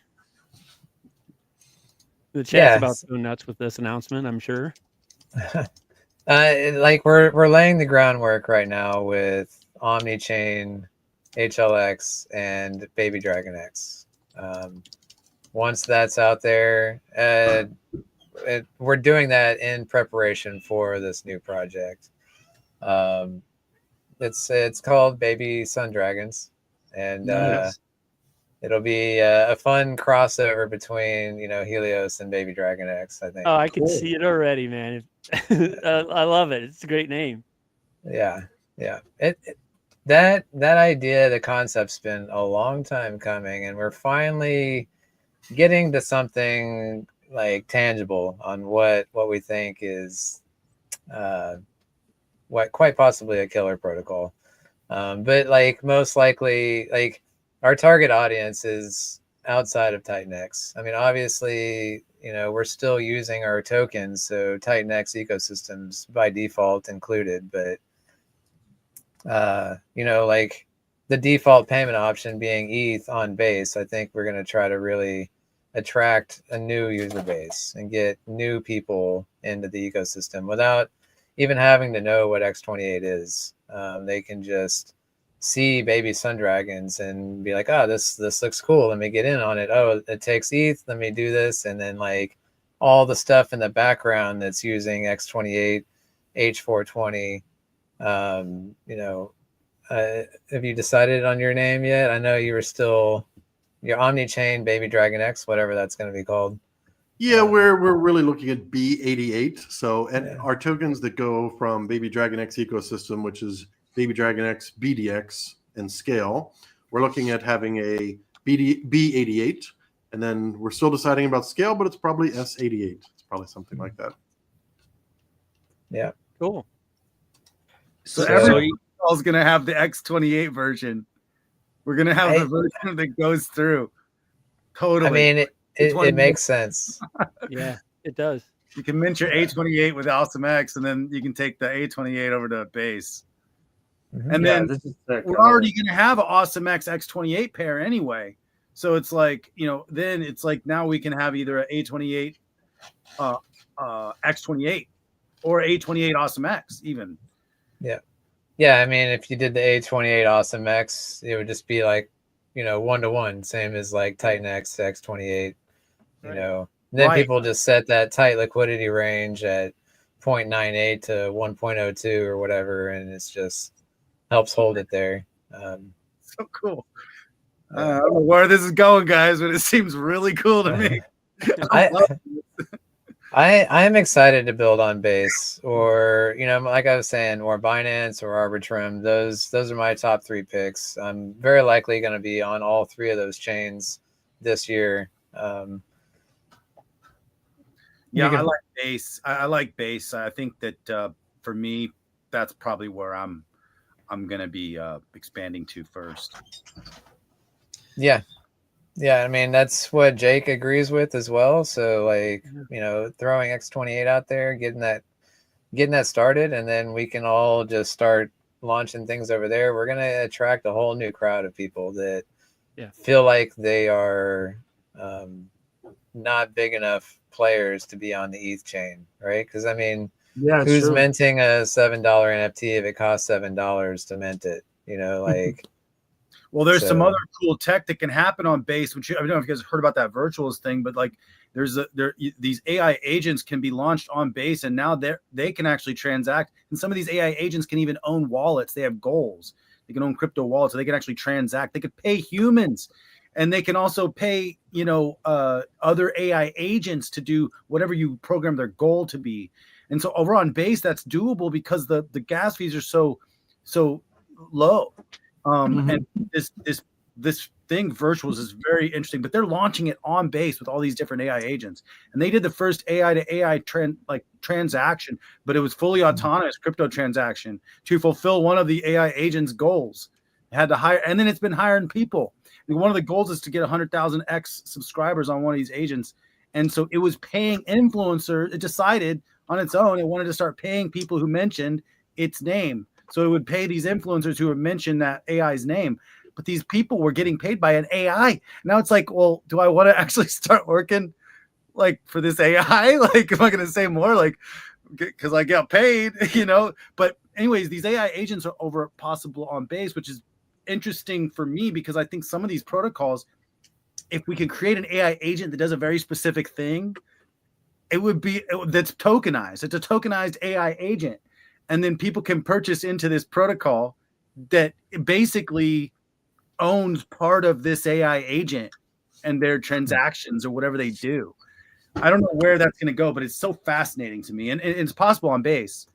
The chat's about to go nuts with this announcement, I'm sure. Like we're laying the groundwork right now with Omnichain, HLX, and Baby Dragon X. Once that's out there, we're doing that in preparation for this new project. It's called Baby Sun Dragons, and nice. It'll be a fun crossover between Helios and Baby Dragon X, I think. Oh, I can see it already, man. I love it. It's a great name. Yeah. That idea, the concept's been a long time coming, and we're finally getting to something like tangible on what we think is what quite possibly a killer protocol. But like most likely, like our target audience is outside of Titan X. I mean, obviously, we're still using our tokens, so Titan X ecosystems by default included, but like the default payment option being ETH on base, I think we're going to try to really attract a new user base and get new people into the ecosystem without even having to know what X28 is. They can just see baby sun dragons and be like, oh, this looks cool. Let me get in on it. Oh, it takes ETH. Let me do this. And then like all the stuff in the background that's using X28, H420, have you decided on your name yet? I know you were still your Omnichain Baby Dragon X, whatever that's going to be called. Yeah, we're really looking at B88. So, and our tokens that go from Baby Dragon X ecosystem, which is Baby Dragon X, BDX, and Scale, we're looking at having a B88, and then we're still deciding about Scale, but it's probably S88. It's probably something like that. Yeah, Cool. So every is going to have the X28 version. We're going to have the version that goes through. Totally. I mean, it makes sense. Yeah, it does. You can mint your A28 with Awesome X, and then you can take the A28 over to base. Mm-hmm. And then we're already going to have an Awesome X X28 pair anyway. So it's like, then it's like now we can have either an A28 X28 or A28 Awesome X even. Yeah. Yeah, I mean, if you did the A28 Awesome X, it would just be like, 1-to-1, same as like Titan X, X28, And then people just set that tight liquidity range at 0.98 to 1.02 or whatever, and it's just helps hold it there. So cool. I don't know where this is going, guys, but it seems really cool to me. I am excited to build on base, or like I was saying, or Binance or Arbitrum. Those are my top 3 picks. I'm very likely going to be on all 3 of those chains this year. I like base. I like base. I think that for me, that's probably where I'm going to be expanding to first. Yeah. Yeah, I mean, that's what Jake agrees with as well. So like, throwing X28 out there, getting that started, and then we can all just start launching things over there. We're going to attract a whole new crowd of people that feel like they are not big enough players to be on the ETH chain, right? Because I mean, who's minting a $7 NFT if it costs $7 to mint it? Well, there's some other cool tech that can happen on base, which I don't know if you guys heard about that virtuals thing, but like these AI agents can be launched on base, and now they can actually transact. And some of these AI agents can even own wallets. They have goals. They can own crypto wallets, so they can actually transact. They could pay humans, and they can also pay other AI agents to do whatever you program their goal to be. And so over on base, that's doable because the gas fees are so low. And this thing virtuals is very interesting, but they're launching it on base with all these different AI agents, and they did the first AI to AI transaction, but it was fully autonomous crypto transaction to fulfill one of the AI agents' goals. It had to hire, and then it's been hiring people. And one of the goals is to get 100,000 X subscribers on one of these agents, and so it was paying influencers. It decided on its own it wanted to start paying people who mentioned its name. So it would pay these influencers who have mentioned that AI's name, but these people were getting paid by an AI. Now it's like, well, do I want to actually start working like for this AI? Like, am I going to say more? Like, because I got paid, But anyways, these AI agents are over possible on base, which is interesting for me because I think some of these protocols, if we can create an AI agent that does a very specific thing, that's tokenized. It's a tokenized AI agent. And then people can purchase into this protocol that basically owns part of this AI agent and their transactions or whatever they do. I don't know where that's going to go, but it's so fascinating to me. And it's possible on base.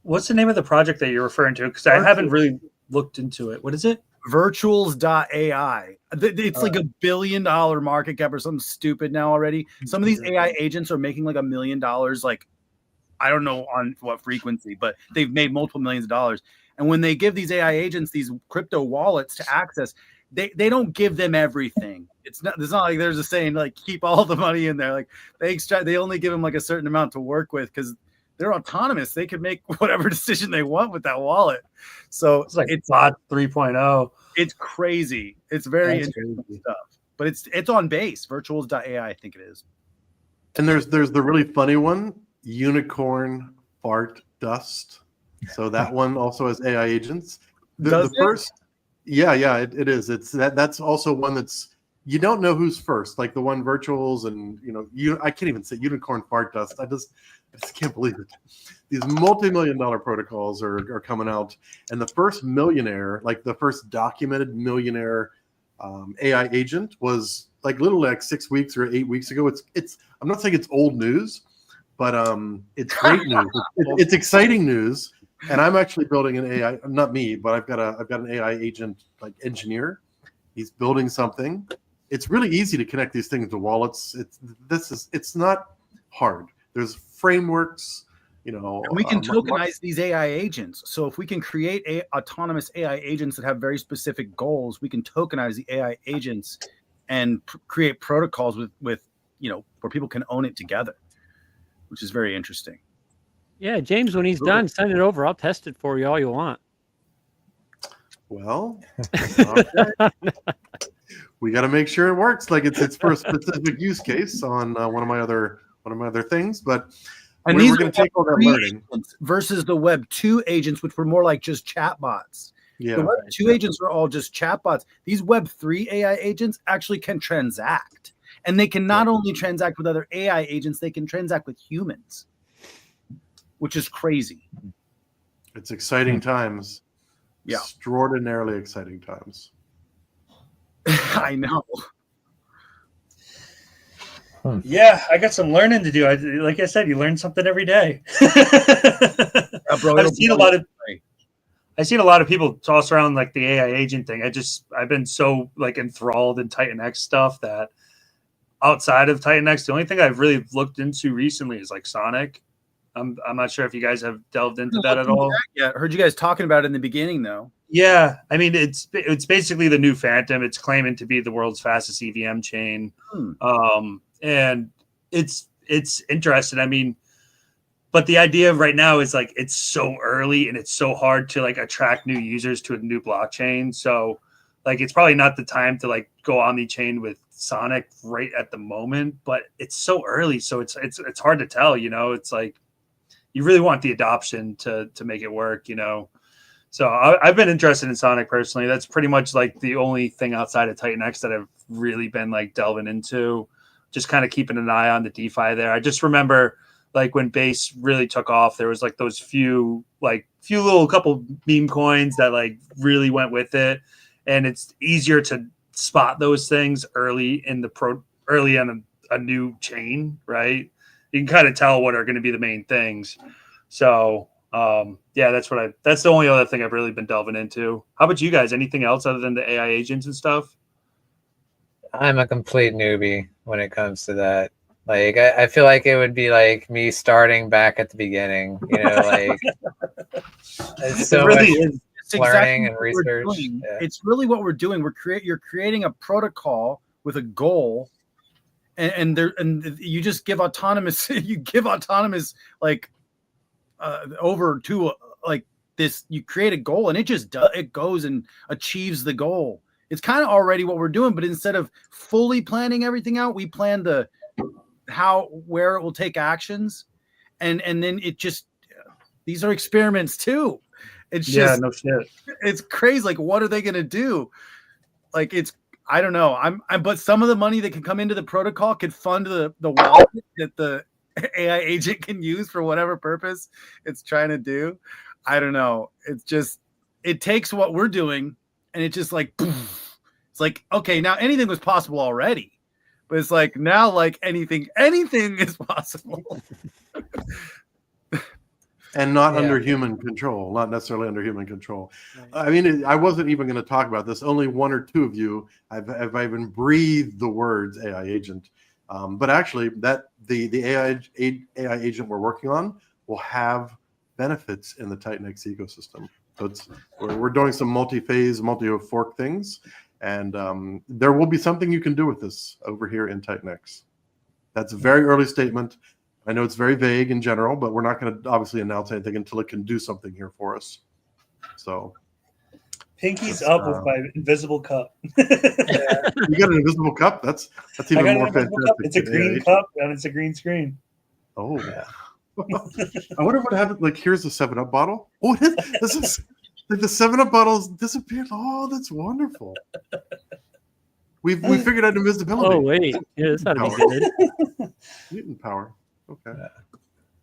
What's the name of the project that you're referring to? Because I haven't really looked into it. What is it? Virtuals.ai. It's like $1 billion market cap or something stupid now already. Some of these AI agents are making like $1 million, like, I don't know on what frequency, but they've made multiple millions of dollars. And when they give these AI agents these crypto wallets to access, they don't give them everything. It's not like there's a saying like keep all the money in there. Like they only give them like a certain amount to work with because they're autonomous. They can make whatever decision they want with that wallet. So It's like bot 3.0. It's crazy. It's very That's interesting crazy. stuff. But it's on base. Virtuals.ai, I think it is. And there's the really funny one, unicorn fart dust. So that one also has AI agents. Does The it? first, yeah, it is. It's that's also one that's you don't know who's first, like the one virtuals and I can't even say unicorn fart dust. I just can't believe it. These multi-million-dollar protocols are coming out, and the first millionaire, like the first documented millionaire AI agent was like literally like 6 weeks or 8 weeks ago. It's I'm not saying it's old news, but it's great news. It's exciting news. And I'm actually building an AI, not me, but I've got an AI agent like engineer. He's building something. It's really easy to connect these things to wallets. It's not hard. There's frameworks, And we can tokenize these AI agents. So if we can create autonomous AI agents that have very specific goals, we can tokenize the AI agents and create protocols with where people can own it together, which is very interesting. Yeah, James, when he's done, send it over. I'll test it for you all you want. Well, okay. We got to make sure it works. Like it's for a specific use case on one of my other things. But and we're going to take all that learning versus the Web 2 agents, which were more like just chatbots. Yeah, the Web 2 agents are all just chatbots. These Web 3 AI agents actually can transact, and they can not only transact with other AI agents, they can transact with humans, which is crazy. It's exciting times. Yeah. Extraordinarily exciting times. I know. Yeah, I got some learning to do. Like I said, you learn something every day. Bro, I've seen a lot of people toss around like the AI agent thing. I've been so like enthralled in Titan X stuff that outside of Titan X, the only thing I've really looked into recently is like Sonic. I'm not sure if you guys have delved into that at all. Yeah, I heard you guys talking about it in the beginning, though. Yeah, I mean it's basically the new Phantom. It's claiming to be the world's fastest EVM chain, and it's interesting. I mean, but the idea right now is like it's so early and it's so hard to like attract new users to a new blockchain. So like it's probably not the time to like go Omnichain with Sonic right at the moment. But it's so early, so it's hard to tell. It's like you really want the adoption to make it work. So I've been interested in Sonic personally. That's pretty much like the only thing outside of Titan X that I've really been like delving into, just kind of keeping an eye on the DeFi there. I just remember like when Base really took off, there was like those few little couple meme coins that like really went with it. And it's easier to spot those things early on a new chain, right? You can kind of tell what are going to be the main things. So yeah, that's the only other thing I've really been delving into. How about you guys? Anything else other than the AI agents and stuff? I'm a complete newbie when it comes to that. Like, I feel like it would be like me starting back at the beginning, like it's so really much is. learning and research. Yeah. It's really what we're doing. You're creating a protocol with a goal, and you just give autonomous. You give autonomous like over to like this. You create a goal, and it goes and achieves the goal. It's kind of already what we're doing, but instead of fully planning everything out, we plan where it will take actions, and then it just these are experiments too. It's just no shit. It's crazy. Like, what are they gonna do? Like, I don't know. But some of the money that can come into the protocol could fund the wallet that the AI agent can use for whatever purpose it's trying to do. I don't know. It takes what we're doing and it's just like poof. It's like, okay, now anything was possible already. But it's like now like anything is possible. And not under human control, not necessarily under human control. Right. I mean, I wasn't even going to talk about this. Only one or two of you have even breathed the words AI agent. But actually, that the AI agent we're working on will have benefits in the Titan X ecosystem. So we're doing some multi-phase, multi-fork things, and there will be something you can do with this over here in Titan X. That's a very early statement. I know it's very vague in general, but we're not going to obviously announce anything until it can do something here for us. So, Pinky's up with my invisible cup. You got an invisible cup? That's I even got more an invisible fantastic. cup. It's a green Yeah. cup and it's a green screen. Oh, I wonder what happened. Like, here's the 7-Up bottle. Oh, this is like the 7-Up bottles disappeared. Oh, that's wonderful. We figured out invisibility. Oh wait, yeah, that's gotta be good. Mutant power. Okay.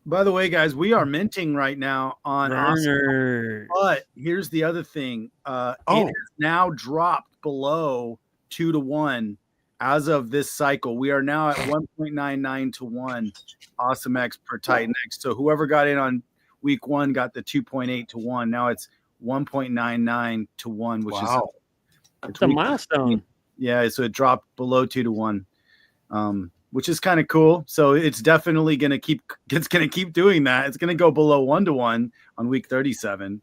By the way, guys, we are minting right now on Awesome. Burner. But here's the other thing. It has now dropped below 2 to 1 as of this cycle. We are now at 1.99 to 1 Awesome X per Titan X. So whoever got in on week 1 got the 2.8 to 1. Now it's 1.99 to 1, which is it's a milestone. Yeah, so it dropped below 2 to 1. Which is kind of cool. So it's definitely gonna keep doing that. It's gonna go below 1 to 1 on week 37.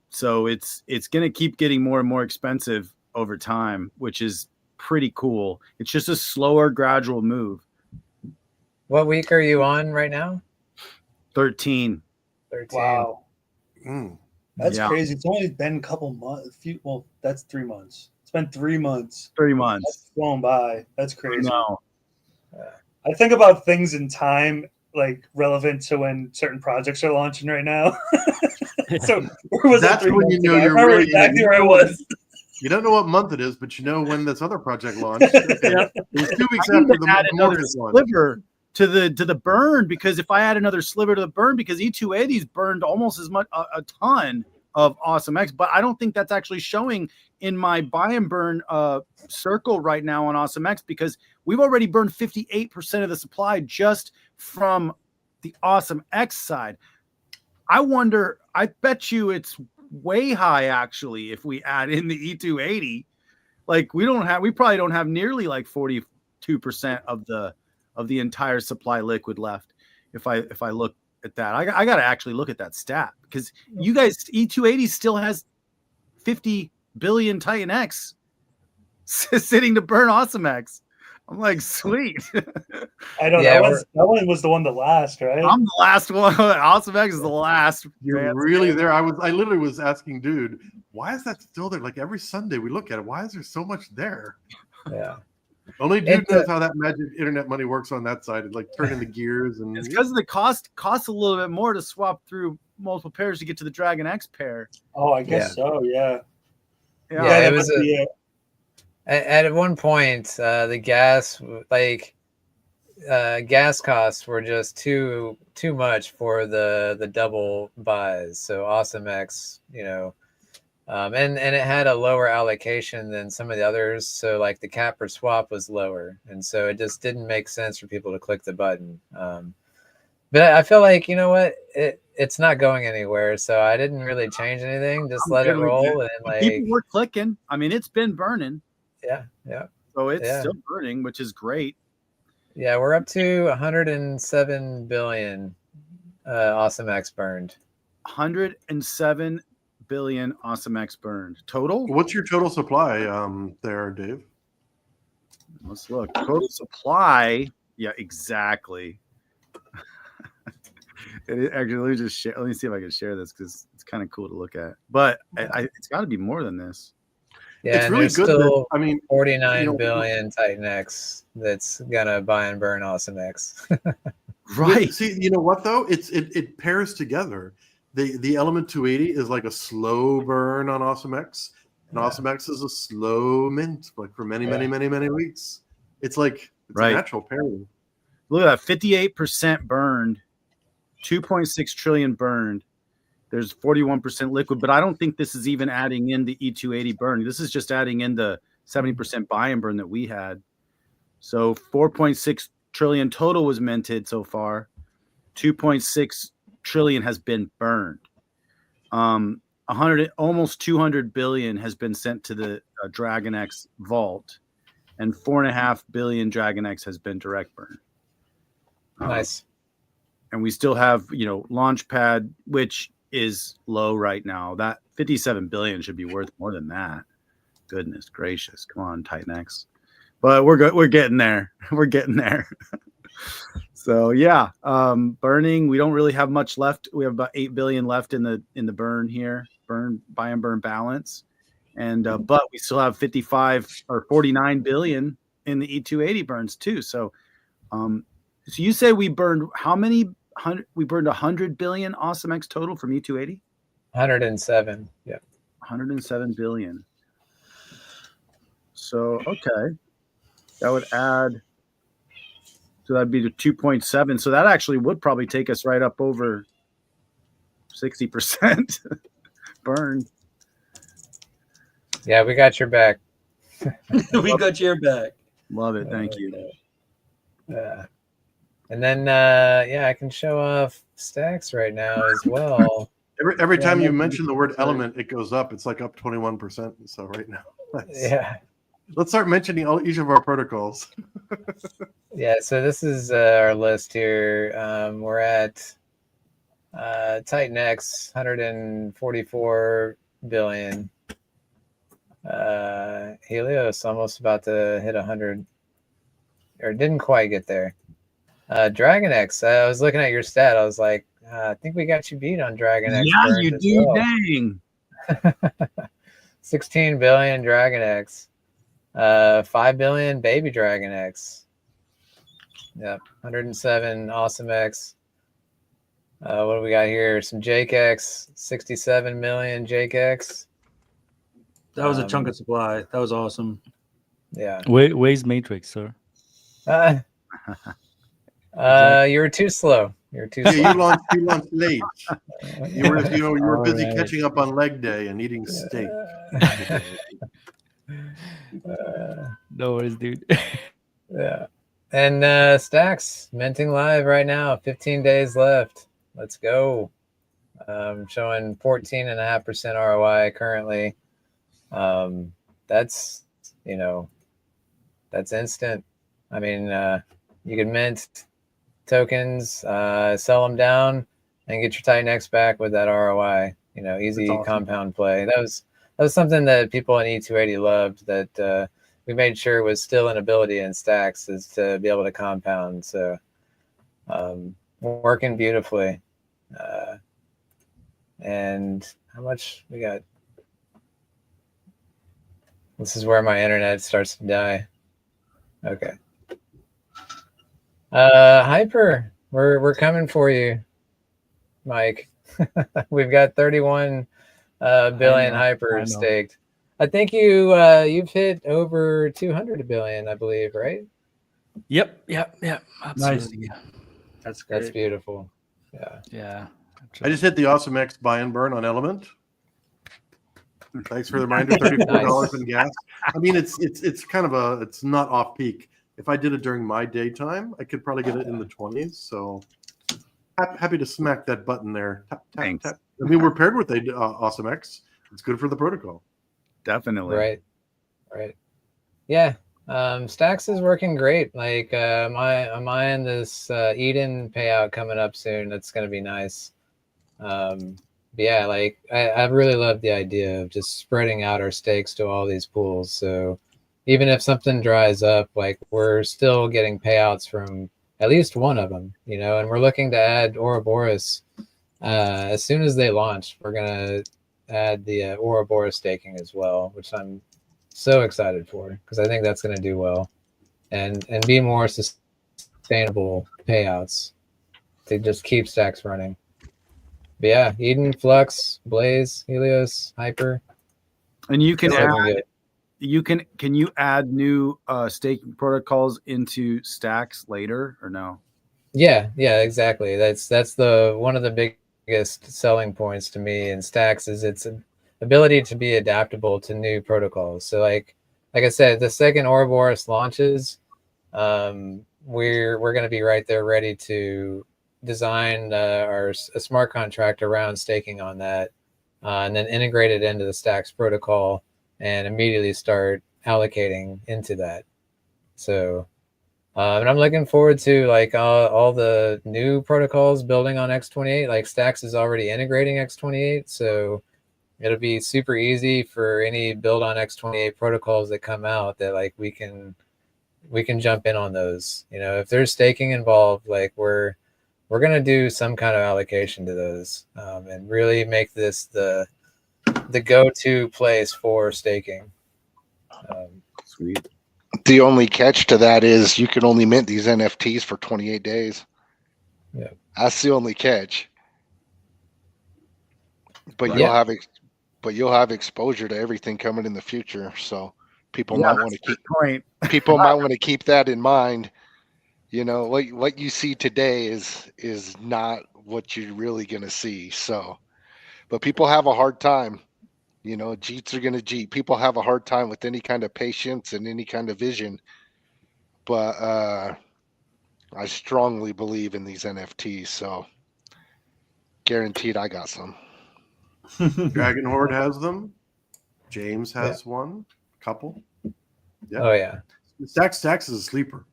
So it's gonna keep getting more and more expensive over time, which is pretty cool. It's just a slower, gradual move. What week are you on right now? 13. 13. Wow. That's Yeah. crazy. It's only been a couple months. Well, that's 3 months. It's been 3 months. 3 months. That's flown by. That's crazy. No. I think about things in time like relevant to when certain projects are launching right now. So where was That's that 3 when you months know ago? I you're remember really exactly where I was. You don't know what month it is, but you know when this other project launched. Okay. Yep. It was 2 weeks I need after to add the another Morpheus one. sliver to the burn, because if I add another sliver to the burn, because E280's burned almost as much a ton of Awesome X, but I don't think that's actually showing in my buy and burn circle right now on Awesome X, because we've already burned 58% of the supply just from the Awesome X side. I wonder, I bet you it's way high actually if we add in the E280. Like we probably don't have nearly like 42% of the entire supply liquid left. If I look at that, I got to actually look at that stat, because you guys, E280 still has 50 billion Titan X sitting to burn Awesome X. I'm like, sweet. I know that one was the one to last, right? I'm the last one. Awesome X is the last. You're really there. I literally was asking, dude, why is that still there? Like every Sunday we look at it. Why is there so much there? Yeah. Only dude knows how that magic internet money works on that side. It's like turning the gears, and it's because of the costs a little bit more to swap through multiple pairs to get to the Dragon X pair. Oh, I guess so. Yeah. Yeah, it was at one point the gas gas costs were just too much for the double buys. So Awesome X, and it had a lower allocation than some of the others. So like the cap per swap was lower, and so it just didn't make sense for people to click the button. But I feel like, you know what, it's not going anywhere, so I didn't really change anything. Just let it roll, and like people were clicking. I mean, it's been burning. Yeah. So it's still burning, which is great. Yeah, we're up to 107 billion Awesome X burned. 107 billion Awesome X burned total. What's your total supply there, Dave? Let's look. Total supply. Yeah, exactly. Actually, let me see if I can share this, because it's kind of cool to look at. But it's got to be more than this. Yeah, it's really good. Still, I mean, 49 billion Titan X that's gonna buy and burn Awesome X. Right. See, you know what though? It pairs together. The Element 280 is like a slow burn on Awesome X, and Awesome X is a slow mint, like for many weeks. It's like a natural pairing. Look at that, 58% burned, 2.6 trillion burned. There's 41% liquid, but I don't think this is even adding in the E280 burn. This is just adding in the 70% buy and burn that we had. So 4.6 trillion total was minted so far. 2.6 trillion has been burned. almost 200 billion has been sent to the Dragon X vault, and 4.5 billion Dragon X has been direct burn. Nice. And we still have, Launchpad, which is low right now. That 57 billion should be worth more than that. Goodness gracious. Come on, Titan X. But we're good. We're getting there. We're getting there. So yeah, burning. We don't really have much left. We have about 8 billion left in the burn here, buy and burn balance, and but we still have 55 or 49 billion in the E280 burns too. So, so you say we burned how many? We burned 100 billion Awesome X total from E280. 107. Yeah. 107 billion. So okay, that would add. So that'd be to 2.7. So that actually would probably take us right up over 60% burn. Yeah, we got your back. We got your back. Love it. Thank you. And then, yeah, I can show off stacks right now as well. Every time you mention the word element, it goes up. It's like up 21%. So right now, yeah. Let's start mentioning each of our protocols. Yeah, so this is our list here. We're at Titan X, 144 billion. Helios almost about to hit 100, or didn't quite get there. Dragon X, I was looking at your stat. I was like, I think we got you beat on Dragon X. Yeah, you do. Well. Dang. 16 billion Dragon X. 5 billion Baby Dragon X. Yep, 107 Awesome X. What do we got here? Some Jake X, 67 million Jake X. That was a chunk of supply. That was awesome. Yeah. Where's Matrix, sir? You were too slow. You were too slow. You launched late. You were busy catching up on leg day and eating steak. No worries, dude. Yeah. And stacks minting live right now. 15 days left. Let's go. Showing 14.5% ROI currently. That's that's instant. I mean, you can mint tokens, sell them down, and get your Titan X back with that ROI. Easy awesome. Compound play. That was something that people in E280 loved. That we made sure was still an ability in stacks, is to be able to compound. So working beautifully. And how much we got? This is where my internet starts to die. Okay. Hyper, we're coming for you, Mike. We've got 31 billion Hyper staked. I think you've hit over 200 billion, I believe, right? Yep. Absolutely. Nice. That's great. That's beautiful. Yeah. I just hit the Awesome X buy and burn on Element. Thanks for the reminder. $34 in gas. I mean, it's kind of it's not off peak. If I did it during my daytime, I could probably get it in the 20s. So happy to smack that button there. Tap, tap, tap. I mean, we're paired with Awesome X. It's good for the protocol. Definitely. Right. Yeah. Stacks is working great. Like, I'm eyeing this Eden payout coming up soon. That's going to be nice. But yeah, like I really love the idea of just spreading out our stakes to all these pools. So even if something dries up, like we're still getting payouts from at least one of them, and we're looking to add Ouroboros as soon as they launch. We're going to add the Ouroboros staking as well, which I'm so excited for, because I think that's going to do well and be more sustainable payouts to just keep stacks running. But yeah, Eden, Flux, Blaze, Helios, Hyper. And you can add, can you add new staking protocols into stacks later or no? Yeah, exactly. That's the one of the biggest selling points to me in stacks is its ability to be adaptable to new protocols. So like I said, the second Ouroboros launches, we're going to be right there ready to design a smart contract around staking on that, and then integrate it into the stacks protocol and immediately start allocating into that. So and I'm looking forward to like all the new protocols building on X28. Like stacks is already integrating X28, so it'll be super easy for any build on X28 protocols that come out that like we can we can jump in on those. You know, if there's staking involved, like we're gonna do some kind of allocation to those, and really make this the go-to place for staking. Sweet. The only catch to that is you can only mint these NFTs for 28 days. Yeah. That's the only catch. But Yeah. you'll have exposure to everything coming in the future. So people might want to keep Point. people might want to keep that in mind. You know, what you see today is not what you're really gonna see. So, but people have a hard time. You know, Jeets are gonna Jeet. People have a hard time with any kind of patience and any kind of vision. But I strongly believe in these NFTs, so guaranteed I got some. Dragon Horde has them. James has one. Couple. Yeah. Oh yeah. Stacks is a sleeper.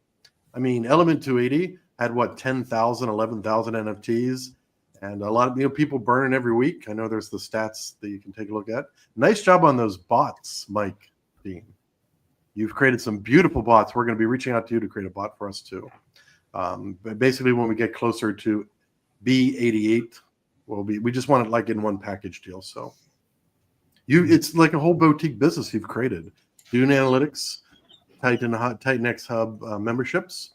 I mean, Element 280 had what 10,000, 11,000 NFTs, and a lot of people burn it every week. I know there's the stats that you can take a look at. Nice job on those bots, Mike Dean. You've created some beautiful bots. We're going to be reaching out to you to create a bot for us too. But basically, when we get closer to B88, we just want it like in one package deal. So it's like a whole boutique business you've created. Dune Analytics, Titan X Hub memberships.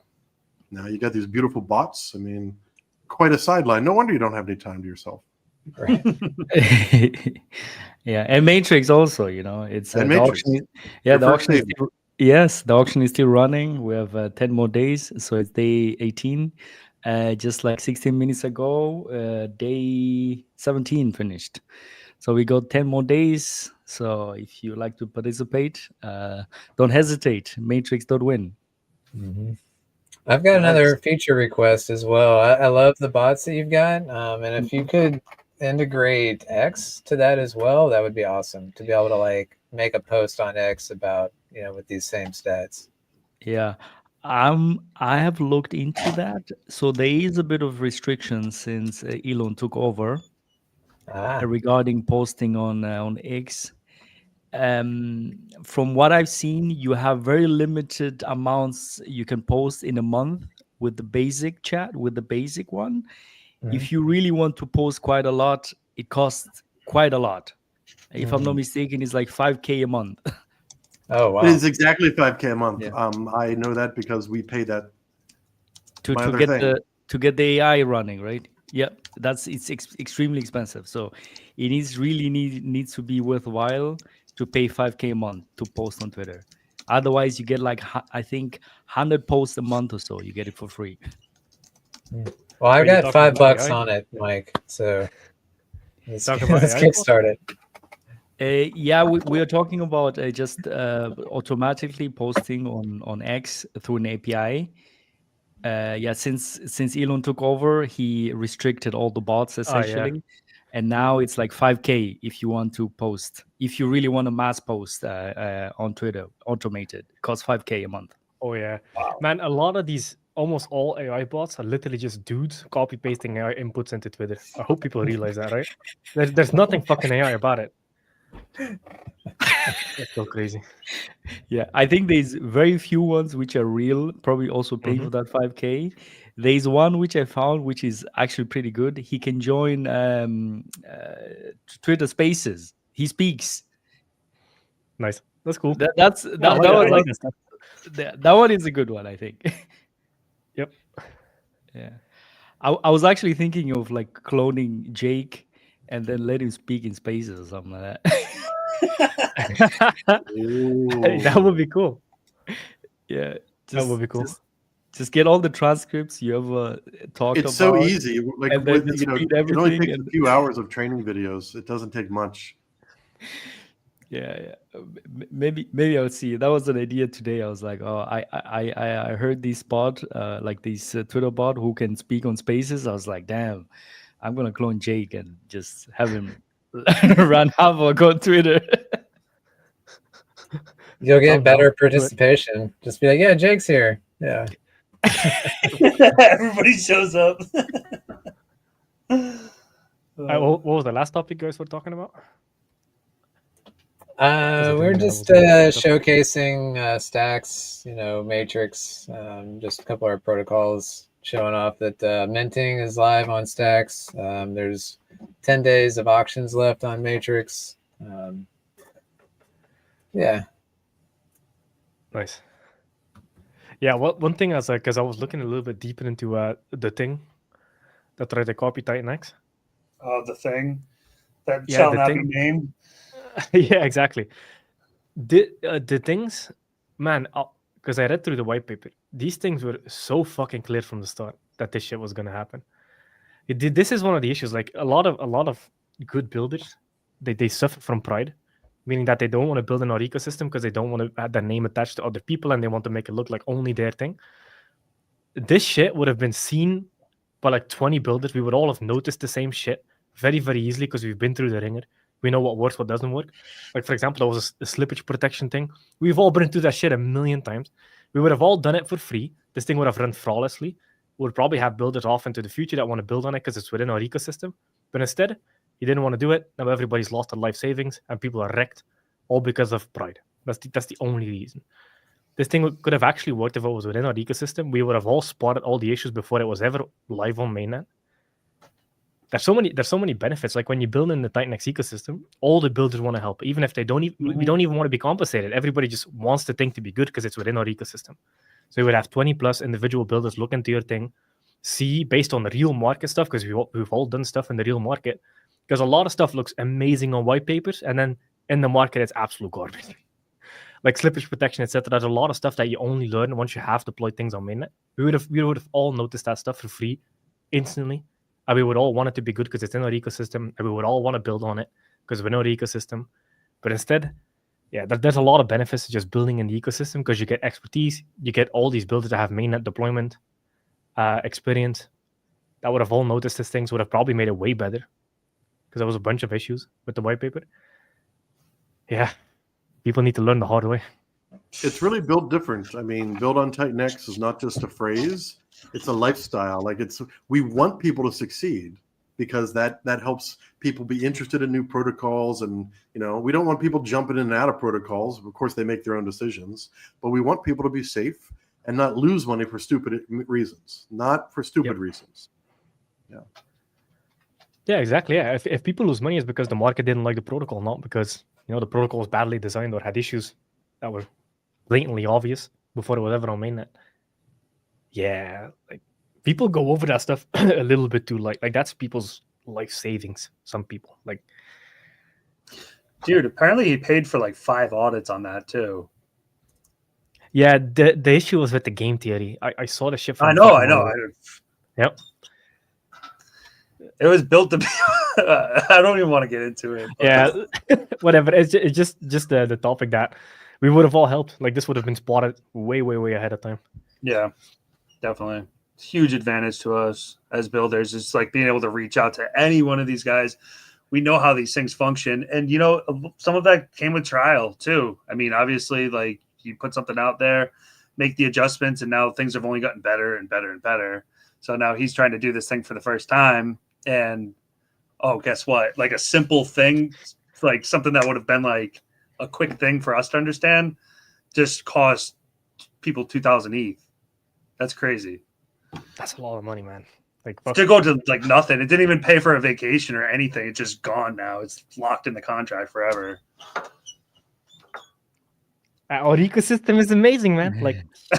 Now you got these beautiful bots. I mean, quite a sideline. No wonder you don't have any time to yourself. Right. Yeah, and Matrix also. You know, it's And the Matrix. auction. Your The first auction. day. Yes, the auction is still running. We have 10 more days, so it's day 18. Just like 16 minutes ago, day 17 finished. So we got 10 more days. So if you like to participate, don't hesitate. Matrix.win. Mm-hmm. I've got another feature request as well. I love the bots that you've got, and if you could integrate X to that as well, that would be awesome. To be able to like make a post on X about with these same stats. Yeah. I have looked into that. So there is a bit of restriction since Elon took over regarding posting on X. From what I've seen, you have very limited amounts you can post in a month with the basic chat, with the basic one. If you really want to post quite a lot, it costs quite a lot. If I'm not mistaken, it's like 5K a month. Oh wow! It is exactly 5K a month. Yeah. I know that because we pay that to get the AI running, right? Yeah, it's extremely expensive. So it needs to be worthwhile to pay 5K a month to post on Twitter. Otherwise, you get like I think 100 posts a month or so. You get it for free. Well, I've got $5 on it, Mike. So let's get started. Yeah, we are talking about just automatically posting on X through an API. Yeah, since Elon took over, he restricted all the bots essentially, and now it's like 5K if you want to post. If you really want to mass post on Twitter, automated, it costs 5K a month. Oh yeah, wow. Man! A lot of these, almost all AI bots are literally just dudes copy pasting AI inputs into Twitter. I hope people realize that, right? There's nothing fucking AI about it. That's so crazy. Yeah, I think there's very few ones which are real, probably also paying for that 5K. There's one which I found which is actually pretty good. He can join Twitter Spaces. He speaks. Nice. That's cool. That one is a good one, I think. Yep. Yeah. I was actually thinking of like cloning Jake and then let him speak in Spaces or something like that. Hey, that would be cool. Yeah, that would be cool. Just get all the transcripts you ever talked about. It's so easy. Like and with, it only takes a few hours of training videos. It doesn't take much. Yeah. Maybe I'll see. That was an idea today. I was like, oh, I heard this bot, like this Twitter bot who can speak on Spaces. I was like, damn, I'm gonna clone Jake and just have him run havoc on Twitter. You'll get better participation. Just be like, yeah, Jake's here. Yeah. Everybody shows up. What was the last topic you guys were talking about? We're just showcasing stacks, Matrix, just a couple of our protocols showing off that minting is live on stacks. There's 10 days of auctions left on Matrix. Yeah. Nice. Yeah, one thing I was like, because I was looking a little bit deeper into the thing that tried to copy Titan X. Oh, the thing that Yeah, shall the not thing. be named. Yeah, exactly. The things, man, because I read through the white paper, these things were so fucking clear from the start that this shit was gonna happen. This is one of the issues. Like a lot of good builders, they suffer from pride, meaning that they don't want to build in our ecosystem because they don't want to have their name attached to other people and they want to make it look like only their thing. This shit would have been seen by like 20 builders. We would all have noticed the same shit very, very easily because we've been through the ringer. We know what works, what doesn't work. Like, for example, there was a slippage protection thing. We've all been through that shit a million times. We would have all done it for free. This thing would have run flawlessly. We'll probably have builders off into the future that want to build on it because it's within our ecosystem. But instead, he didn't want to do it. Now everybody's lost their life savings and people are wrecked, all because of pride. That's the only reason. This thing could have actually worked if it was within our ecosystem. We would have all spotted all the issues before it was ever live on mainnet. There's so many benefits. Like when you build in the Titan X ecosystem, all the builders want to help, even if they don't even we don't even want to be compensated. Everybody just wants the thing to be good because it's within our ecosystem. So you would have 20 plus individual builders look into your thing, see based on the real market stuff, because we've all done stuff in the real market. Because a lot of stuff looks amazing on white papers, and then in the market it's absolute garbage. Like slippage protection, etc. There's a lot of stuff that you only learn once you have deployed things on mainnet. We would have all noticed that stuff for free instantly. And we would all want it to be good because it's in our ecosystem, and we would all want to build on it because we're in our ecosystem. But instead, yeah, there's a lot of benefits to just building in the ecosystem because you get expertise, you get all these builders that have mainnet deployment experience that would have all noticed these things, would have probably made it way better because there was a bunch of issues with the white paper. Yeah, people need to learn the hard way. It's really built different. I mean, build on Titan X is not just a phrase; it's a lifestyle. Like we want people to succeed because that helps people be interested in new protocols, and we don't want people jumping in and out of protocols. Of course, they make their own decisions, but we want people to be safe and not lose money for stupid reasons, not for stupid reasons. Yeah. Yeah, exactly. Yeah, if people lose money, it's because the market didn't like the protocol, not because the protocol was badly designed or had issues that were blatantly obvious before it was ever on mainnet. Yeah, like people go over that stuff a little bit too light. Like that's people's life savings. Some people like, dude. Apparently, he paid for like 5 audits on that too. Yeah, the issue was with the game theory. I saw the shit from. I know. Yep. It was built to be. I don't even want to get into it. But. Yeah, whatever. It's just the topic that we would have all helped. Like this would have been spotted way ahead of time. Yeah, definitely. Huge advantage to us as builders. It's like being able to reach out to any one of these guys. We know how these things function, and some of that came with trial too. I mean, obviously, like you put something out there, make the adjustments, and now things have only gotten better and better and better. So now he's trying to do this thing for the first time. And guess what? Like a simple thing, like something that would have been like a quick thing for us to understand, just cost people 2,000 ETH. That's crazy. That's a lot of money, man. Like to go to like nothing. It didn't even pay for a vacation or anything. It's just gone now. It's locked in the contract forever. Our ecosystem is amazing, man. Like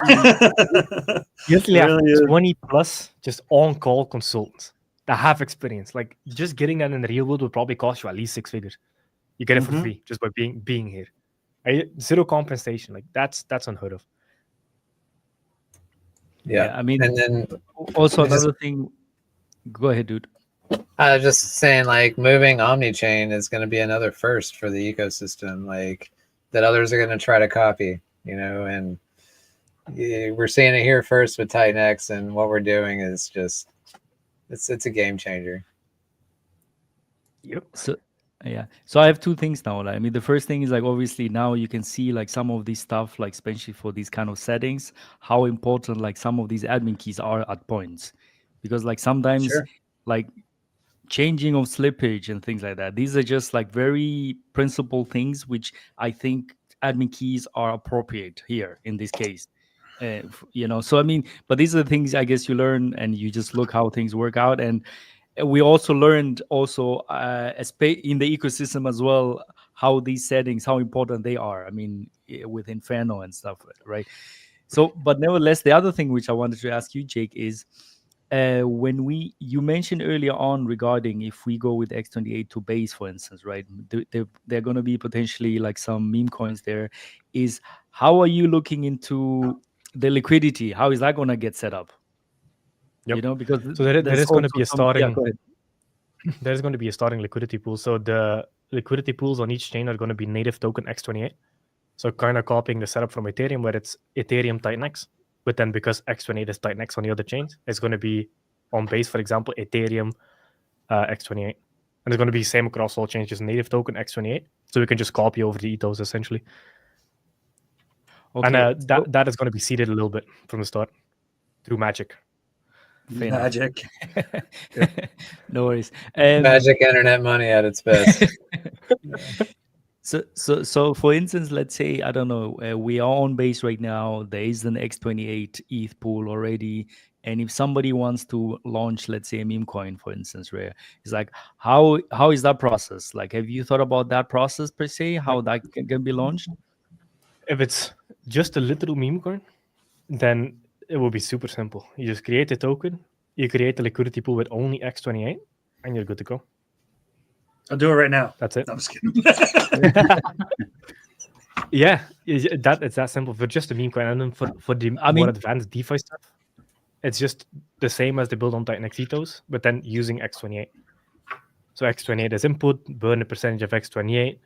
you usually have 20 plus just on-call consultants that have experience. Like just getting that in the real world would probably cost you at least 6 figures. You get it for free just by being here. Zero compensation. Like that's unheard of. Yeah, I mean, and then also another thing. Go ahead, dude. I was just saying, like moving Omnichain is going to be another first for the ecosystem. Like that others are going to try to copy, and we're seeing it here first with Titan X, and what we're doing is just it's a game changer. Yep. So I have 2 things now. I mean, the first thing is like obviously now you can see like some of these stuff, like especially for these kind of settings, how important like some of these admin keys are at points, because like sometimes like changing of slippage and things like that. These are just like very principal things which I think admin keys are appropriate here in this case. So I mean, but these are the things I guess you learn and you just look how things work out. And we also learned in the ecosystem as well how these settings, how important they are. I mean, with Inferno and stuff, right? So, but nevertheless, the other thing which I wanted to ask you, Jake, is you mentioned earlier on regarding if we go with X28 to base, for instance, right? There are going to be potentially like some meme coins there. Is how are you looking into the liquidity? How is that going to get set up? Yep. Because so there is going to be a starting. go ahead. There's going to be a starting liquidity pool. So the liquidity pools on each chain are going to be native token X28. So kind of copying the setup from Ethereum, where it's Ethereum Titanx, but then because X28 is Titanx on the other chains, it's going to be on base, for example, Ethereum X28. And it's going to be same across all chains, just native token X28. So we can just copy over the ethos essentially. Okay. And that is going to be seeded a little bit from the start through Magic. Magic. No worries. Magic internet money at its best. So for instance, let's say, I don't know, we are on base right now. There is an X28 ETH pool already. And if somebody wants to launch, let's say, a meme coin, for instance, Rare, it's like, how is that process? Like, have you thought about that process per se, how that can be launched? If it's just a literal meme coin, then it will be super simple. You just create a token, you create a liquidity pool with only X28, and you're good to go. I'll do it right now. That's it. No, I'm just kidding. Yeah, it's that simple for just a meme coin. And then for the more advanced DeFi stuff, it's just the same as the build on Titan Ethos, but then using X28. So X28 is input, burn a percentage of X28,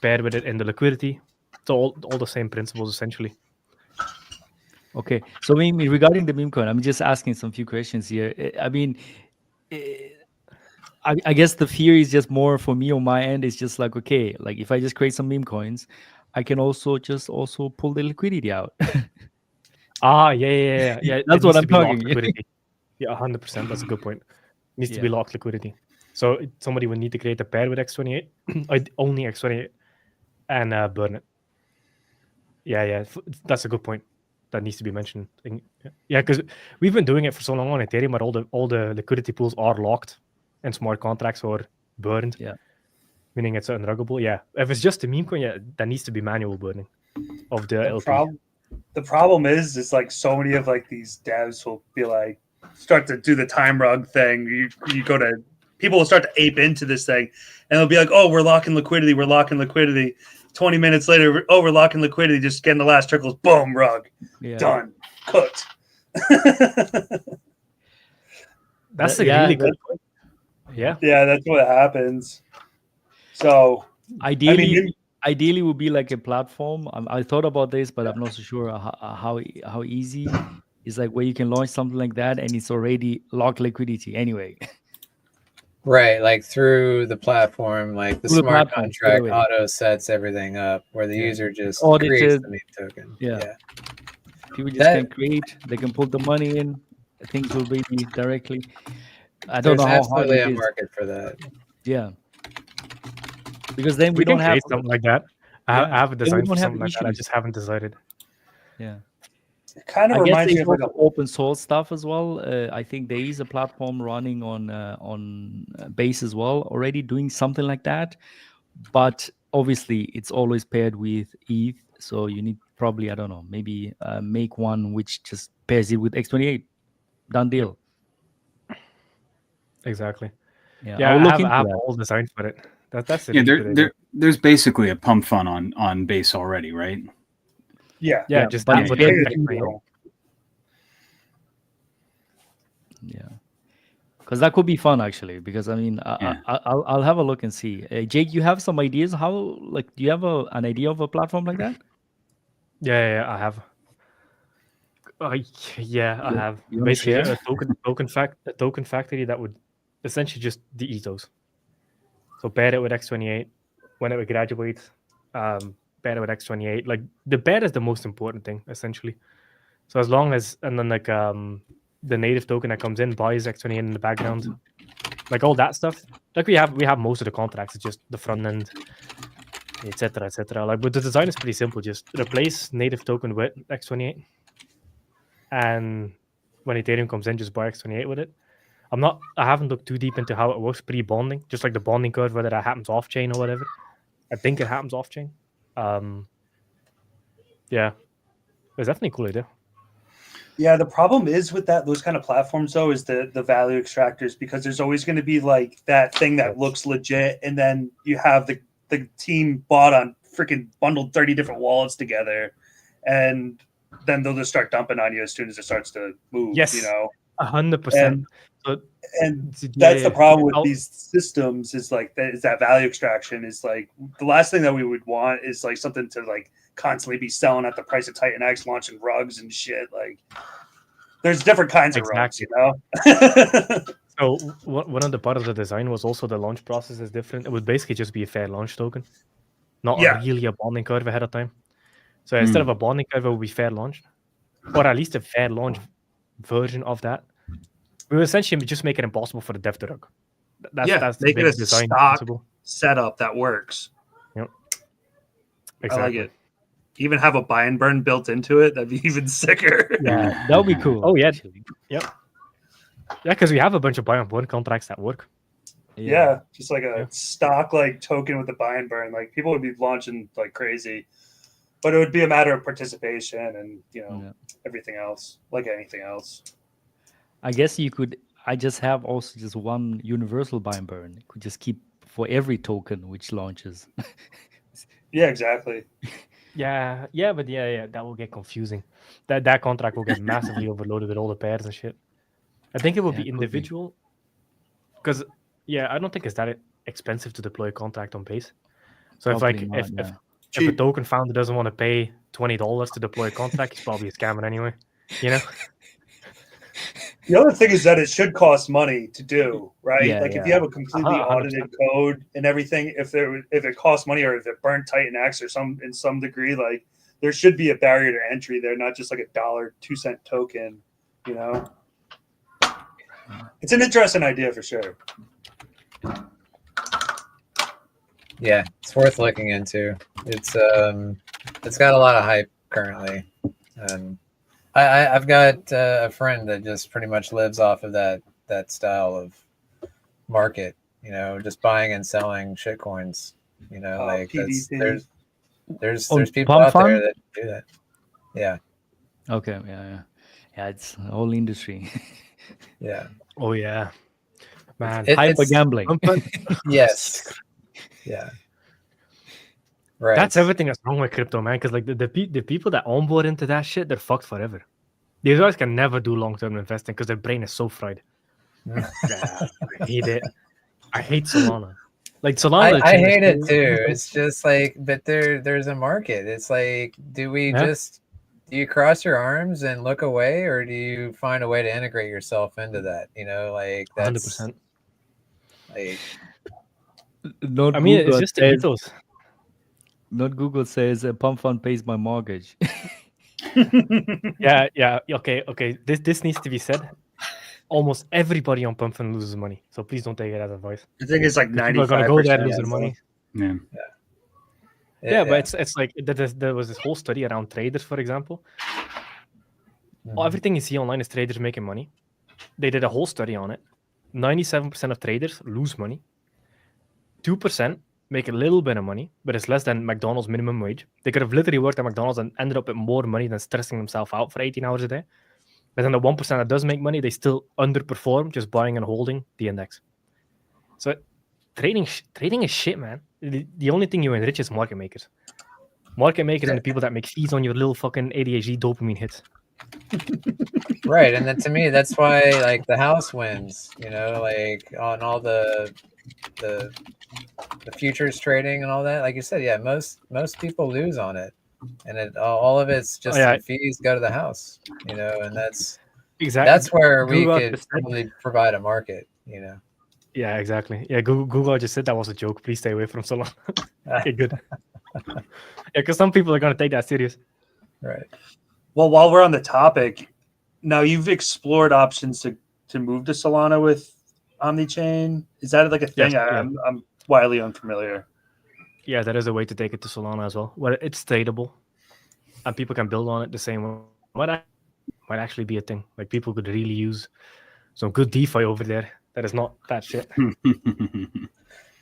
pair with it in the liquidity. So all the same principles essentially. Okay, so regarding the meme coin, I'm just asking some few questions here. I mean, I guess the fear is just more for me on my end. It's just like, okay, like if I just create some meme coins, I can also pull the liquidity out. Yeah. That's what I'm talking. Yeah, 100%. That's a good point. It needs to be locked liquidity. So somebody would need to create a pair with X28, only X28, and burn it. Yeah, that's a good point. That needs to be mentioned. Yeah, because we've been doing it for so long on Ethereum, but all the liquidity pools are locked in smart contracts or burned. Yeah, meaning it's unruggable. Yeah, if it's just a meme coin, that needs to be manual burning of the LP. The problem is like so many of like these devs will be like start to do the time rug thing. You go to people will start to ape into this thing, and they'll be like, "Oh, we're locking liquidity. We're locking liquidity." 20 minutes later, we're locking liquidity, just getting the last trickles. Boom, rug. Yeah. Done. Cooked. That's a really good point. Yeah. Yeah, that's what happens. So ideally would be like a platform. I thought about this, but I'm not so sure how easy it's like where you can launch something like that and it's already locked liquidity anyway. Right, like through the platform, like the smart contract auto sets everything up where the user just creates the meme token. Yeah. People just can create, they can put the money in, things will be directly. I don't know how hard it is. There's absolutely a market for that. Yeah. Because then we don't have something like that. I have a design for something like that. I just haven't decided. Yeah. It kind of reminds me of like open source stuff as well. I think there is a platform running on base as well, already doing something like that. But obviously, it's always paired with ETH, so you need probably, I don't know, maybe make one which just pairs it with X28. Done deal. Exactly. Yeah, I have all designed for it. That's it. There's basically a pump fund on base already, right? Yeah, just but because that could be fun actually. Because I mean, I'll have a lock and see. Jake, you have some ideas? How do you have an idea of a platform like that? Yeah, I have. I have basically a token factory that would essentially just the ethos. So pair it with X28 when it graduates. Pair it with X28. Like the pair is the most important thing essentially. So as long as and then the native token that comes in buys X28 in the background, like all that stuff. Like we have most of the contracts. It's just the front end, etc., etc. Like, but the design is pretty simple. Just replace native token with X28, and when Ethereum comes in, just buy X28 with it. I haven't looked too deep into how it works pre-bonding, just like the bonding curve, whether that happens off chain or whatever. I think it happens off chain. Yeah, it's definitely a cool idea. Yeah, the problem is with those kind of platforms though is the value extractors, because there's always going to be like that thing that looks legit, and then you have the team bought on freaking bundled 30 different wallets together, and then they'll just start dumping on you as soon as it starts to move. Yes, you know, 100%. And that's the problem with these systems is like that value extraction is like the last thing that we would want is like something to like constantly be selling at the price of Titan X, launching rugs and shit. Like there's different kinds of rugs, you know. So one of the part of the design was also the launch process is different. It would basically just be a fair launch token, not really a bonding curve ahead of time. So instead of a bonding curve, it would be fair launch, or at least a fair launch version of that. We will essentially just make it impossible for the dev to rug. That's make the it a design stock principle. Setup that works. Yep. Exactly. I like it. Even have a buy and burn built into it. That'd be even sicker. Yeah, that would be cool. Oh yeah. Yep. Yeah, because we have a bunch of buy and burn contracts that work. Yeah, just like a stock like token with the buy and burn. Like people would be launching like crazy, but it would be a matter of participation and everything else, like anything else. I guess you could. I just have also just one universal buy and burn. You could just keep for every token which launches. Yeah, exactly. Yeah, but that will get confusing. That contract will get massively overloaded with all the pairs and shit. I think it will be individual, because I don't think it's that expensive to deploy a contract on Base. So if a token founder doesn't want to pay $20 to deploy a contract, he's probably a scammer anyway. You know. The other thing is that it should cost money to do, right? If you have a completely audited code and everything, if it costs money or if it burned Titan X or in some degree, like there should be a barrier to entry there, not just like a $1.02 token, you know. It's an interesting idea for sure. Yeah, it's worth looking into. It's got a lot of hype currently. I've got a friend that just pretty much lives off of that style of market, you know, just buying and selling shitcoins. You know, like there's people out there that do that. Yeah. Okay. Yeah. It's a whole industry. Yeah. Oh yeah, man. Hyper gambling. Yes. Yeah. Right. That's everything that's wrong with crypto, man. Because like the people that onboard into that shit, they're fucked forever. These guys can never do long-term investing because their brain is so fried. I hate it. I hate Solana. Like Solana, I hate it too. It's just like, but there's a market. It's like, do you cross your arms and look away, or do you find a way to integrate yourself into that? You know, like that's 100%. Like, it's just the ethos. Not Google says Pump Fund pays my mortgage. Yeah. Okay. This needs to be said. Almost everybody on Pump Fund loses money, so please don't take it as advice. I think it's like 95%. People are gonna go there and lose their money. Yeah. But it's like there was this whole study around traders, for example. Everything you see online is traders making money. They did a whole study on it. 97% of traders lose money. 2% make a little bit of money, but it's less than McDonald's minimum wage. They could have literally worked at McDonald's and ended up with more money than stressing themselves out for 18 hours a day. But then the 1% that does make money, they still underperform just buying and holding the index. So trading is shit, man. The only thing you enrich is market makers. Market makers and the people that make fees on your little fucking ADHD dopamine hits. Right, and then to me, that's why like the house wins. You know, like on all the futures trading and all that. Like you said, yeah, most people lose on it, and all of it's just the fees go to the house. You know, and that's where we could really provide a market. You know. Yeah, exactly. Yeah, Google just said that was a joke. Please stay away from Solana. Okay, good. Yeah, because some people are gonna take that serious. Right. Well, while we're on the topic, now you've explored options to move to Solana with Omnichain? Is that like a thing? Yes, yeah. I'm wildly unfamiliar. Yeah, there is a way to take it to Solana as well, where it's tradable, and people can build on it the same way. Might actually be a thing. Like people could really use some good DeFi over there. That is not that shit.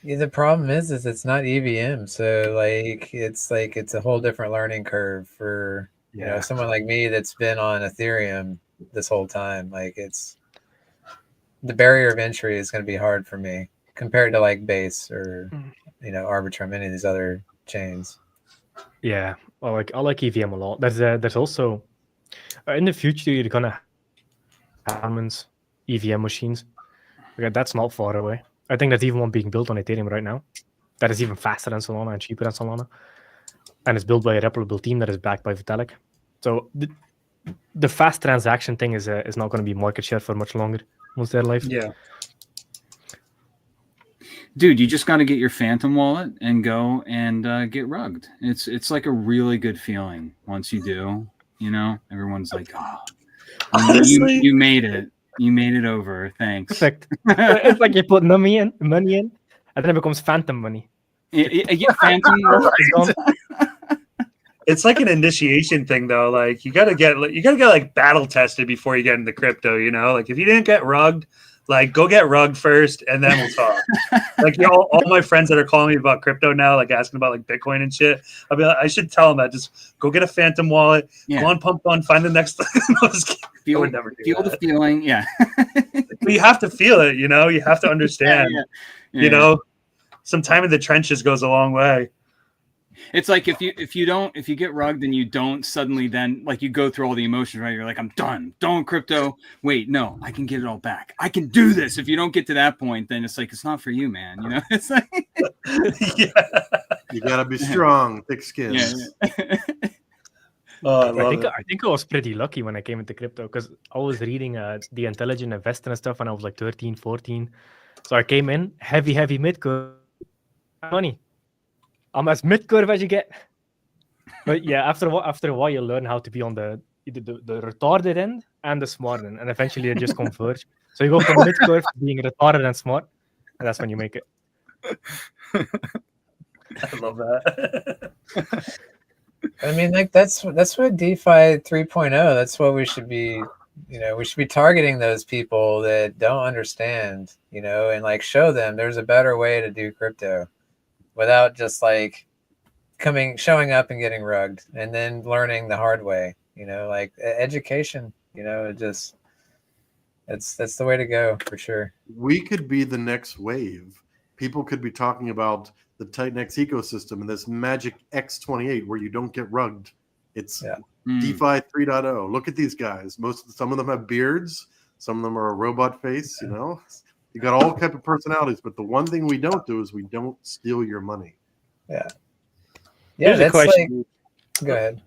Yeah, the problem is it's not EVM, so it's a whole different learning curve for someone like me that's been on Ethereum this whole time. Like it's the barrier of entry is going to be hard for me compared to like Base or Arbitrum, any of these other chains. Yeah, I like EVM a lot. There's also in the future you're gonna have EVM machines. Okay, that's not far away. I think there's even one being built on Ethereum right now. That is even faster than Solana and cheaper than Solana, and it's built by a reputable team that is backed by Vitalik. So the fast transaction thing is not going to be market share for much longer once they're live. Yeah. Dude, you just got to get your Phantom wallet and go and get rugged. It's like a really good feeling once you do. You know, everyone's like, "Oh, you made it. You made it over. Thanks." Perfect. It's like you put money in, and then it becomes Phantom money. Yeah, Phantom. It's like an initiation thing, though. Like you gotta get like battle tested before you get into crypto. You know, like if you didn't get rugged, like go get rugged first, and then we'll talk. Like all my friends that are calling me about crypto now, like asking about like Bitcoin and shit, I'll be like, I should tell them that just go get a Phantom wallet, go on Pump Fund, find the next. Feel the feeling, yeah. But you have to feel it, you know. You have to understand. Yeah. You know, some time in the trenches goes a long way. It's like if you get rugged and you don't suddenly then like you go through all the emotions, right? You're like, I'm done crypto. Wait, no, I can get it all back. I can do this. If you don't get to that point, then it's like it's not for you, man. You know, it's like you gotta be strong, thick skin. I think I was pretty lucky when I came into crypto because I was reading The Intelligent Investor and stuff when I was like 13, 14. So I came in heavy mid-curve money. I'm as mid-curve as you get. But yeah, after a while, you learn how to be on the retarded end and the smart end, and eventually they just converge. So you go from mid-curve to being retarded and smart, and that's when you make it. I love that. I mean, like that's what DeFi 3.0. That's what we should be. We should be targeting those people that don't understand. And like show them there's a better way to do crypto. Without just like showing up and getting rugged and then learning the hard way, like education, that's the way to go for sure. We could be the next wave. People could be talking about the Titan X ecosystem and this magic X28 where you don't get rugged. It's DeFi 3.0. Look at these guys. Some of them have beards. Some of them are a robot face, You got all type of personalities, but the one thing we don't do is we don't steal your money. Yeah. Here's a question. Go ahead.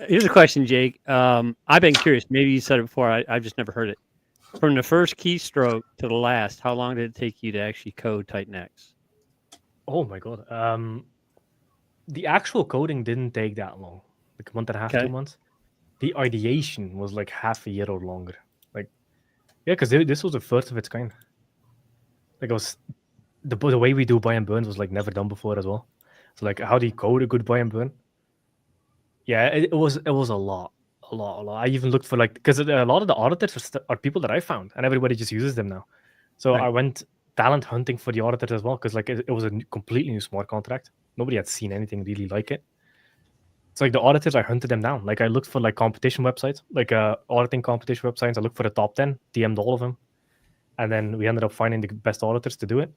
Here's a question, Jake. I've been curious. Maybe you said it before. I've just never heard it. From the first keystroke to the last, how long did it take you to actually code Titan X? Oh my god. The actual coding didn't take that long. Like a month and a half, 2 months. The ideation was like half a year or longer. Like, yeah, because this was the first of its kind. Like it was the way we do buy and burns was like never done before as well. So like, how do you code a good buy and burn? Yeah, it was a lot. I even looked for like because a lot of the auditors are people that I found, and everybody just uses them now. So I went talent hunting for the auditors as well because like it was a completely new smart contract. Nobody had seen anything really like it. So like the auditors, I hunted them down. Like I looked for like competition websites, like auditing competition websites. I looked for the top 10, DM'd all of them. And then we ended up finding the best auditors to do it.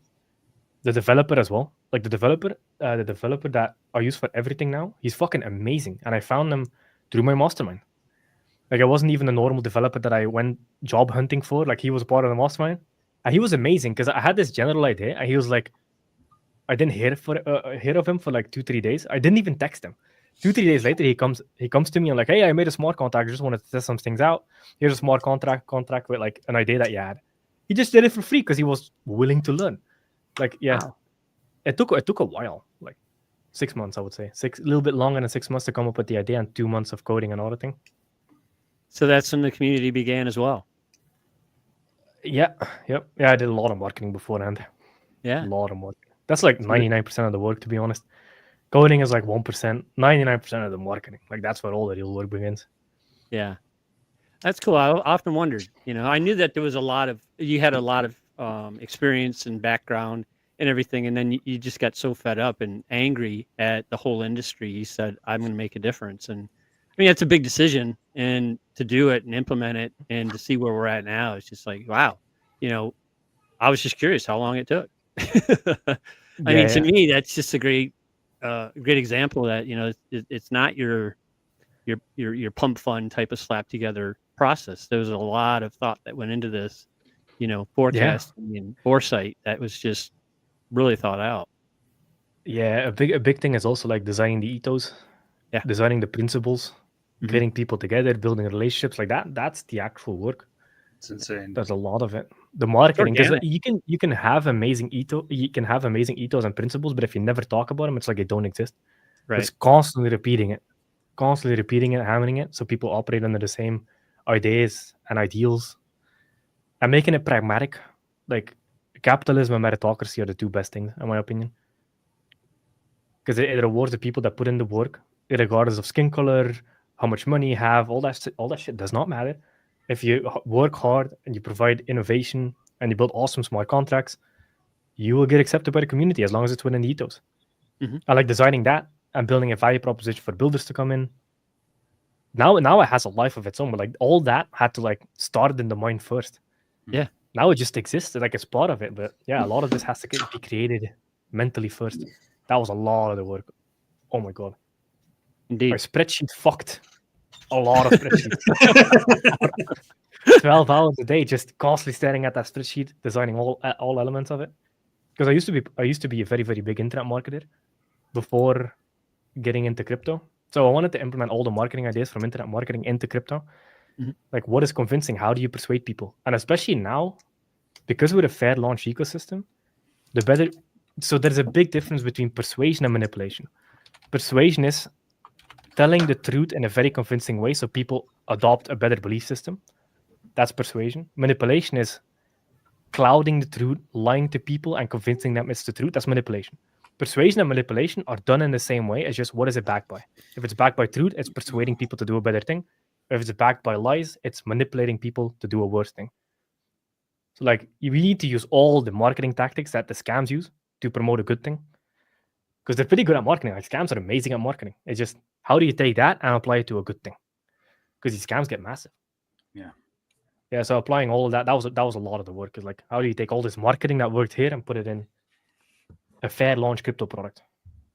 The developer as well. Like the developer that I use for everything now, he's fucking amazing. And I found him through my mastermind. Like I wasn't even a normal developer that I went job hunting for. Like he was part of the mastermind. And he was amazing because I had this general idea. And he was like, I didn't hear of him for like 2-3 days. I didn't even text him. 2-3 days later, he comes to me and like, hey, I made a smart contract. I just wanted to test some things out. Here's a smart contract with like an idea that you had. He just did it for free because he was willing to learn. Like, yeah, wow. It took a while, like 6 months, I would say, a little bit longer than 6 months to come up with the idea and 2 months of coding and auditing. So that's when the community began as well. Yeah, yep. Yeah, I did a lot of marketing beforehand. Yeah. A lot of marketing. That's like 99% of the work, to be honest. Coding is like 1%. 99% of the marketing. Like that's where all the real work begins. Yeah. That's cool. I often wondered, I knew that you had a lot of experience and background and everything. And then you just got so fed up and angry at the whole industry. You said, I'm going to make a difference. And I mean, it's a big decision, and to do it and implement it and to see where we're at now, it's just like, wow, I was just curious how long it took. I mean, to me, that's just a great example that, it's not your pump fun type of slap together process. There was a lot of thought that went into this, forecasting and foresight that was just really thought out. Yeah, a big thing is also like designing the ethos, designing the principles, getting people together, building relationships like that. That's the actual work. It's insane. There's a lot of it. The marketing, because you can have amazing ethos and principles, but if you never talk about them, it's like they don't exist. Right. It's constantly repeating it, hammering it, so people operate under the same ideas and ideals, and making it pragmatic. Like capitalism and meritocracy are the two best things, in my opinion, because it rewards the people that put in the work, regardless of skin color, how much money you have. All that shit does not matter. If you work hard and you provide innovation and you build awesome smart contracts, you will get accepted by the community as long as it's within the ethos. I like designing that and building a value proposition for builders to come in. Now it has a life of its own, but like all that had to like start in the mind first. Yeah. Now it just exists, like it's part of it. But yeah, a lot of this has to be created mentally first. That was a lot of the work. Oh my god. Indeed. My spreadsheet fucked. A lot of spreadsheets. 12 hours a day just constantly staring at that spreadsheet, designing all elements of it. Because I used to be a very, very big internet marketer before getting into crypto. So I wanted to implement all the marketing ideas from internet marketing into crypto. Like, what is convincing? How do you persuade people? And especially now, because we're a fair launch ecosystem, the better. So there's a big difference between persuasion and manipulation. Persuasion is telling the truth in a very convincing way so people adopt a better belief system. That's persuasion. Manipulation is clouding the truth, lying to people, and convincing them it's the truth. That's manipulation. Persuasion and manipulation are done in the same way. It's just, what is it backed by? If it's backed by truth, it's persuading people to do a better thing. If it's backed by lies, it's manipulating people to do a worse thing. So like, we need to use all the marketing tactics that the scams use to promote a good thing. Because they're pretty good at marketing. Like, scams are amazing at marketing. It's just, how do you take that and apply it to a good thing? Because these scams get massive. Yeah, so applying all of that, that was a lot of the work. Is like, how do you take all this marketing that worked here and put it in a fair launch crypto product?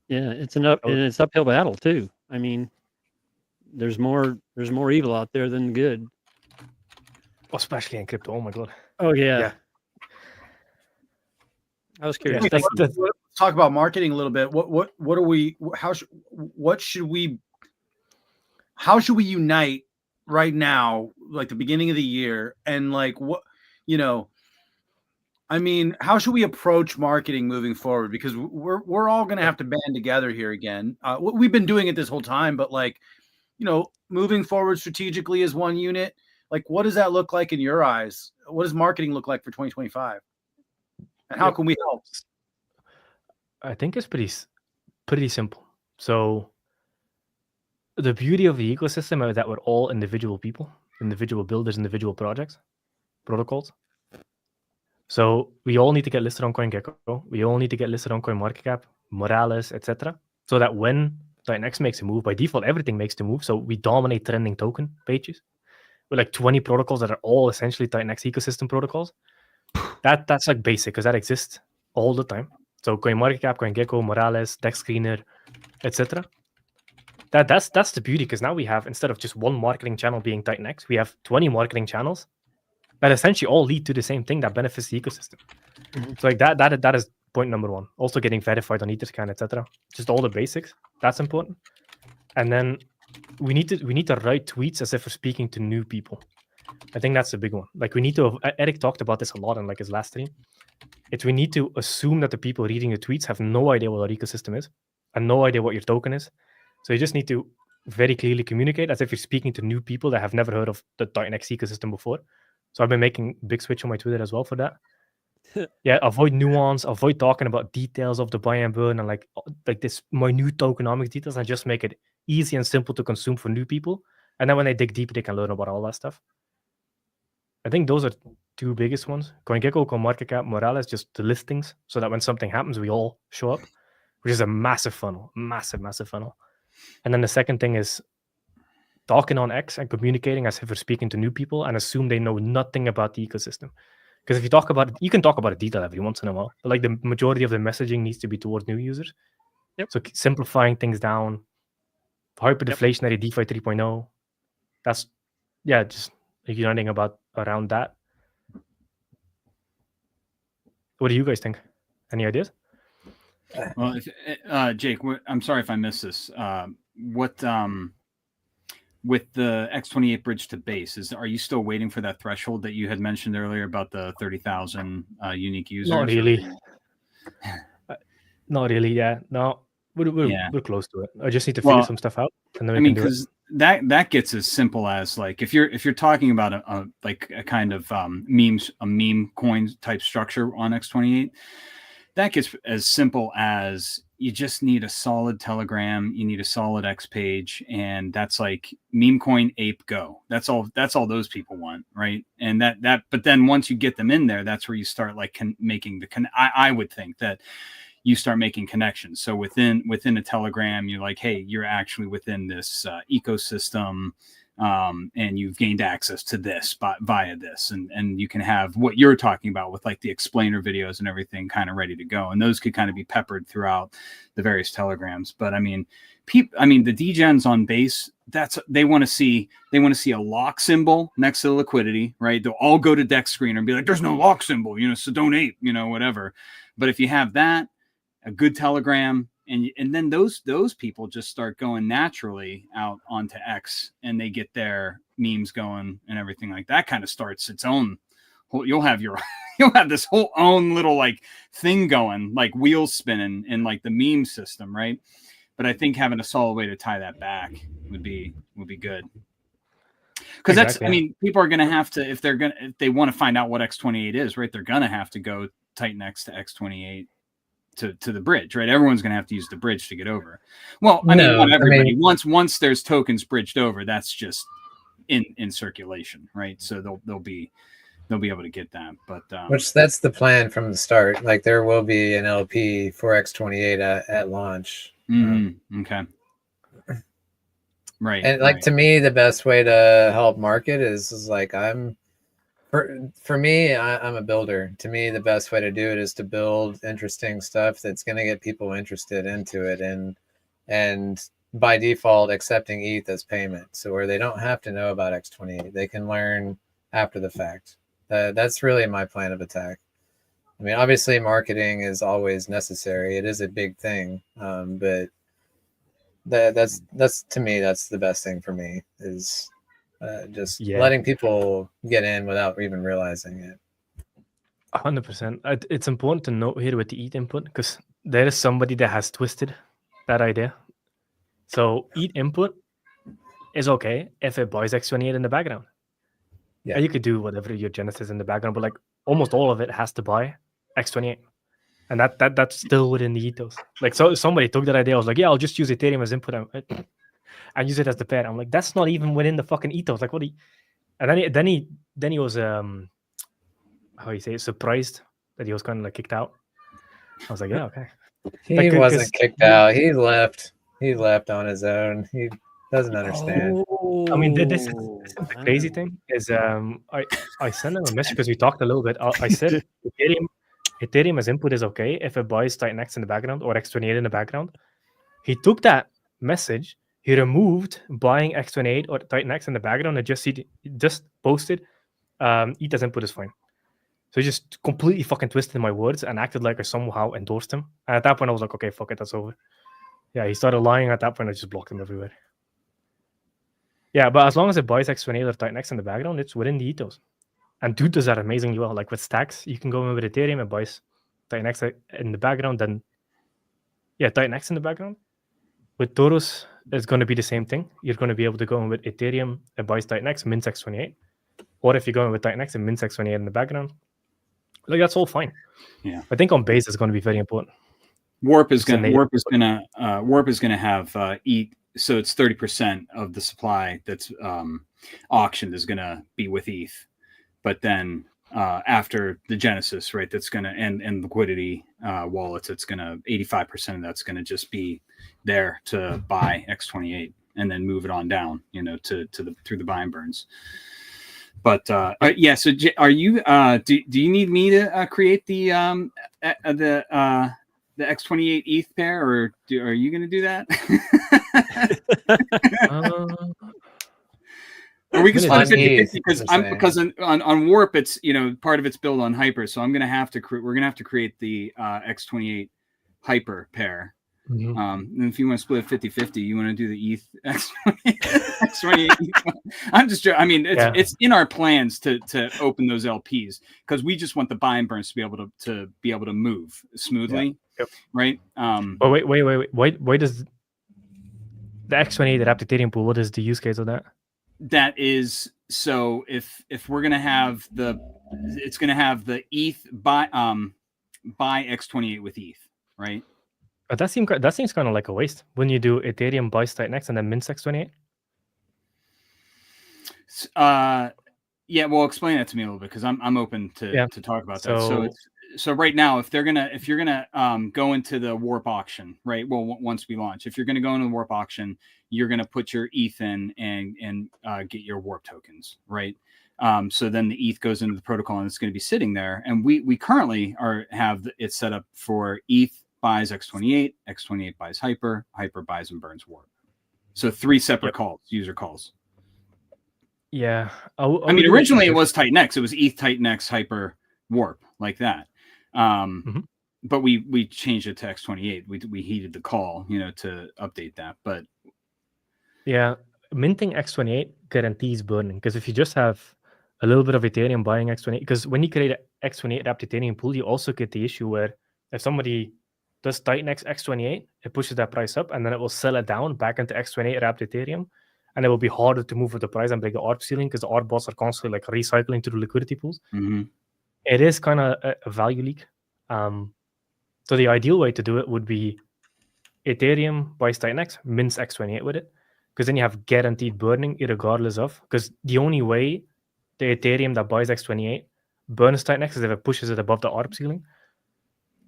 Yeah, it's an uphill battle too. I mean, there's more evil out there than good. Especially in crypto. Oh my god. Oh yeah. I was curious. Let's talk about marketing a little bit. What are we? How should we unite right now, like the beginning of the year, and like what, I mean, how should we approach marketing moving forward? Because we're all going to have to band together here again. We've been doing it this whole time, but like, moving forward strategically as one unit, like what does that look like in your eyes? What does marketing look like for 2025? And how can we help? I think it's pretty simple. So the beauty of the ecosystem is that we're all individual people, individual builders, individual projects, protocols. So we all need to get listed on CoinGecko. We all need to get listed on CoinMarketCap, Morales, etc. So that when Titan makes a move, by default, everything makes the move. So we dominate trending token pages with like 20 protocols that are all essentially Titan ecosystem protocols. That's like basic because that exists all the time. So CoinMarketCap, CoinGecko, Morales, Dex Screener, etc. That's the beauty, because now we have, instead of just one marketing channel being Titan X, we have 20 marketing channels that essentially all lead to the same thing that benefits the ecosystem. So like that is point number one. Also getting verified on Etherscan, etc. Just all the basics. That's important. And then we need to write tweets as if we're speaking to new people. I think that's the big one. Like, we need to. Eric talked about this a lot in like his last stream. We need to assume that the people reading the tweets have no idea what our ecosystem is and no idea what your token is. So you just need to very clearly communicate as if you're speaking to new people that have never heard of the Titan X ecosystem before. So I've been making big switch on my Twitter as well for that. Yeah, avoid nuance, avoid talking about details of the buy and burn and like this minute tokenomics details, and just make it easy and simple to consume for new people. And then when they dig deeper, they can learn about all that stuff. I think those are two biggest ones. CoinGecko, CoinMarketCap, Morales, just the listings, so that when something happens, we all show up, which is a massive funnel, massive funnel. And then the second thing is talking on X and communicating as if we're speaking to new people and assume they know nothing about the ecosystem. Because if you talk about it, you can talk about a detail every once in a while, but like the majority of the messaging needs to be towards new users. Yep. So simplifying things down, hyperdeflationary DeFi 3.0. That's just uniting around that. What do you guys think? Any ideas? Well, Jake, I'm sorry if I missed this. What with the X28 bridge to base, are you still waiting for that threshold that you had mentioned earlier about the 30,000 unique users? Not really. Not really. Yeah. No, we're close to it. I just need to figure some stuff out, and then we can do it. That gets as simple as like if you're talking about a kind of meme coin type structure on X28, that gets as simple as you just need a solid Telegram, you need a solid X page, and that's like meme coin ape go. That's all those people want, right? And but then once you get them in there, that's where you start like making I would think that you start making connections. So within a Telegram, you're like, hey, you're actually within this ecosystem, and you've gained access to this via this, and you can have what you're talking about with like the explainer videos and everything kind of ready to go, and those could kind of be peppered throughout the various Telegrams. But I mean, the degens on base, they want to see a lock symbol next to the liquidity, right? They'll all go to Dex Screener and be like, there's no lock symbol, so don't ape, whatever. But if you have that, a good Telegram, and then those people just start going naturally out onto X, and they get their memes going and everything like that. Kind of starts its own. You'll have this whole own little like thing going, like wheels spinning in like the meme system, right? But I think having a solid way to tie that back would be good. Because exactly. People are going to have to, if they want to find out what X28 is, right? They're going to have to go tighten X to X28. To the bridge, right? Everyone's going to have to use the bridge to get over. Well, not everybody. Once there's tokens bridged over, that's just in circulation, right? So they'll be able to get that. But which that's the plan from the start. Like there will be an LP for X28 at launch. Okay. Right. And like to me, the best way to help market is like For me, I'm a builder. To me, the best way to do it is to build interesting stuff that's going to get people interested into it, and by default accepting ETH as payment, so where they don't have to know about X28, they can learn after the fact. That's really my plan of attack. I mean, obviously, marketing is always necessary. It is a big thing, but that's to me, that's the best thing for me is. Letting people get in without even realizing it. 100%. It's important to note here with the ETH input, because there is somebody that has twisted that idea. So ETH input is okay if it buys X28 in the background. Yeah, and you could do whatever your Genesis in the background, but like almost all of it has to buy X28, and that's still within the ethos. Like so, somebody took that idea. I was like, yeah, I'll just use Ethereum as input. And use it as the pair. I'm like, that's not even within the fucking ethos. Like, what? And then he was how you say it, surprised that he was kind of like kicked out. I was like, yeah, okay. He wasn't kicked out. He left. He left on his own. He doesn't understand. I mean, this is the crazy thing is I sent him a message because we talked a little bit. I said Ethereum as input is okay if it buys TitanX in the background or X28 in the background. He took that message. He removed buying X28 or TitanX in the background and just posted ETH as input is fine. So he just completely fucking twisted my words and acted like I somehow endorsed him. And at that point, I was like, okay, fuck it, that's over. Yeah, he started lying at that point. I just blocked him everywhere. Yeah, but as long as it buys X28 or TitanX in the background, it's within the ethos. And dude does that amazingly well. Like with stacks, you can go in with Ethereum and buys TitanX in the background, then TitanX in the background. With Taurus, it's going to be the same thing. You're going to be able to go in with Ethereum and buy TitanX, mint X28. or if you're going with Titan X and mints X28 in the background, like that's all fine. Yeah. I think on base is going to be very important. Warp is gonna have ETH, so it's 30% of the supply that's auctioned is gonna be with ETH, but then after the Genesis, right, that's gonna and liquidity wallets, it's gonna 85% of that's gonna just be there to buy X28 and then move it on down, to the through the buy and burns. But yeah, so are you? Do you need me to create the X28 ETH pair, or are you going to do that? Or we can split 50-50 because on Warp it's part of it's built on Hyper, so I'm going to have to we're going to have to create the X28 Hyper pair. Mm-hmm. And if you want to split 50-50, you want to do the ETH X28. I'm just, I mean, it's in our plans to open those LPs because we just want the buy and burns to be able to move smoothly, right? But wait. Why does the X28 adapt Ethereum pool? What is the use case of that? That is so if we're gonna have it's gonna have the ETH buy X28 with ETH, right? But that seems kind of like a waste when you do Ethereum buys Titan X and then mints X28. Yeah, well, explain that to me a little bit because I'm open to talk about that. So right now, if you're gonna go into the Warp auction, right? Well, once we launch, if you're gonna go into the Warp auction, you're gonna put your ETH in and get your Warp tokens, right? So then the ETH goes into the protocol and it's going to be sitting there. And we currently have it set up for ETH buys X28, X28 buys Hyper, Hyper buys and burns Warp. So 3 separate calls, user calls. Yeah. I mean, originally it was Titan X. It was ETH, Titan X, Hyper, Warp, like that. But we changed it to X28. We heeded the call, to update that. But yeah, minting X28 guarantees burning because if you just have a little bit of Ethereum buying X28, because when you create an X28 wrapped Ethereum pool, you also get the issue where if somebody does Titan X X28, it pushes that price up and then it will sell it down back into X28 wrapped Ethereum. And it will be harder to move with the price and break the ARB ceiling because the ARB bots are constantly like recycling through liquidity pools. Mm-hmm. It is kind of a value leak. So the ideal way to do it would be Ethereum buys Titan X, mints X28 with it, because then you have guaranteed burning regardless of, because the only way the Ethereum that buys X28 burns Titan X is if it pushes it above the ARB ceiling,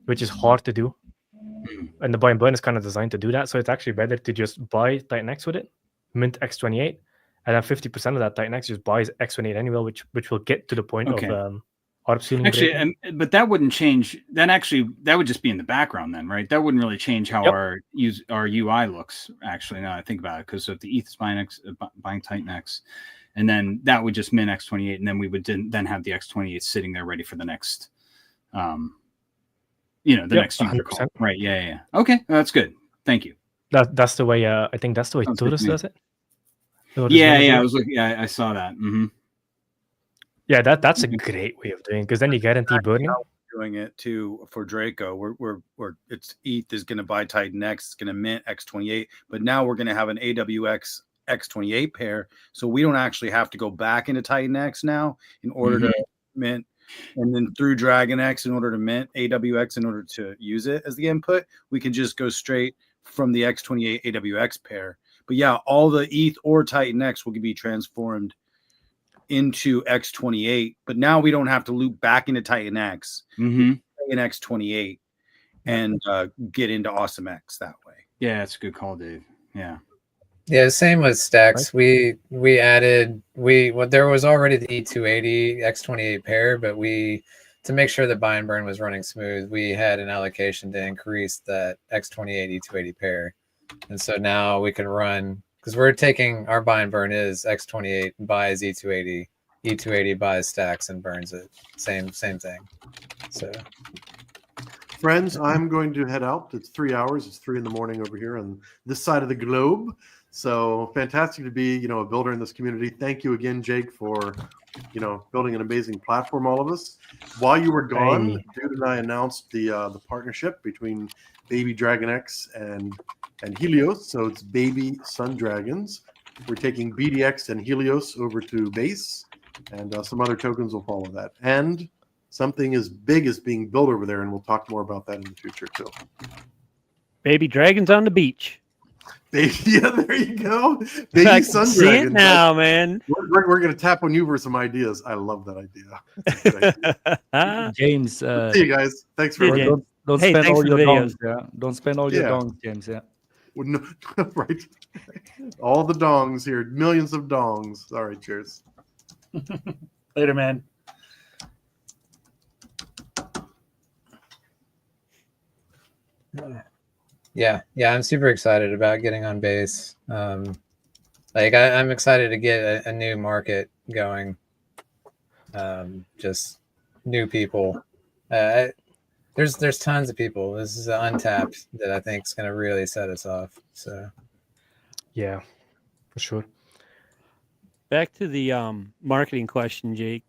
which is hard to do. And the buy and burn is kind of designed to do that. So it's actually better to just buy Titan X with it, mint X28, and then 50% of that Titan X just buys X28 anyway, which will get to the point of ARB ceiling. Actually, but that wouldn't change. That would just be in the background then, right? That wouldn't really change how our UI looks. Actually, now I think about it, because if the ETH is buying Titan X, and then that would just mint X28, and then we would then have the X28 sitting there ready for the next, next user call. Right? Yeah. Okay, that's good. Thank you. That's the way. I think that's the way Torus does it. Yeah. I was looking. Yeah, I saw that. Mm-hmm. Yeah, that's a great way of doing it because then you guarantee burning. Doing it too for Draco. We're it's ETH is going to buy Titan X. It's going to mint X28, but now we're going to have an AWX X28 pair, so we don't actually have to go back into Titan X now in order to mint, and then through Dragon X in order to mint AWX in order to use it as the input. We can just go straight from the X28 AWX pair. But yeah, all the ETH or Titan X will be transformed into X28, but now we don't have to loop back into Titan X in X28 and get into Awesome X that way. Yeah, that's a good call, Dave. Yeah, same with stacks. Right? We added there was already the E280 X28 pair, but to make sure that buy and burn was running smooth, we had an allocation to increase that X28 E280 pair, and so now we can run. Because we're taking our buy and burn is X28 buys E280, E280 buys stacks and burns it. Same thing. So, friends, I'm going to head out. It's 3 hours. It's 3 a.m. over here on this side of the globe. So fantastic to be, a builder in this community. Thank you again, Jake, for, building an amazing platform. All of us. While you were gone, Dude and I announced the partnership between Baby Dragon X and Helios. So it's Baby Sun Dragons. We're taking BDX and Helios over to base, and some other tokens will follow that. And something as big is being built over there, and we'll talk more about that in the future too. Baby dragons on the beach. Yeah, there you go. Baby I sun can see it dragons. now, man. We're going to tap on you for some ideas. I love that idea. That's a good idea. James, See you guys. Thanks for Yeah, watching. James. don't Hey, spend thanks all for your the dongs. videos. Yeah, don't spend all your Yeah. dongs, James. Yeah. Well, no, right. All the dongs here. Millions of dongs. All right, cheers. Later, man. Yeah, I'm super excited about getting on base. Like I'm excited to get a new market going. Just new people. There's tons of people. This is untapped that I think is going to really set us off. So Yeah, for sure. Back to the marketing question, Jake.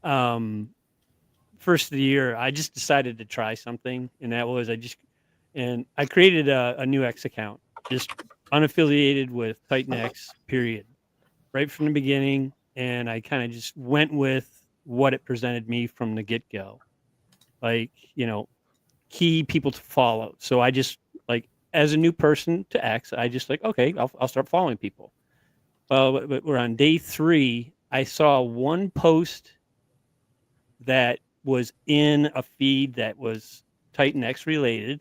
First of the year, I just decided to try something, and that was I created a new X account, just unaffiliated with Titan X, period, right from the beginning. And I kind of just went with what it presented me from the get go, like, key people to follow. So I just, like, as a new person to X, I just like, okay, I'll start following people. Well, but we're on day 3. I saw one post that was in a feed that was Titan X related.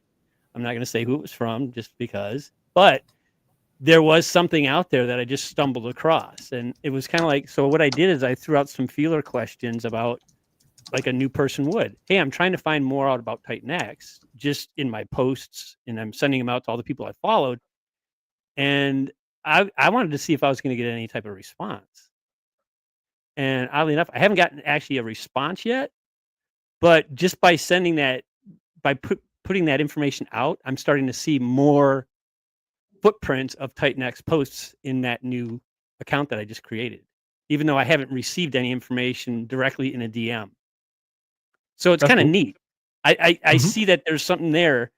I'm not going to say who it was from just because, but there was something out there that I just stumbled across. And it was kind of like, so what I did is I threw out some feeler questions about, like a new person would. Hey, I'm trying to find more out about Titan X just in my posts, and I'm sending them out to all the people I followed. And I wanted to see if I was going to get any type of response. And oddly enough, I haven't gotten actually a response yet. But just by sending that, by putting that information out, I'm starting to see more footprints of Titan X posts in that new account that I just created, even though I haven't received any information directly in a DM. So it's That's kind of cool. neat. I Mhm. see that there's something there,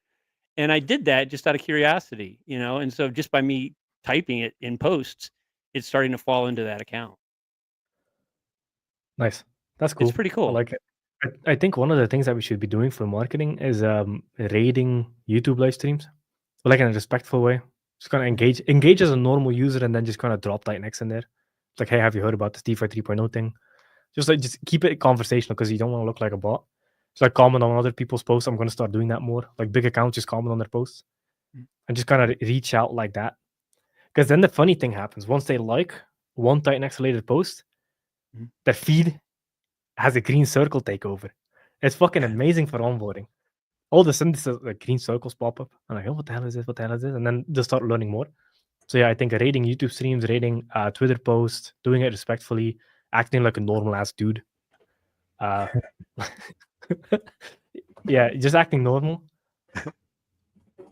and I did that just out of curiosity, and so just by me typing it in posts, it's starting to fall into that account. Nice. That's cool. It's pretty I cool. like it. I think one of the things that we should be doing for marketing is raiding YouTube live streams, but like in a respectful way. Just kind of engage as a normal user, and then just kind of drop Titan X in there. It's like, hey, have you heard about this DeFi 3.0 thing? Just keep it conversational because you don't want to look like a bot. Just like comment on other people's posts. I'm going to start doing that more. Like big accounts, just comment on their posts and just kind of reach out like that. Because then the funny thing happens once they like one Titan X related post, Mhm. their feed has a green circle take over. It's fucking amazing for onboarding. All of a sudden, this like green circles pop up. I'm like, oh, what the hell is this? What the hell is this? And then just start learning more. So yeah, I think rating YouTube streams, rating Twitter posts, doing it respectfully, acting like a normal ass dude. Yeah, just acting normal.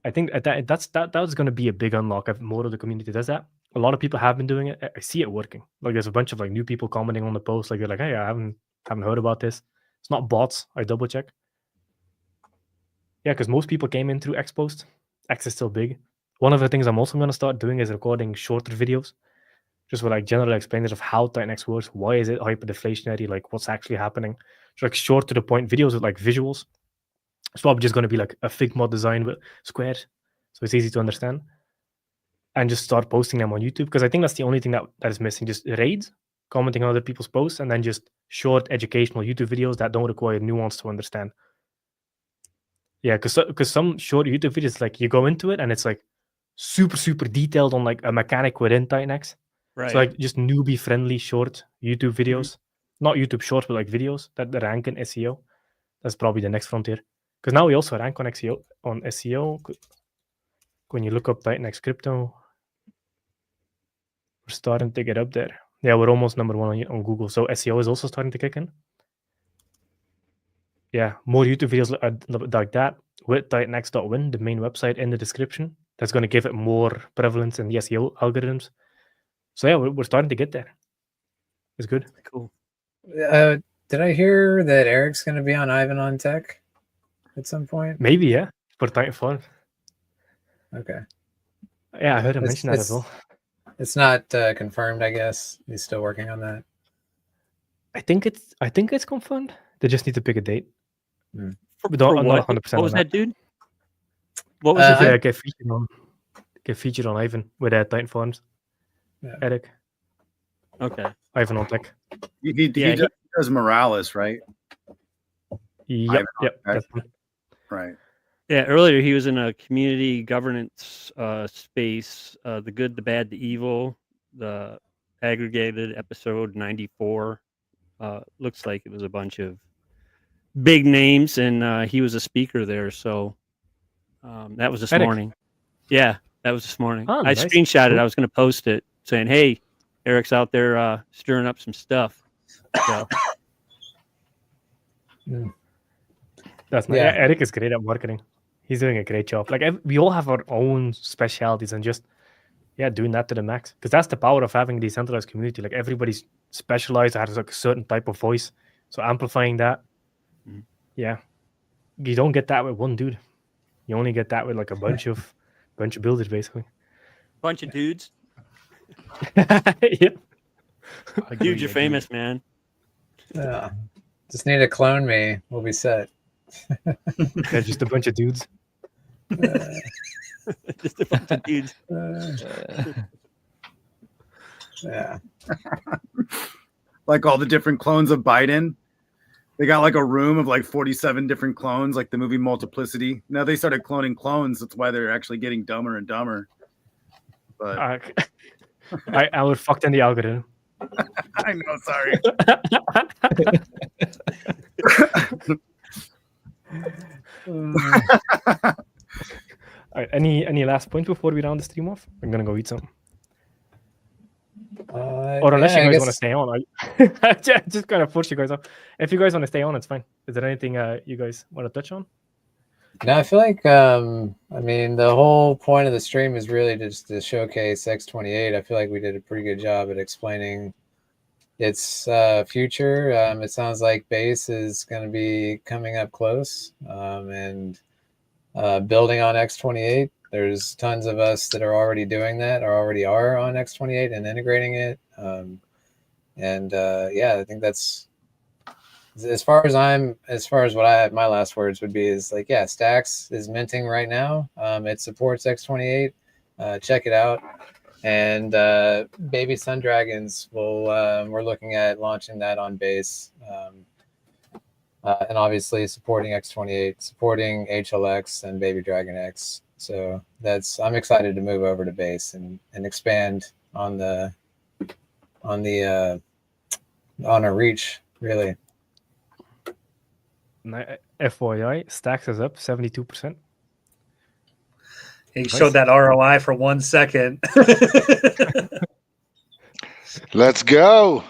I think that was going to be a big unlock if more of the community does that. A lot of people have been doing it. I see it working. Like there's a bunch of like new people commenting on the post. Like they're like, hey, I haven't heard about this. It's not bots. I double check. Yeah, because most people came in through X post. X is still big. One of the things I'm also going to start doing is recording shorter videos, just with like general explainers of how Titan X works. Why is it hyperdeflationary? Like what's actually happening? Just like short to the point videos with like visuals. It's probably just going to be like a Figma design with squares, so it's easy to understand. And just start posting them on YouTube because I think that's the only thing that is missing. Just raids, commenting on other people's posts, and then just short educational YouTube videos that don't require nuance to understand. Yeah, because some short YouTube videos, like you go into it and it's like super detailed on like a mechanic within Titan X. Right. So like just newbie friendly short YouTube videos, not YouTube short, but like videos that rank in SEO. That's probably the next frontier. Because now we also rank on SEO. When you look up Titan X crypto, we're starting to get up there. Yeah, we're almost number 1 on Google. So SEO is also starting to kick in. Yeah, more YouTube videos like that with titanx.win, the main website, in the description. That's going to give it more prevalence in the SEO algorithms. So yeah, we're starting to get there. It's good. Cool. Did I hear that Eric's going to be on Ivan on Tech at some point? Maybe, yeah, for Titanfall. Okay. Yeah, I heard him mention that as well. It's not confirmed, I guess. He's still working on that. I think it's confirmed. They just need to pick a date. Mm. We don't, For I'm what? not 100% What was on that, dude? What was Uh, it? I- Yeah, get featured on Ivan with Titan Farms. Yeah. Eric, Okay. Ivan on tech. He Yeah, does Morales, right? Yep, Ivan on yep. Tech. That's one. Right. Yeah, earlier he was in a community governance space, the good, the bad, the evil, the aggregated episode 94. Looks like it was a bunch of big names, and he was a speaker there. So that was this Eric. morning. Yeah, that was this morning. Oh, I nice. screenshotted it. Cool. I was going to post it saying, hey, Eric's out there stirring up some stuff. So, That's nice. Yeah. Yeah, Eric is great at marketing. He's doing a great job. Like we all have our own specialties, and just doing that to the max. Because that's the power of having a decentralized community. Like everybody's specialized, has like a certain type of voice. So amplifying that, yeah, you don't get that with one dude. You only get that with like a bunch of builders, basically. bunch of dudes. Yep. Dude, you're famous, man. Yeah. Just need to clone me. We'll be set. They're just a bunch of dudes. Just a bunch of dudes. Yeah. Like all the different clones of Biden. They got like a room of like 47 different clones, like the movie Multiplicity. Now they started cloning clones. That's why they're actually getting dumber and dumber. But I was fucked in the algorithm. I know, sorry. All right, any last point before we round the stream off? I'm gonna go eat something. Or unless you guys want to stay on, I just kind of force you guys off. If you guys want to stay on, it's fine. Is there anything you guys want to touch on? No, I feel like I mean the whole point of the stream is really just to showcase X28. I feel like we did a pretty good job at explaining its future. It sounds like base is going to be coming up close, and building on X28. There's tons of us that are already doing that, or already are on X28 and integrating it. Yeah, I think that's as far as what my last words would be is like, yeah, Stacks is minting right now. It supports X28. Check it out. And Baby Sun Dragons we're looking at launching that on base. And obviously supporting X28, supporting HLX and Baby Dragon X. So I'm excited to move over to base and expand on our reach, really. FYI, Stacks is up 72%. He showed that ROI for 1 second. Let's go.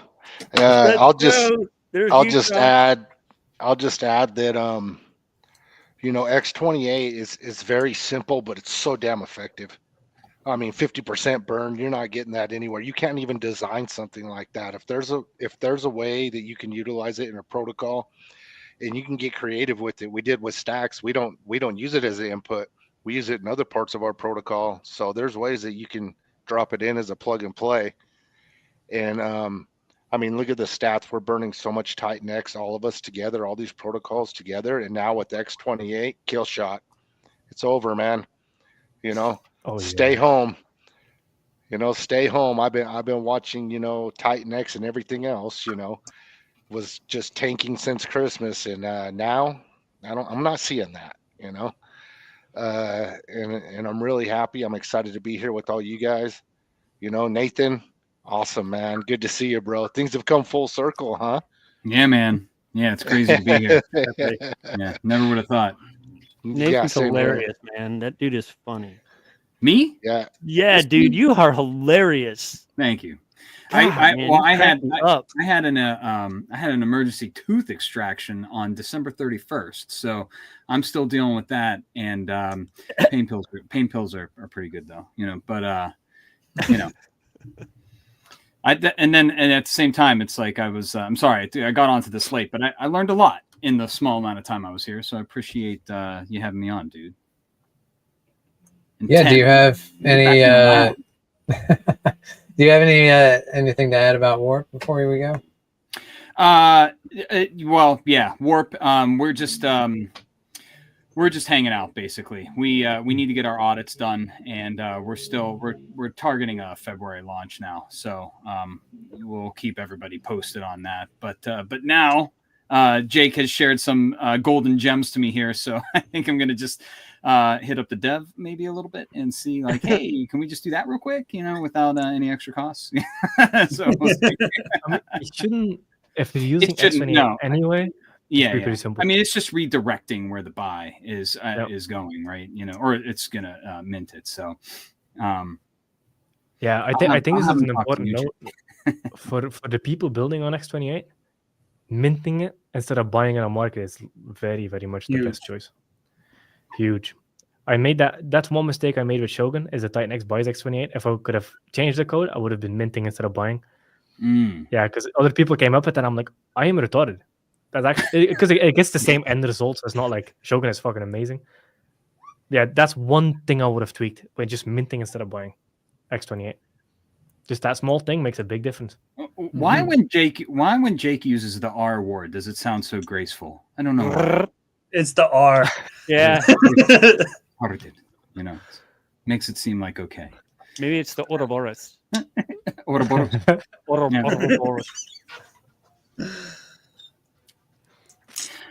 I'll just add that X28 is very simple, but it's so damn effective. I mean, 50% burn, you're not getting that anywhere. You can't even design something like that. If there's a way that you can utilize it in a protocol and you can get creative with it, we did with Stacks. We don't use it as an input. We use it in other parts of our protocol. So there's ways that you can drop it in as a plug and play. And I mean, look at the stats. We're burning so much Titan X, all of us together, all these protocols together. And now with X28, kill shot, it's over, man. Stay home. Stay home. I've been watching, Titan X and everything else, was just tanking since Christmas. And now I'm not seeing that, and I'm really happy. I'm excited to be here with all you guys. Nathan, awesome, man. Good to see you, bro. Things have come full circle, huh? Yeah, man. Yeah, it's crazy to be here. Yeah, never would have thought. Nathan's hilarious, man. That dude is funny. Me? Yeah. Yeah, dude, you are hilarious. Thank you. God, I had an emergency tooth extraction on December 31st, so I'm still dealing with that. And pain pills are pretty good though, But and at the same time, it's like I'm sorry, I got onto this late, but I learned a lot in the small amount of time I was here. So I appreciate you having me on, dude. Yeah. Do you have any? Do you have anything to add about Warp before we go? Well, yeah, Warp. We're just hanging out basically. We need to get our audits done, and we're targeting a February launch now. So we'll keep everybody posted on that. But now Jake has shared some golden gems to me here, so I think I'm gonna just hit up the dev maybe a little bit and see like, hey, can we just do that real quick? Without any extra costs. So we'll see. I mean, it shouldn't. If you're using shouldn't, X28 no. anyway, Yeah, be pretty simple. I mean, it's just redirecting where the buy is going, right? Or it's gonna mint it. So, yeah, I think this is an important you, note for the people building on X28. Minting it instead of buying it on market is very, very much the best choice. Huge. I made that's one mistake I made with Shogun is that Titan X buys X28. If I could have changed the code, I would have been minting instead of buying. Yeah, because other people came up with it and I'm like, I am retarded. That's actually because it gets the same end results. It's not like Shogun is fucking amazing. Yeah, that's one thing I would have tweaked by just minting instead of buying X28. Just that small thing makes a big difference. Why when Jake uses the R word does it sound so graceful? I don't know why. It's the R. Yeah. Makes it seem like okay. Maybe it's the Ouroboros. Ouroboros. Ouroboros.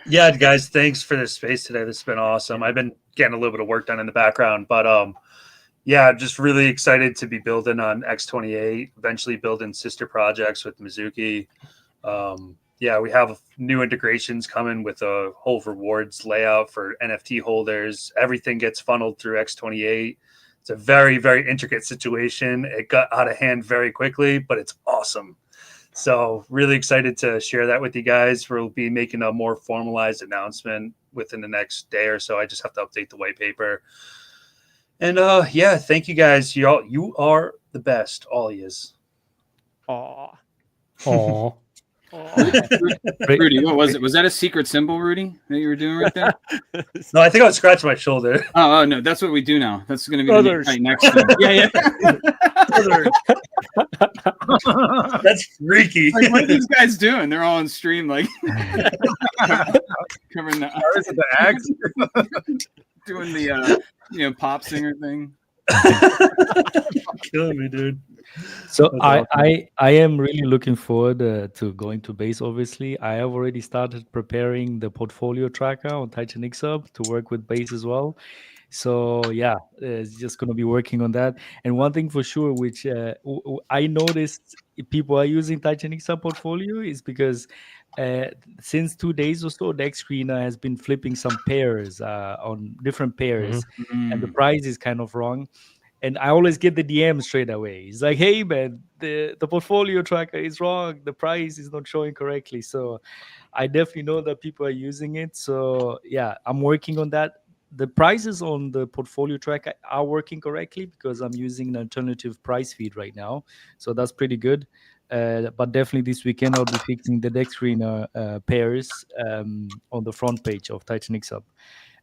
Yeah, guys, thanks for this space today. This has been awesome. I've been getting a little bit of work done in the background, but yeah, just really excited to be building on X28, eventually building sister projects with Mizuki. Yeah, we have new integrations coming with a whole rewards layout for NFT holders. Everything gets funneled through X28. It's a very, very intricate situation. It got out of hand very quickly, but it's awesome. So really excited to share that with you guys. We'll be making a more formalized announcement within the next day or so. I just have to update the white paper. And yeah, thank you guys. You are the best, all yous. Aw. Aw. Rudy, what was it? Was that a secret symbol, Rudy, that you were doing right there? No, I think I was scratching my shoulder. Oh no, that's what we do now. That's going to be the right next thing. Yeah. That's freaky. Like, what are these guys doing? They're all on stream, like covering the axe, doing the pop singer thing. Killing me, dude. So I am really looking forward to going to base. Obviously, I have already started preparing the portfolio tracker on Titan X Hub to work with base as well. So yeah, it's just going to be working on that. And one thing for sure, which I noticed people are using Titan X Hub portfolio is because since 2 days or so, the X screener has been flipping some pairs on different pairs, and the price is kind of wrong. And I always get the DM straight away. It's like, hey, man, the portfolio tracker is wrong. The price is not showing correctly. So I definitely know that people are using it. So yeah, I'm working on that. The prices on the portfolio tracker are working correctly because I'm using an alternative price feed right now. So that's pretty good. But definitely this weekend, I'll be fixing the Dex screener pairs on the front page of Titan X Hub.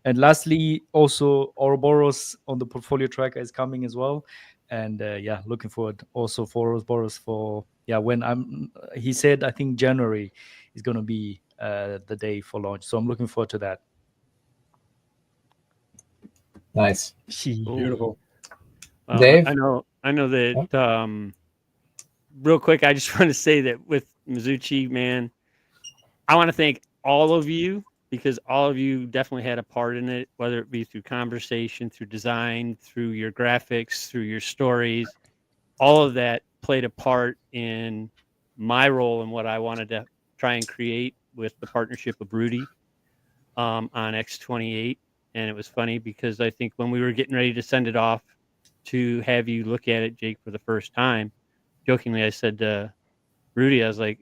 And lastly, also Ouroboros on the portfolio tracker is coming as well. And yeah, looking forward also for Ouroboros for, when he said, I think January is going to be the day for launch. So I'm looking forward to that. Nice. Beautiful. Dave? I know that real quick, I just want to say that with Mizuchi, man, I want to thank all of you because all of you definitely had a part in it, whether it be through conversation, through design, through your graphics, through your stories. All of that played a part in my role and what I wanted to try and create with the partnership of Rudy on X28. And it was funny because I think when we were getting ready to send it off to have you look at it, Jake, for the first time, jokingly, I said to Rudy, I was like,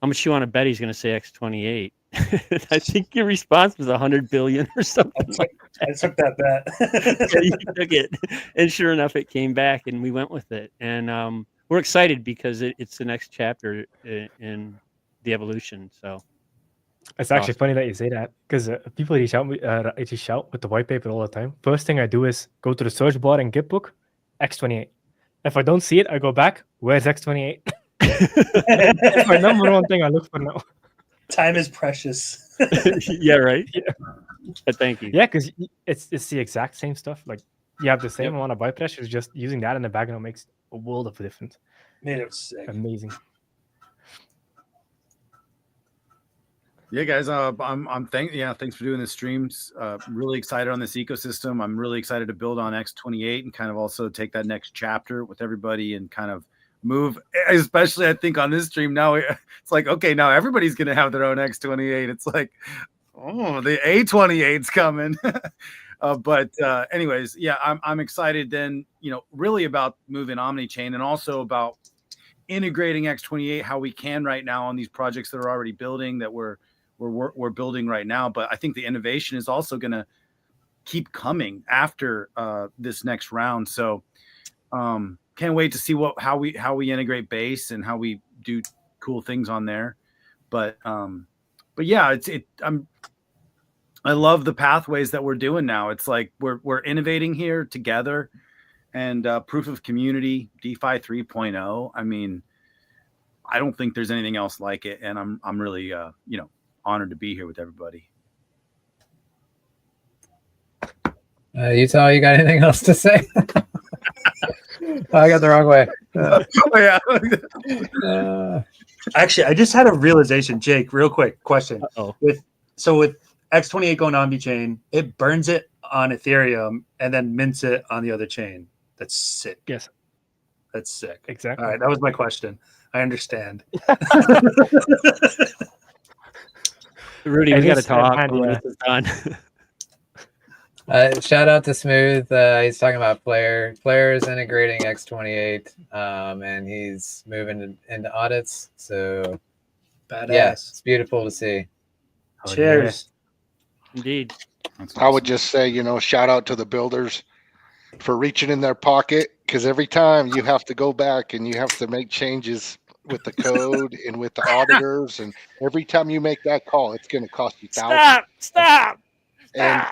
how much you want to bet he's going to say X28? I think your response was 100 billion or something. I took that bet. Yeah, you took it. And sure enough, it came back and we went with it. And we're excited because it's the next chapter in the evolution. So it's actually funny that you say that because people reach out with the white paper all the time. First thing I do is go to the search bar in Gitbook, X28. If I don't see it, I go back. Where's X28? That's my number one thing I look for now. Time is precious. Yeah, right. Yeah. But thank you. Yeah, because it's the exact same stuff. Like you have the same amount of byte pressure, just using that in the background makes a world of difference. Made it sick. Amazing. Yeah, guys, thanks for doing the streams. Really excited on this ecosystem. I'm really excited to build on X28 and kind of also take that next chapter with everybody and kind of move. Especially, I think on this stream now, it's like, okay, now everybody's gonna have their own X28. It's like, oh, the A28's coming. Anyways, yeah, I'm excited. Then really about moving Omnichain and also about integrating X28, how we can right now on these projects that are already building that we're building right now. But I think the innovation is also going to keep coming after this next round. So can't wait to see how we integrate base and how we do cool things on there. But yeah, I love the pathways that we're doing now. It's like we're innovating here together, and proof of community, DeFi 3.0. I mean, I don't think there's anything else like it, and I'm really honored to be here with everybody. Utah, you got anything else to say? I got the wrong way. Actually, I just had a realization, Jake. Real quick question. With X28 going on chain, it burns it on Ethereum and then mints it on the other chain. That's sick. Yes, that's sick. Exactly. All right, that was my question. I understand. Rudy, we got to talk when this is done. Shout out to Smooth. He's talking about players integrating X28, and he's moving into audits. So, badass. Yeah, it's beautiful to see. Cheers. Indeed. I would just say, shout out to the builders for reaching in their pocket, because every time you have to go back and you have to make changes with the code and with the auditors, and every time you make that call, it's going to cost you thousands. Stop. And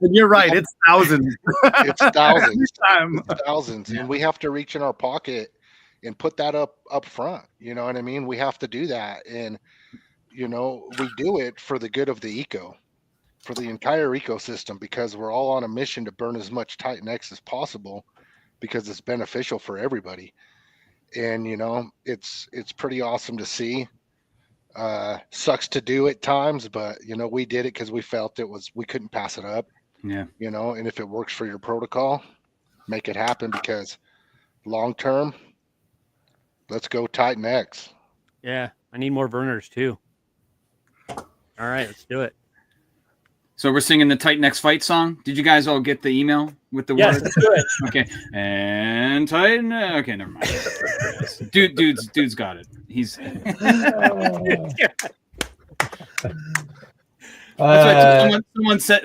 you're right. It's thousands. It's thousands. It's thousands. And we have to reach in our pocket and put that up front. You know what I mean? We have to do that. And, we do it for the good of the for the entire ecosystem, because we're all on a mission to burn as much Titan X as possible, because it's beneficial for everybody. And, it's pretty awesome to see. Sucks to do at times, but we did it because we felt we couldn't pass it up. Yeah. And if it works for your protocol, make it happen, because long term, let's go Titan X. Yeah, I need more burners too. All right, let's do it. So we're singing the Titan X fight song. Did you guys all get the email with the yes, words? Let's do it. Okay. And Titan. Okay, never mind. Dude's got it. He's.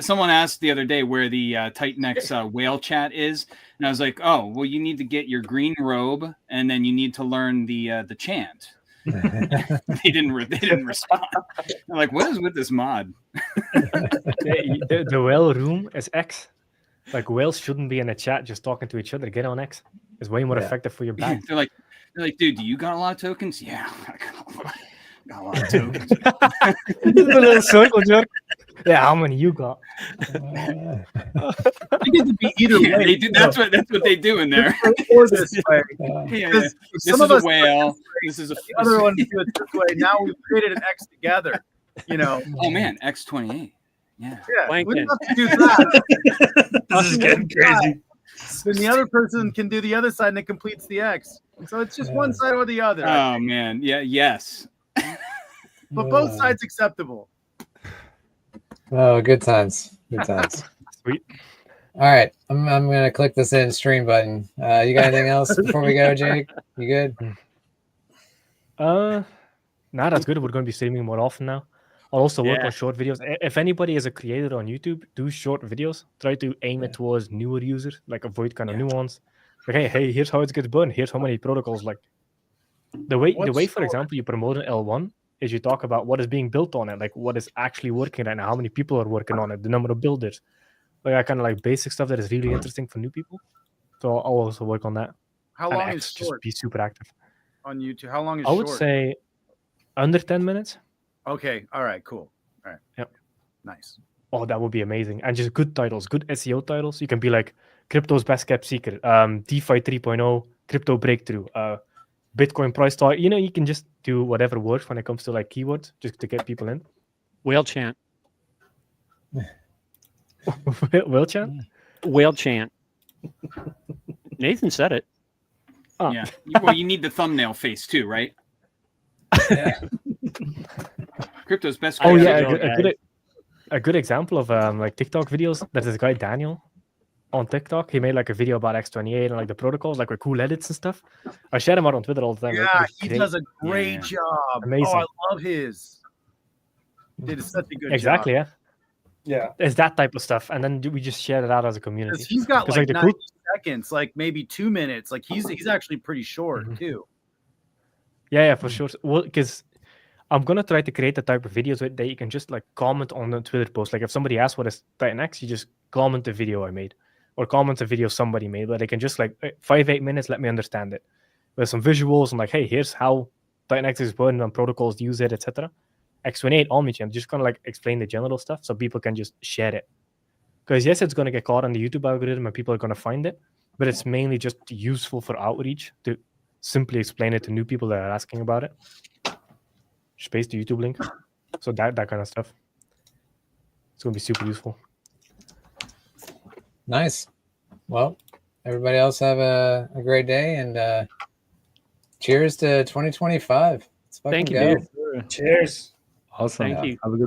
Someone asked the other day where the Titan X whale chat is, and I was like, oh, well, you need to get your green robe, and then you need to learn the chant. They didn't respond. I'm like, what is with this mod? The whale room is X. Like, whales shouldn't be in a chat just talking to each other. Get on X. It's way more effective for your bag. They're like, dude, do you got a lot of tokens? Yeah, I got a lot of tokens. A little circle jerk. Yeah, how many you got? I get to be either way. They do, that's what they do in there. Or this way. This is a whale. This is a. The other one do it this way. Now we've created an X together. Oh man, X28. Yeah. We don't have to do that. This is getting crazy. Then the other person can do the other side and it completes the X. So it's just one side or the other. Oh man, yeah, yes. But both sides acceptable. Oh, good times. Good times. Sweet. All right. I'm gonna click this in stream button. You got anything else before we go, Jake? You good? Nah, that's good. We're gonna be streaming more often now. I'll also work on short videos. If anybody is a creator on YouTube, do short videos. Try to aim it towards newer users, like avoid kind of nuance. Like, hey, here's how it gets burned. Here's how many protocols. Like the way, for example, you promote an L1 is you talk about what is being built on it, like what is actually working right now, how many people are working on it, the number of builders. Like I kind of like basic stuff that is really interesting for new people. So I'll also work on that. How long is just short? be super active. on YouTube? How long is I would short? say under 10 minutes. Okay. All right. Cool. All right. Yep. Nice. Oh, that would be amazing. And just good titles, good SEO titles. You can be like crypto's best kept secret, DeFi 3.0, crypto breakthrough, Bitcoin price talk. You know, you can just do whatever works when it comes to like keywords just to get people in. Whale chant. Will chat? Whale chant. Nathan said it. Oh. Yeah. Well, you need the thumbnail face too, right? Yeah. Crypto's best. Oh kept yeah, secret. a good example of like TikTok videos. There's this guy Daniel on TikTok. He made like a video about X28 and like the protocols, like with cool edits and stuff. I share him out on Twitter all the time. Yeah, It's he great. does a great Yeah. job. Amazing. Oh, I love his. He did such a good Exactly, job. yeah. It's that type of stuff, and then we just share it out as a community. Because he's got 'Cause, like the 90 cool- seconds, like maybe 2 minutes. Like he's actually pretty short Mhm. too. Yeah, for sure. Well, because I'm gonna try to create the type of videos that you can just like comment on the Twitter post. Like if somebody asks what is Titan X, you just comment the video I made, or comment a video somebody made. But they can just like 5-8 minutes, let me understand it with some visuals and like, hey, here's how Titan X is working on protocols to use it, etc. X28 Omnichain, just kind of like explain the general stuff so people can just share it. Because yes, it's gonna get caught on the YouTube algorithm and people are gonna find it, but it's mainly just useful for outreach to simply explain it to new people that are asking about it. Just paste the YouTube link. So that kind of stuff. It's gonna be super useful. Nice. Well, everybody else have a great day, and cheers to 2025. Let's fucking Thank you, go. dude. Cheers. Awesome. Thank you. Have a good one.